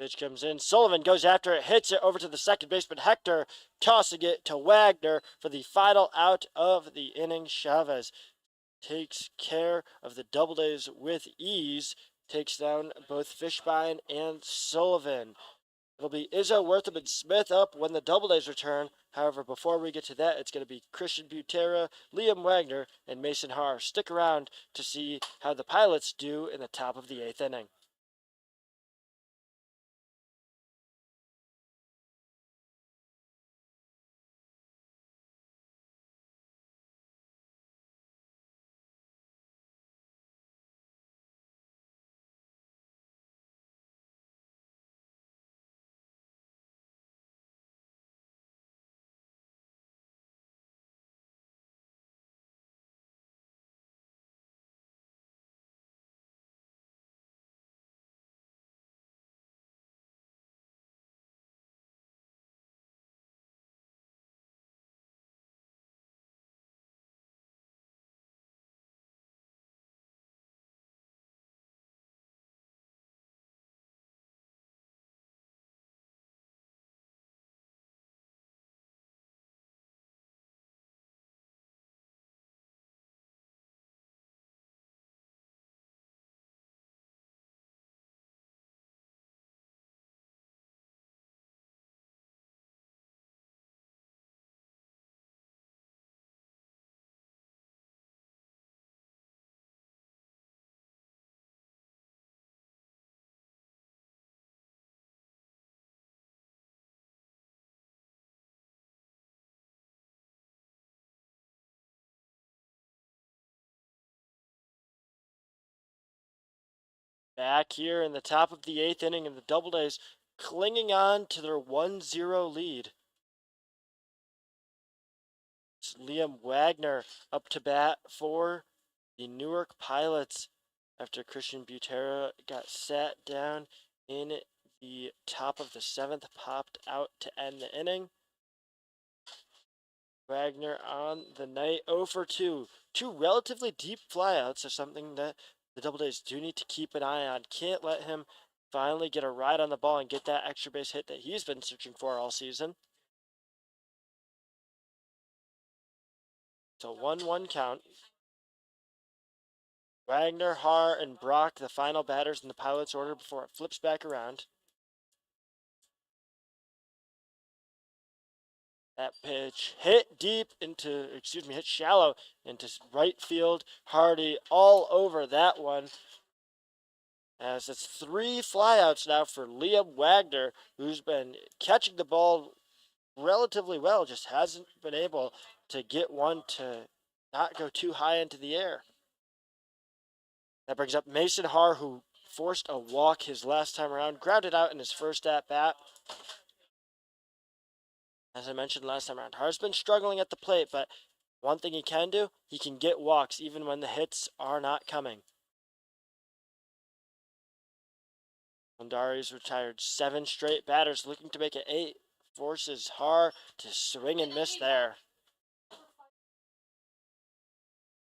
Pitch comes in. Sullivan goes after it, hits it over to the second baseman Hector, tossing it to Wagner for the final out of the inning. Chavez takes care of the Doubledays with ease, takes down both Fishbein and Sullivan. It'll be Izzo, Wortham, and Smith up when the Doubledays return. However, before we get to that, it's going to be Christian Butera, Liam Wagner, and Mason Haar. Stick around to see how the Pilots do in the top of the 8th inning. Back here in the top of the 8th inning, and the Doubledays clinging on to their 1-0 lead. It's Liam Wagner up to bat for the Newark Pilots after Christian Butera got sat down in the top of the 7th, popped out to end the inning. Wagner on the night 0 for 2. 2 relatively deep flyouts are something that the Doubledays do need to keep an eye on. Can't let him finally get a ride on the ball and get that extra base hit that he's been searching for all season. It's a 1-1 count. Wagner, Haar, and Brock, the final batters in the Pilots order before it flips back around. That pitch hit shallow into right field. Hardy all over that one. As it's 3 flyouts now for Liam Wagner, who's been catching the ball relatively well, just hasn't been able to get one to not go too high into the air. That brings up Mason Haar, who forced a walk his last time around, grounded out in his first at bat. As I mentioned last time around, Haar's been struggling at the plate, but one thing he can do, he can get walks even when the hits are not coming. Lundari's retired 7 straight batters, looking to make it 8. Forces Haar to swing and miss there.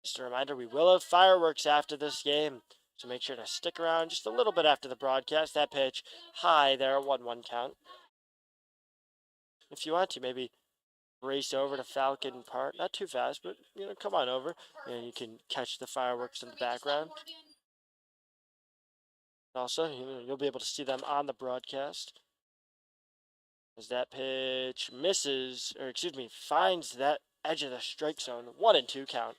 Just a reminder, we will have fireworks after this game, so make sure to stick around just a little bit after the broadcast. That pitch high there, 1-1 count. If you want to, maybe race over to Falcon Park. Not too fast, but, come on over, and you can catch the fireworks in the background. Also, you'll be able to see them on the broadcast. As that pitch finds that edge of the strike zone. 1-2 count.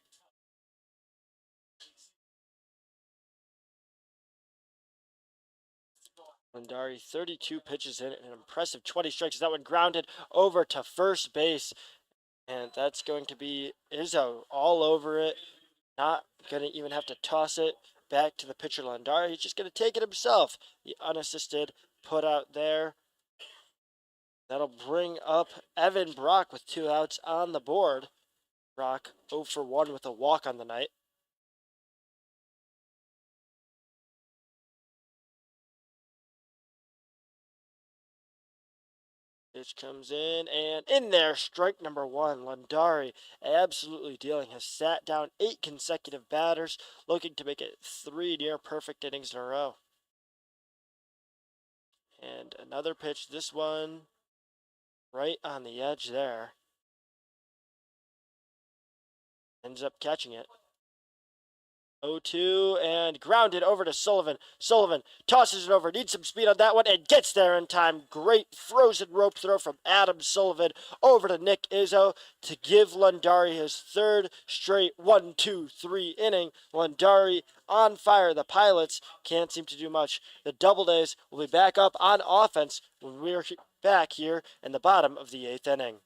Lundari, 32 pitches in, an impressive 20 strikes. That one grounded over to first base. And that's going to be Izzo all over it. Not going to even have to toss it back to the pitcher Lundari. He's just going to take it himself. The unassisted put out there. That'll bring up Evan Brock with 2 outs on the board. Brock 0 for 1 with a walk on the night. Pitch comes in, and in there, strike number 1. Lundari absolutely dealing. Has sat down 8 consecutive batters, looking to make it 3 near perfect innings in a row. And another pitch, this one right on the edge there. Ends up catching it. 0-2 and grounded over to Sullivan. Sullivan tosses it over, needs some speed on that one, and gets there in time. Great frozen rope throw from Adam Sullivan over to Nick Izzo to give Lundari his 3rd straight 1-2-3 inning. Lundari on fire. The Pilots can't seem to do much. The Doubledays will be back up on offense when we're back here in the bottom of the 8th inning.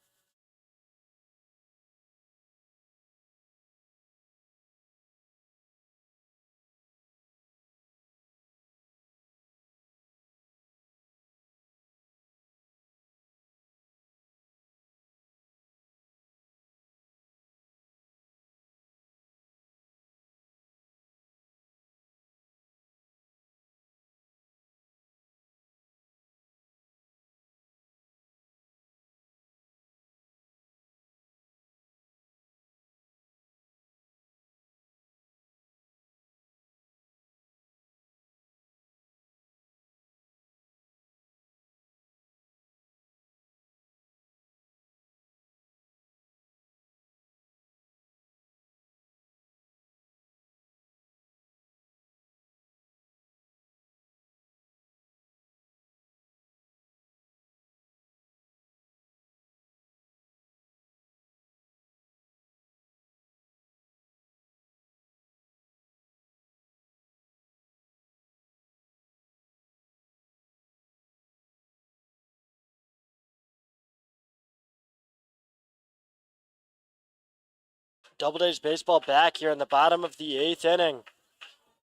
Doubledays baseball back here in the bottom of the 8th inning.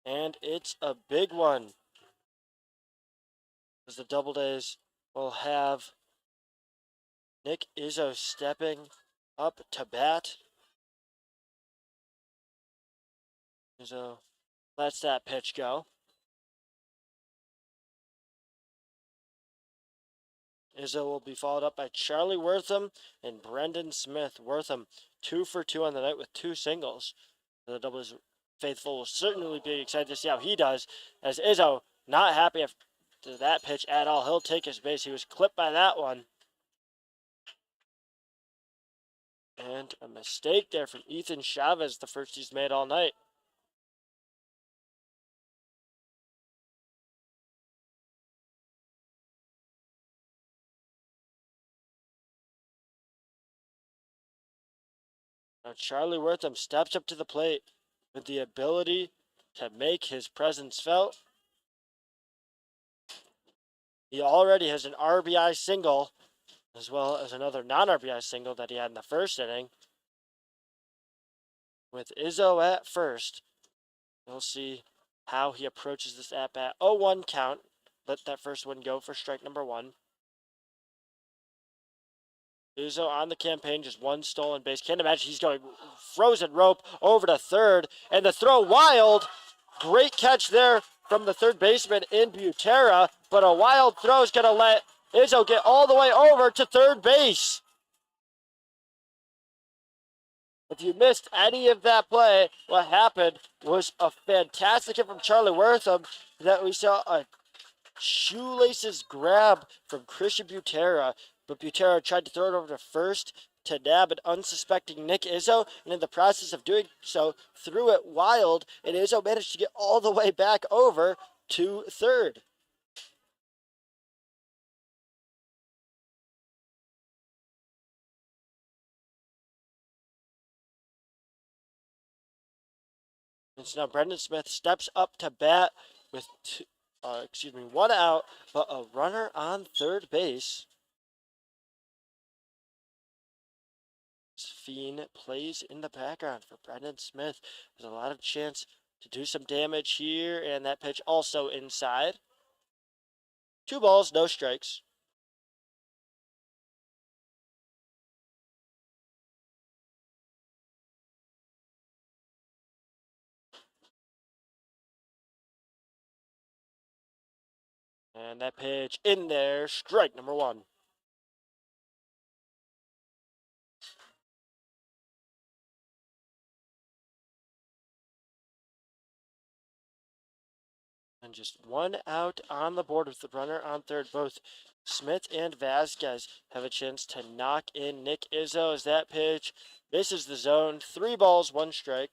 And it's a big one. As the Doubledays will have Nick Izzo stepping up to bat. Izzo lets that pitch go. Izzo will be followed up by Charlie Wortham and Brendan Smith. Wortham 2 for 2 on the night with 2 singles. The Doubledays faithful will certainly be excited to see how he does, as Izzo not happy after that pitch at all. He'll take his base. He was clipped by that one. And a mistake there from Ethan Chavez, the first he's made all night. Now Charlie Wortham steps up to the plate with the ability to make his presence felt. He already has an RBI single, as well as another non-RBI single that he had in the first inning. With Izzo at first, we'll see how he approaches this at-bat. 0-1 count. Let that first one go for strike number one. Izzo on the campaign, just one stolen base. Can't imagine he's going frozen rope over to third. And the throw wild. Great catch there from the third baseman in Butera. But a wild throw is going to let Izzo get all the way over to third base. If you missed any of that play, what happened was a fantastic hit from Charlie Wortham that we saw a shoelaces grab from Christian Butera, but Butera tried to throw it over to first to nab an unsuspecting Nick Izzo, and in the process of doing so, threw it wild, and Izzo managed to get all the way back over to third. And so now Brendan Smith steps up to bat with one out, but a runner on third base. Fiend plays in the background for Brendan Smith. There's a lot of chance to do some damage here, and that pitch also inside. 2 balls, no strikes. And that pitch in there, strike number one. And just 1 out on the board with the runner on third. Both Smith and Vasquez have a chance to knock in Nick Izzo as that pitch misses the zone. 3 balls, 1 strike.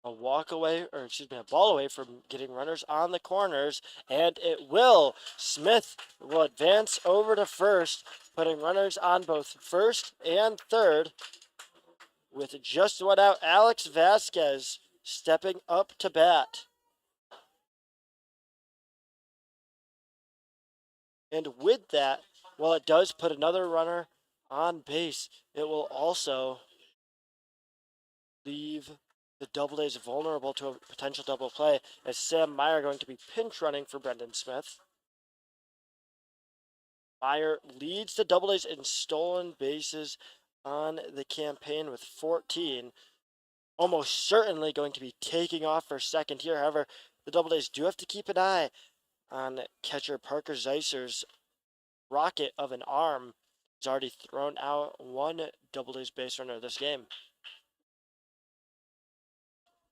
A ball away from getting runners on the corners, and it will. Smith will advance over to first, putting runners on both first and third. With just 1 out, Alex Vasquez stepping up to bat. And with that, while it does put another runner on base, it will also leave the Doubledays vulnerable to a potential double play, as Sam Meyer going to be pinch running for Brendan Smith. Meyer leads the Doubledays in stolen bases on the campaign with 14. Almost certainly going to be taking off for second here. However, the Doubledays do have to keep an eye on catcher Parker Zeiser's rocket of an arm. He's already thrown out 1 Doubledays base runner this game.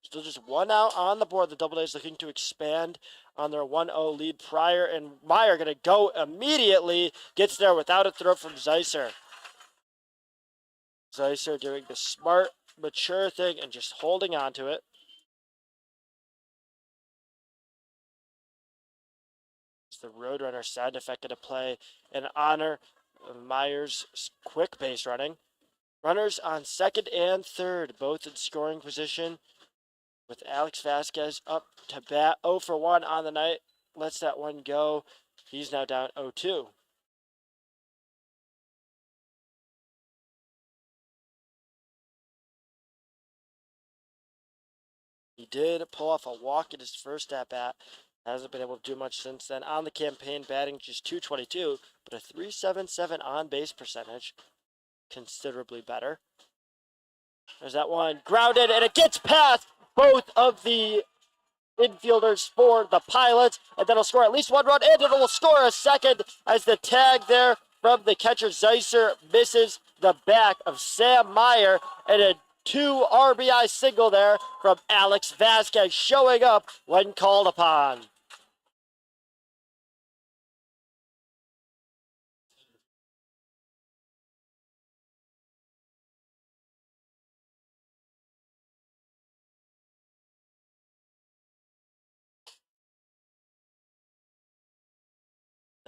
Still just 1 out on the board. The Doubledays looking to expand on their 1-0 lead prior, and Meyer going to go immediately. Gets there without a throw from Zeiser. Zeiser doing the smart, mature thing and just holding on to it. It's the Roadrunner sound effect going to play in honor of Meyer's quick base running. Runners on second and third, both in scoring position, with Alex Vasquez up to bat. 0 for 1 on the night. Lets that one go. He's now down 0-2. He did pull off a walk in his first at-bat. Hasn't been able to do much since then. On the campaign, batting just .222, but a .377 on-base percentage. Considerably better. There's that one grounded, and it gets past both of the infielders for the Pilots, and that'll score at least 1 run, and it will score a second as the tag there from the catcher Zeiser misses the back of Sam Meyer, and a 2 RBI single there from Alex Vasquez showing up when called upon.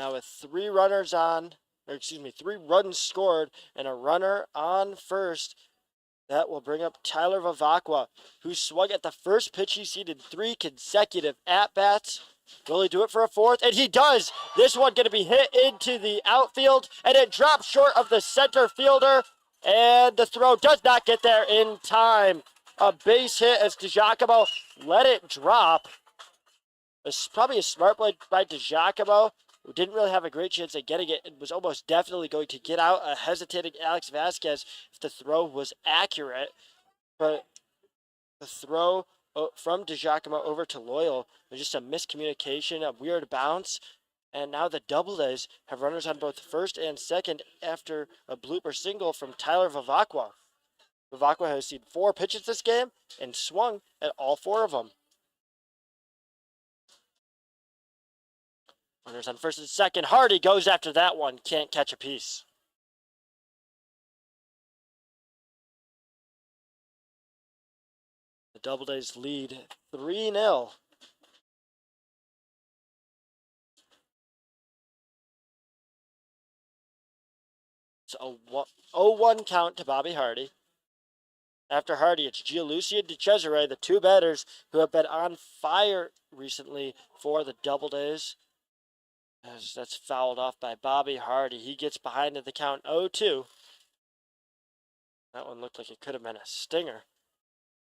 Now with 3 runners on, or excuse me, 3 runs scored and a runner on first, that will bring up Tyler Vavakwa, who swung at the first pitch he's seen in 3 consecutive at-bats. Will he do it for a 4th? And he does! This one going to be hit into the outfield, and it drops short of the center fielder, and the throw does not get there in time. A base hit as DiGiacomo let it drop. It's probably a smart play by DiGiacomo, who didn't really have a great chance at getting it and was almost definitely going to get out a hesitating Alex Vasquez if the throw was accurate. But the throw from DiGiacomo over to Loyal was just a miscommunication, a weird bounce. And now the Doubledays have runners on both first and second after a blooper single from Tyler Vavakwa. Vavakwa has seen 4 pitches this game and swung at all 4 of them. Runners on first and second. Hardy goes after that one. Can't catch a piece. The Doubledays lead 3-0. It's a 0-1 count to Bobby Hardy. After Hardy, it's Gianluca and Decisive, the 2 batters who have been on fire recently for the Doubledays. As that's fouled off by Bobby Hardy. He gets behind in the count 0-2. That one looked like it could have been a stinger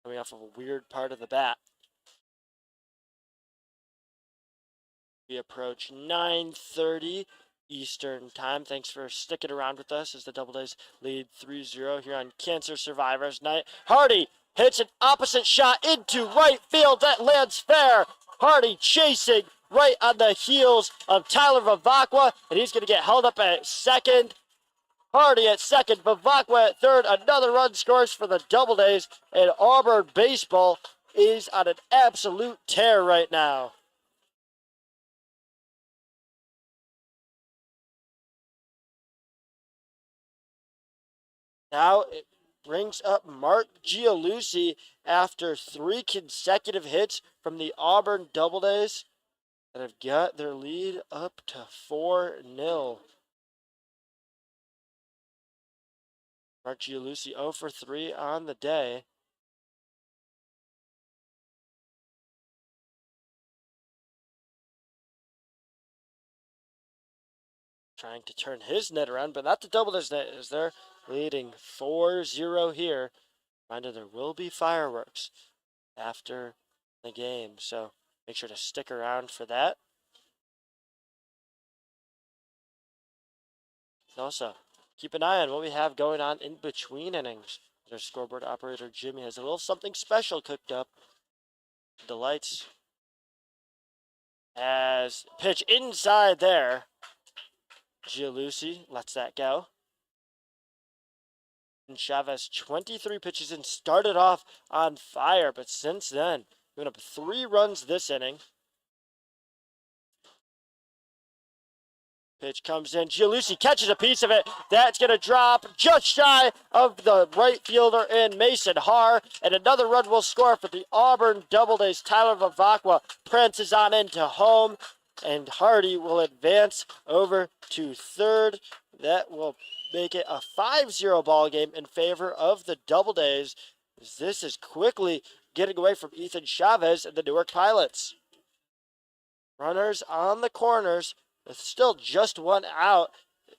coming off of a weird part of the bat. We approach 9:30 Eastern time. Thanks for sticking around with us as the Doubledays lead 3-0 here on Cancer Survivors Night. Hardy hits an opposite shot into right field. That lands fair. Hardy chasing right on the heels of Tyler Vavakwa, and he's going to get held up at second. Hardy at second, Vavakwa at third. Another run scores for the Doubledays, and Auburn baseball is on an absolute tear right now. Now it brings up Mark Gianluca after 3 consecutive hits from the Auburn Doubledays that have got their lead up to 4-0. Mark Gianluca 0 for 3 on the day. Trying to turn his net around, but not the Doubledays net, as they're leading 4-0 here. Reminder, there will be fireworks after the game, so make sure to stick around for that. And also, keep an eye on what we have going on in between innings. Our scoreboard operator Jimmy has a little something special cooked up. The lights as pitch inside there. Gianluca lets that go. And Chavez 23 pitches and started off on fire, but since then, giving up 3 runs this inning. Pitch comes in. Gianluca catches a piece of it. That's going to drop just shy of the right fielder in Mason Haar. And another run will score for the Auburn Doubledays. Tyler Vavakwa prances on into home. And Hardy will advance over to third. That will make it a 5-0 ball game in favor of the Doubledays. This is quickly getting away from Ethan Chavez and the Newark Pilots. Runners on the corners. With still just 1 out.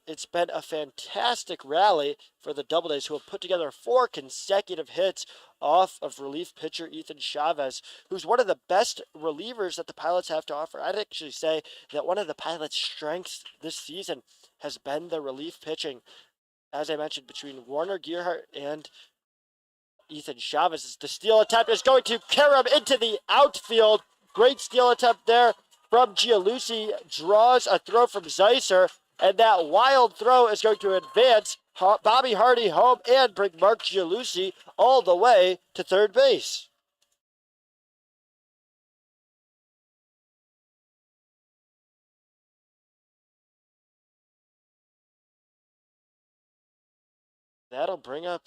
It's been a fantastic rally for the Doubledays, who have put together 4 consecutive hits off of relief pitcher Ethan Chavez, who's one of the best relievers that the Pilots have to offer. I'd actually say that one of the Pilots' strengths this season has been the relief pitching. As I mentioned, between Warner Gearhart and Ethan Chavez, the steal attempt is going to carry him into the outfield. Great steal attempt there from Gianluca, draws a throw from Zeisser, and that wild throw is going to advance Bobby Hardy home and bring Mark Gianluca all the way to third base. That'll bring up,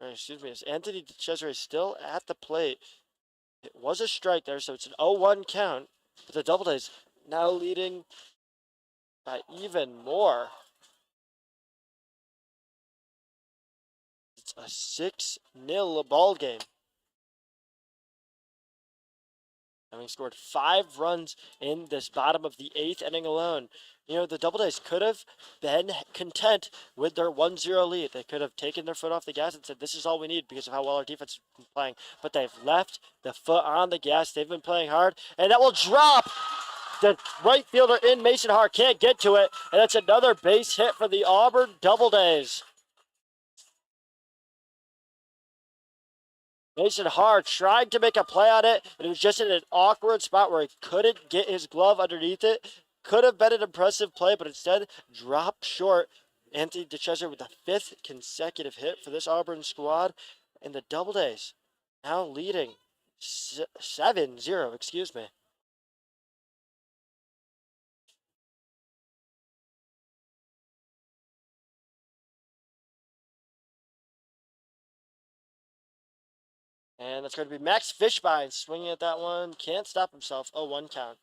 is Anthony Decisive still at the plate. It was a strike there, so it's an 0-1 count. But the Doubledays now leading by even more. It's a 6-0 ball game. Having scored 5 runs in this bottom of the 8th inning alone. You know, the Doubledays could have been content with their 1-0 lead. They could have taken their foot off the gas and said, this is all we need because of how well our defense has been playing. But they've left the foot on the gas. They've been playing hard, and that will drop. The right fielder in Mason Hart can't get to it, and that's another base hit for the Auburn Doubledays. Mason Hart tried to make a play on it, but it was just in an awkward spot where he couldn't get his glove underneath it. Could have been an impressive play, but instead dropped short. Anthony Decisive with the 5th consecutive hit for this Auburn squad, and the Doubledays now leading 7-0, excuse me. And that's going to be Max Fishbein swinging at that one. Can't stop himself. 0-1 count.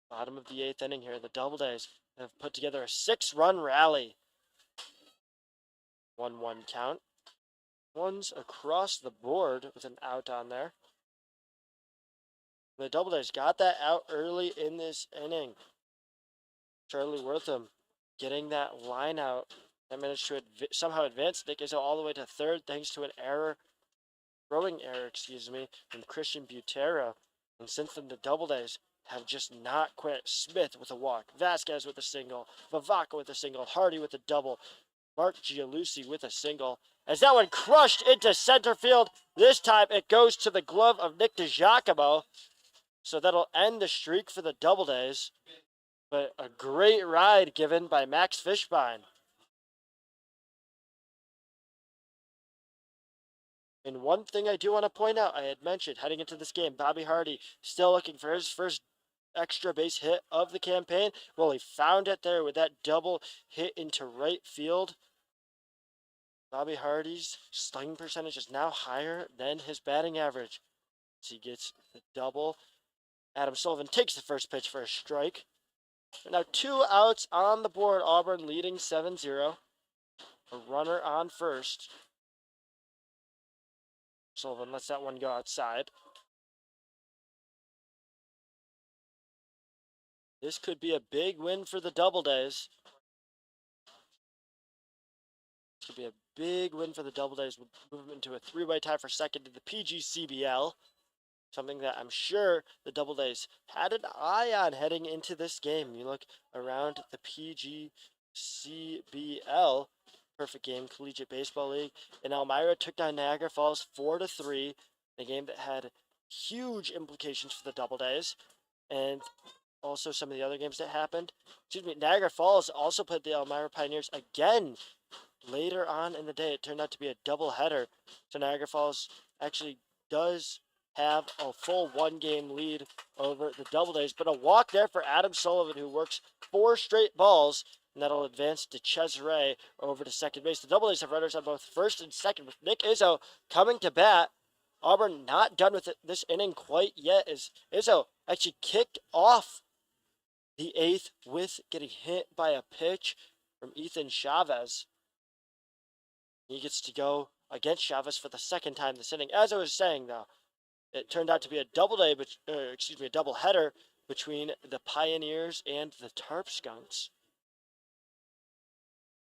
Bottom of the 8th inning here. The Doubledays have put together a 6-run rally. 1-1 count. One's across the board with an out on there. The Doubledays got that out early in this inning. Charlie Wortham getting that line out that managed to somehow advance Nick Izzo all the way to third thanks to an throwing error, from Christian Butera. And since then, the Doubledays have just not quit. Smith with a walk, Vasquez with a single, Vavaca with a single, Hardy with a double, Mark Gialusi with a single. As that one crushed into center field, this time it goes to the glove of Nick DiGiacomo. So that'll end the streak for the Doubledays. But a great ride given by Max Fishbein. And one thing I do want to point out, I had mentioned heading into this game, Bobby Hardy still looking for his first extra base hit of the campaign. Well, he found it there with that double hit into right field. Bobby Hardy's slugging percentage is now higher than his batting average. So he gets the double. Adam Sullivan takes the first pitch for a strike. Now 2 outs on the board. Auburn leading 7-0. A runner on first. Sullivan lets that one go outside. This could be a big win for the Doubledays. This could be a big win for the Doubledays. We'll move them into a 3-way tie for second in the PGCBL. Something that I'm sure the Doubledays had an eye on heading into this game. You look around the PGCBL, perfect game, Collegiate Baseball League, and Elmira took down Niagara Falls 4-3, a game that had huge implications for the Doubledays, and also some of the other games that happened. Niagara Falls also put the Elmira Pioneers again later on in the day. It turned out to be a doubleheader, so Niagara Falls actually does have a full 1-game lead over the Doubledays, but a walk there for Adam Sullivan, who works 4 straight balls, and that'll advance to Cesare over to second base. The Doubledays have runners on both first and second, with Nick Izzo coming to bat. Auburn not done with this inning quite yet, as Izzo actually kicked off the 8th with getting hit by a pitch from Ethan Chavez. He gets to go against Chavez for the second time this inning. As I was saying, though, it turned out to be a double header between the Pioneers and the Tarp Skunks.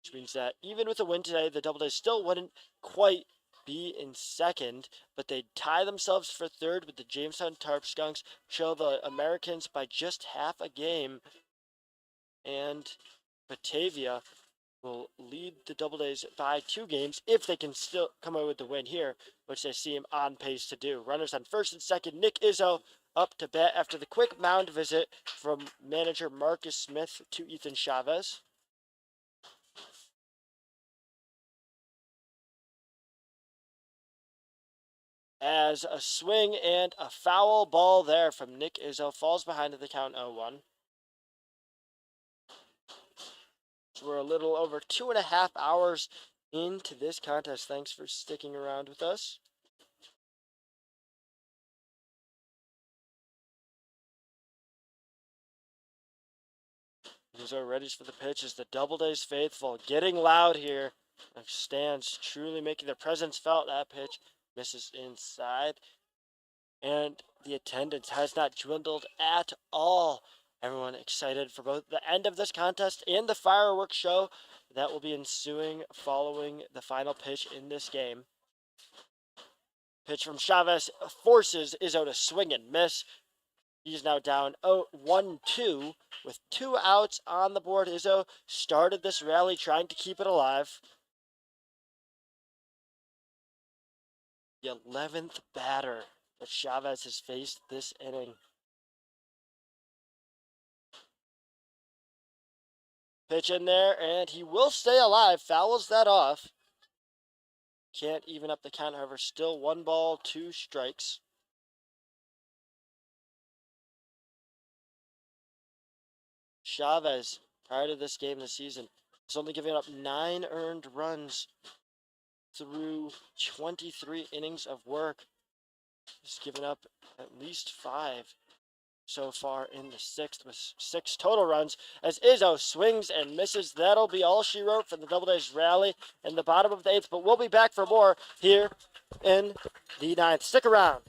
Which means that even with a win today, the Doubledays still wouldn't quite be in second, but they tie themselves for third with the Jamestown Tarp Skunks, trail the Americans by just half a game, and Batavia will lead the Doubledays by 2 games if they can still come away with the win here, which they seem on pace to do. Runners on first and second. Nick Izzo up to bat after the quick mound visit from manager Marcus Smith to Ethan Chavez. As a swing and a foul ball there from Nick Izzo falls behind the count 0-1. So we're a little over 2.5 hours into this contest. Thanks for sticking around with us. Izzo ready for the pitch as the Doubledays faithful getting loud here. Stands truly making their presence felt. That pitch misses inside. And the attendance has not dwindled at all. Everyone excited for both the end of this contest and the fireworks show that will be ensuing following the final pitch in this game. Pitch from Chavez forces Izzo to swing and miss. He's now down 1-2 with 2 outs on the board. Izzo started this rally trying to keep it alive. The 11th batter that Chavez has faced this inning. Pitch in there, and he will stay alive. Fouls that off. Can't even up the count, however, still 1 ball, 2 strikes. Chavez, prior to this game this season, has only given up 9 earned runs through 23 innings of work. He's given up at least 5 so far in the 6th with 6 total runs as Izzo swings and misses. That'll be all she wrote for the Doubledays rally in the bottom of the 8th, but we'll be back for more here in the 9th. Stick around.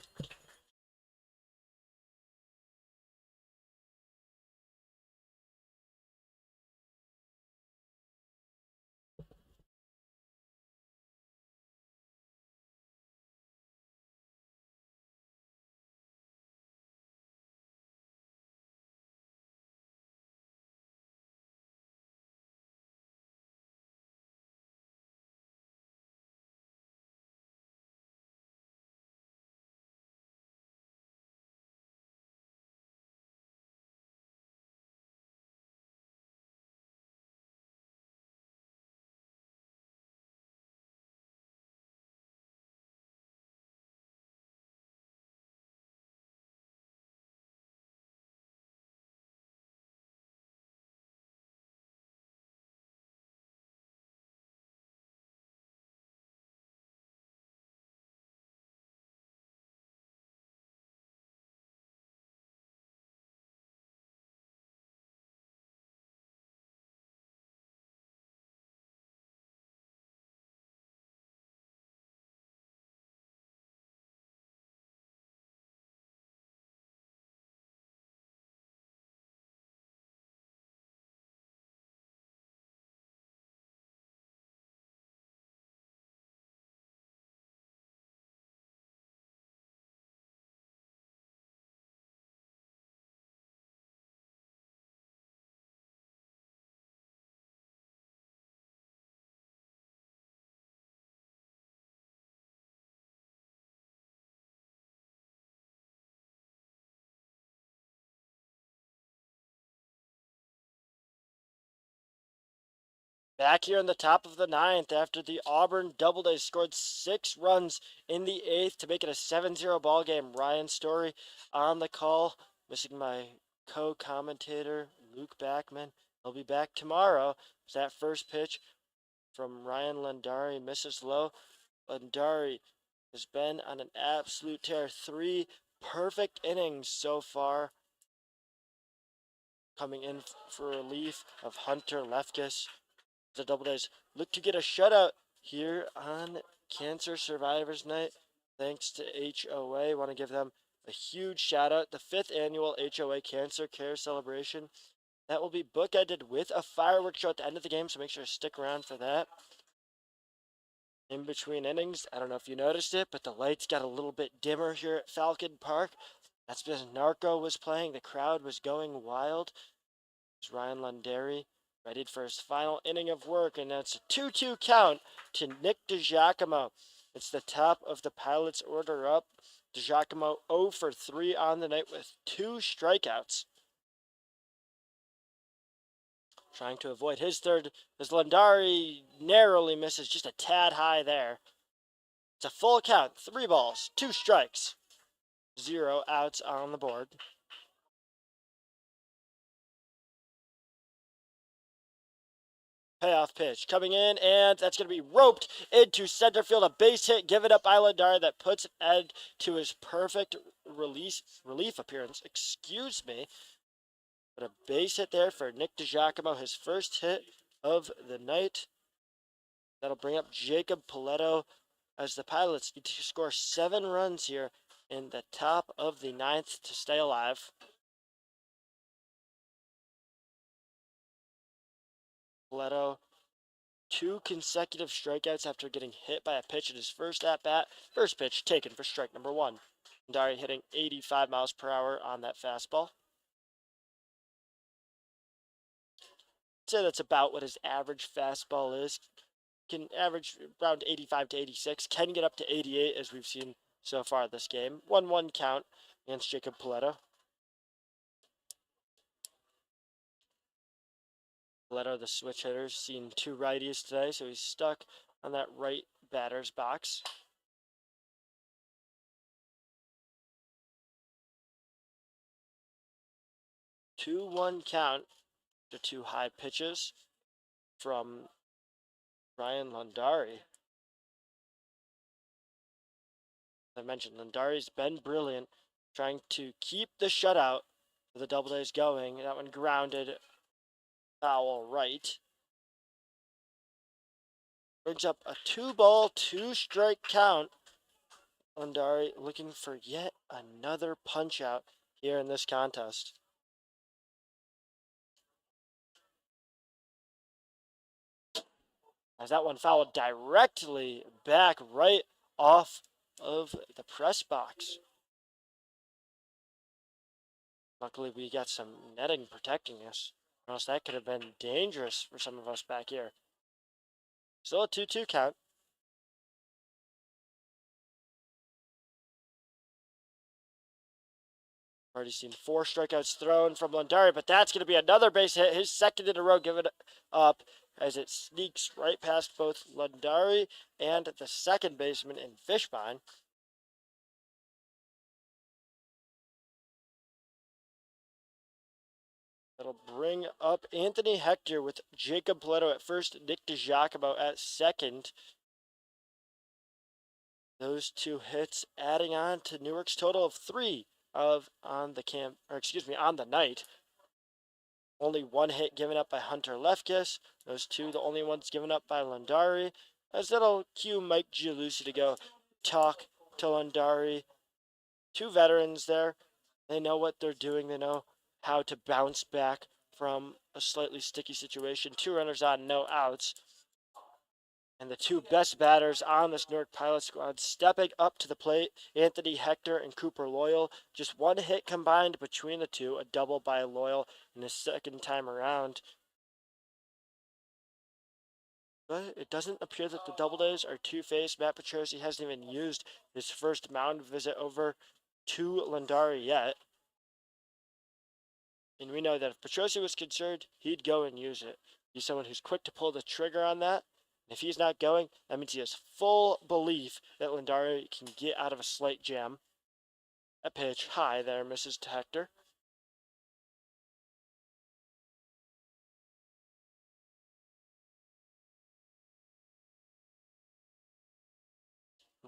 Back here in the top of the 9th after the Auburn Doubledays scored 6 runs in the 8th to make it a 7-0 ball game. Ryan Story on the call, missing my co-commentator Luke Backman. He'll be back tomorrow. It's that first pitch from Ryan Landari misses low. Landari has been on an absolute tear. 3 perfect innings so far, coming in for relief of Hunter Lefkis. The Doubledays look to get a shutout here on Cancer Survivors Night. Thanks to HOA. Want to give them a huge shout out. The 5th annual HOA Cancer Care Celebration. That will be bookended with a fireworks show at the end of the game, so make sure to stick around for that. In between innings, I don't know if you noticed it, but the lights got a little bit dimmer here at Falcon Park. That's because Narco was playing. The crowd was going wild. It's Ryan Landari ready for his final inning of work, and that's a 2-2 count to Nick DiGiacomo. It's the top of the Pilots order up. DiGiacomo 0 for 3 on the night with 2 strikeouts. Trying to avoid his third as Landari narrowly misses just a tad high there. It's a full count, 3 balls, 2 strikes, 0 outs on the board. Payoff pitch coming in, and that's going to be roped into center field. A base hit given up by Landari that puts an end to his perfect relief appearance. Excuse me. But a base hit there for Nick DiGiacomo, his first hit of the night. That'll bring up Jacob Paletto as the Pilots need to score 7 runs here in the top of the 9th to stay alive. Paletto, 2 consecutive strikeouts after getting hit by a pitch in his first at-bat. First pitch taken for strike number 1. Dari hitting 85 miles per hour on that fastball. I'd say that's about what his average fastball is. Can average around 85 to 86. Can get up to 88 as we've seen so far this game. 1-1 count against Jacob Paletto. Paletto, the switch hitter, seen 2 righties today, so he's stuck on that right batter's box. Two 1 count to 2 high pitches from Ryan Lundari. As I mentioned, Lundari's been brilliant trying to keep the shutout for the Doubledays going. That one grounded foul right. Brings up a 2-ball, 2-strike count. Lundari looking for yet another punch-out here in this contest. As that one fouled directly back right off of the press box. Luckily, we got some netting protecting us, or else that could have been dangerous for some of us back here. Still a 2-2 count. Already seen 4 strikeouts thrown from Lundari, but that's going to be another base hit. His second in a row given up as it sneaks right past both Lundari and the second baseman in Fishbine. That'll bring up Anthony Hector with Jacob Paletto at first, Nick DiGiacomo at second. Those 2 hits adding on to Newark's total of 3 on the night. Only 1 hit given up by Hunter Lefkis. Those 2 the only ones given up by Lundari. As that'll cue Mike Gialusi to go talk to Lundari. 2 veterans there. They know what they're doing. They know how to bounce back from a slightly sticky situation. 2 runners on, no outs. And the 2 best batters on this Newark Pilot squad stepping up to the plate, Anthony Hector and Cooper Loyal. Just 1 hit combined between the 2, a double by Loyal in his second time around. But it doesn't appear that the Doubledays are two-faced. Matt Petrosi hasn't even used his first mound visit over to Lundari yet. And we know that if Petrosi was concerned, he'd go and use it. He's someone who's quick to pull the trigger on that. If he's not going, that means he has full belief that Lundari can get out of a slight jam. A pitch high there misses to Hector.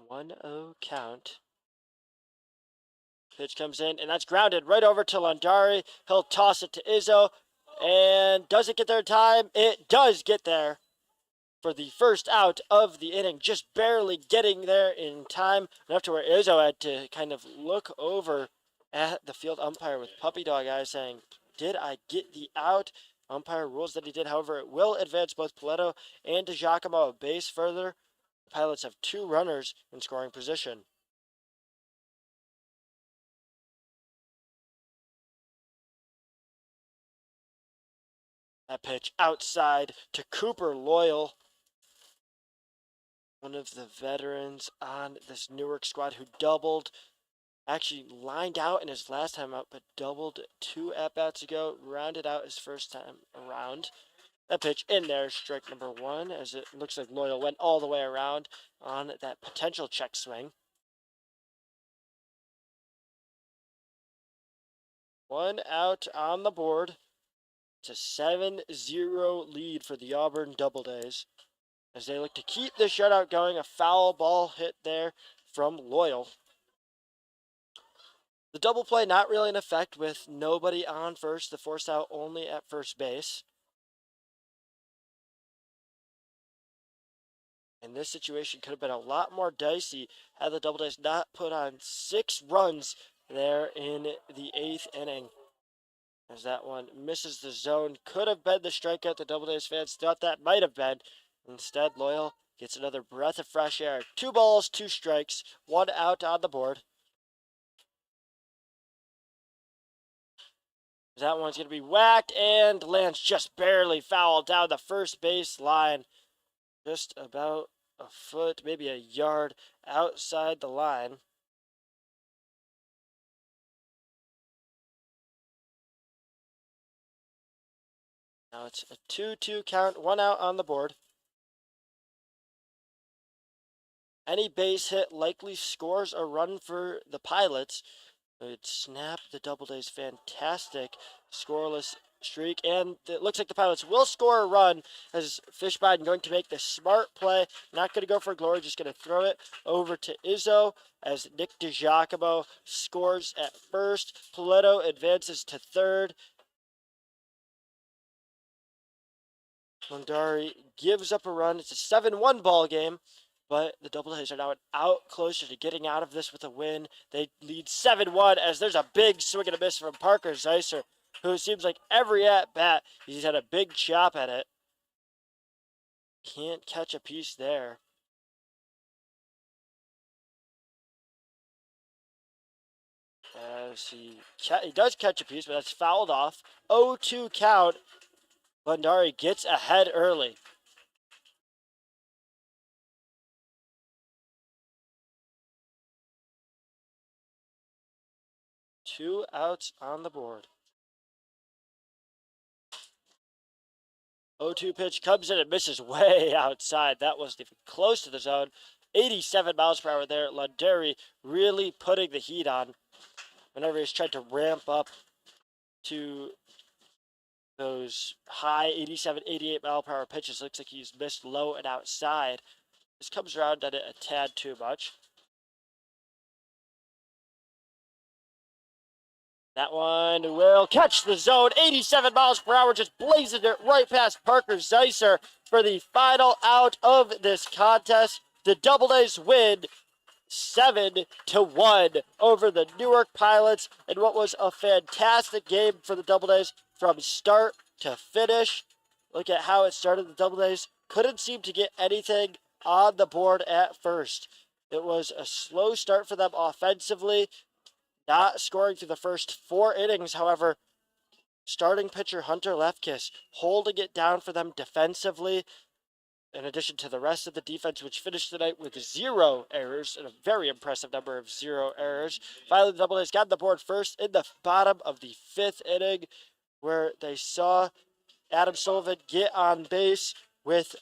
One 0 count. Pitch comes in, and that's grounded right over to Lundari. He'll toss it to Izzo. And does it get there in time? It does get there for the first out of the inning, just barely getting there in time, enough to where Izzo had to kind of look over at the field umpire with puppy dog eyes saying, did I get the out? Umpire rules that he did. However, it will advance both Paletto and DiGiacomo a base further. The Pilots have 2 runners in scoring position. That pitch outside to Cooper Loyal, one of the veterans on this Newark squad who doubled, actually lined out in his last time out, but doubled 2 at-bats ago, rounded out his first time around. That pitch in there, strike number 1, as it looks like Loyal went all the way around on that potential check swing. 1 out on the board. It's a 7-0 lead for the Auburn Doubledays as they look to keep the shutout going. A foul ball hit there from Loyal. The double play not really in effect with nobody on first, the forced out only at first base. And this situation could have been a lot more dicey had the Doubledays not put on 6 runs there in the 8th inning. As that one misses the zone. Could have been the strikeout the Doubledays fans thought that might have been. Instead, Loyal gets another breath of fresh air. 2 balls, 2 strikes, 1 out on the board. That one's going to be whacked and lands just barely foul down the first base line. Just about a foot, maybe a yard outside the line. Now it's a 2-2 count, 1 out on the board. Any base hit likely scores a run for the Pilots. It snapped the Doubledays' fantastic scoreless streak, and it looks like the Pilots will score a run as Fishbein going to make the smart play. Not going to go for glory, just going to throw it over to Izzo as Nick DiGiacomo scores at first. Paletto advances to third. Mondari gives up a run. It's a 7-1 ball game. But the Doubledays are now out closer to getting out of this with a win. They lead 7-1 as there's a big swing and a miss from Parker Zeisser, who seems like every at-bat, he's had a big chop at it. Can't catch a piece there. As he does catch a piece, but that's fouled off. 0-2 count. Bandari gets ahead early. Two outs on the board. 0-2 pitch comes in and misses way outside. That wasn't even close to the zone. 87 miles per hour there. Lunderi really putting the heat on whenever he's tried to ramp up to those high 87, 88 mile per hour pitches. Looks like he's missed low and outside. This comes around at it a tad too much. That one will catch the zone. 87 miles per hour, just blazing it right past Parker Zeisser for the final out of this contest. The Doubledays win 7-1 over the Newark Pilots in what was a fantastic game for the Doubledays from start to finish. Look at how it started. The Doubledays couldn't seem to get anything on the board at first. It was a slow start for them offensively, not scoring through the first 4 innings. However, starting pitcher Hunter Lefkis holding it down for them defensively, in addition to the rest of the defense, which finished the night with 0 errors, and a very impressive number of 0 errors. Finally, the Doubledays got the board first in the bottom of the 5th inning, where they saw Adam Sullivan get on base with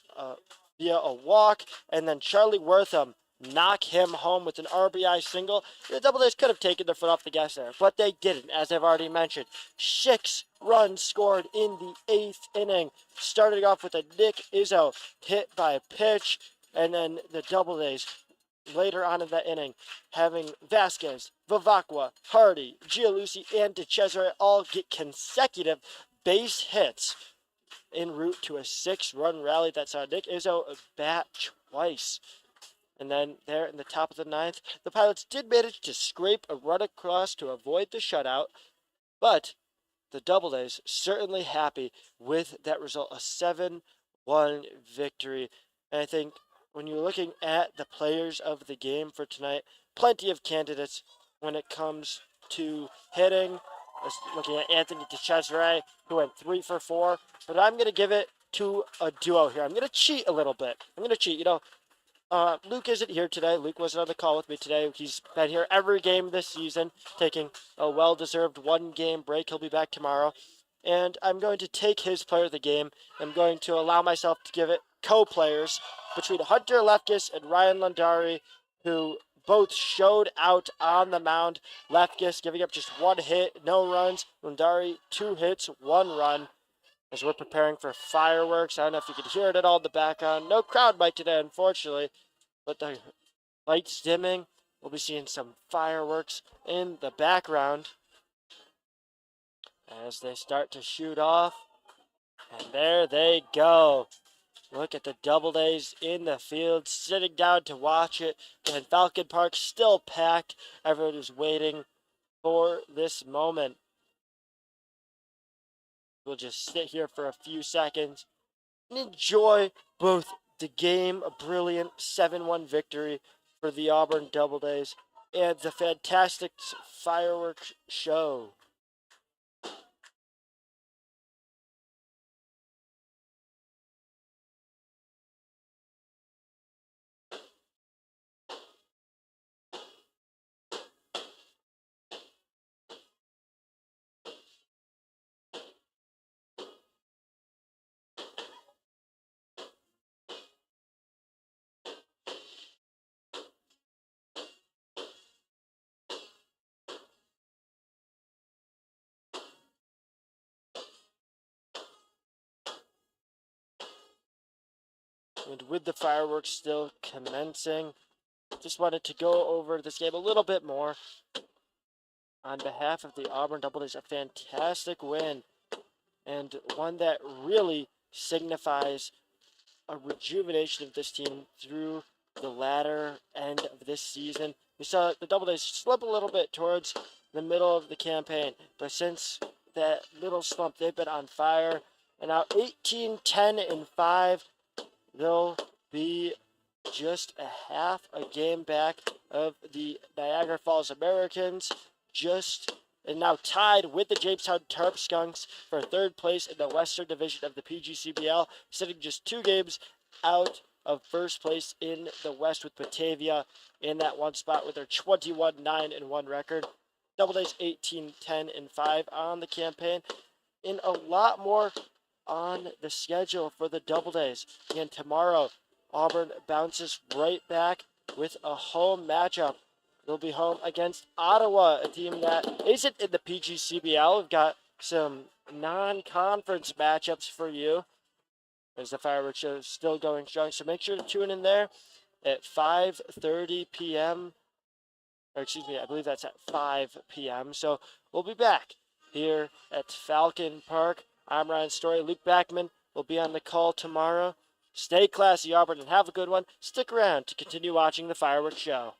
via a walk, and then Charlie Wortham knock him home with an RBI single. The Doubledays could have taken their foot off the gas there, but they didn't, as I've already mentioned. 6 runs scored in the 8th inning, starting off with a Nick Izzo hit by a pitch, and then the Doubledays later on in that inning having Vasquez, Vivacqua, Hardy, Gialusi, and DeCesare all get consecutive base hits en route to a 6-run rally that saw Nick Izzo bat twice. And then there in the top of the 9th, the Pilots did manage to scrape a run across to avoid the shutout, but the Doubledays certainly happy with that result, a 7-1 victory. And I think when you're looking at the players of the game for tonight, plenty of candidates when it comes to hitting. Looking at Anthony DeCesare, who went 3 for 4, but I'm going to give it to a duo here. I'm going to cheat a little bit. Luke isn't here today. Luke wasn't on the call with me today. He's been here every game this season, taking a well-deserved 1-game break. He'll be back tomorrow. And I'm going to take his player of the game. I'm going to allow myself to give it co-players between Hunter Lefkis and Ryan Lundari, who both showed out on the mound. Lefkis giving up just 1 hit, no runs. Lundari, 2 hits, 1 run. As we're preparing for fireworks. I don't know if you can hear it at all in the background. No crowd mic today, unfortunately. But the lights dimming, We'll be seeing some fireworks in the background as they start to shoot off. And there they go. Look at the Doubledays in the field, sitting down to watch it. And Falcon Park still packed. Everyone is waiting for this moment. We'll just sit here for a few seconds and enjoy both the game, a brilliant 7-1 victory for the Auburn Doubledays, and the fantastic fireworks show. And with the fireworks still commencing, just wanted to go over this game a little bit more. On behalf of the Auburn Doubledays, a fantastic win, and one that really signifies a rejuvenation of this team through the latter end of this season. We saw the Doubledays slip a little bit towards the middle of the campaign, but since that little slump, they've been on fire. And now 18-10-5, they'll be just a half a game back of the Niagara Falls Americans, and now tied with the Jamestown Tarp Skunks for third place in the Western Division of the PGCBL, sitting just 2 games out of first place in the West, with Batavia in that one spot with their 21-9-1 record. Doubledays 18-10-5 on the campaign, and a lot more on the schedule for the Doubledays. And tomorrow, Auburn bounces right back with a home matchup. They'll be home against Ottawa, a team that isn't in the PGCBL. We've got some non-conference matchups for you, as the fireworks show is still going strong. So make sure to tune in there at 5:30 p.m. Or excuse me, I believe that's at 5 p.m. So we'll be back here at Falcon Park. I'm Ryan Story. Luke Backman will be on the call tomorrow. Stay classy, Auburn, and have a good one. Stick around to continue watching the fireworks show.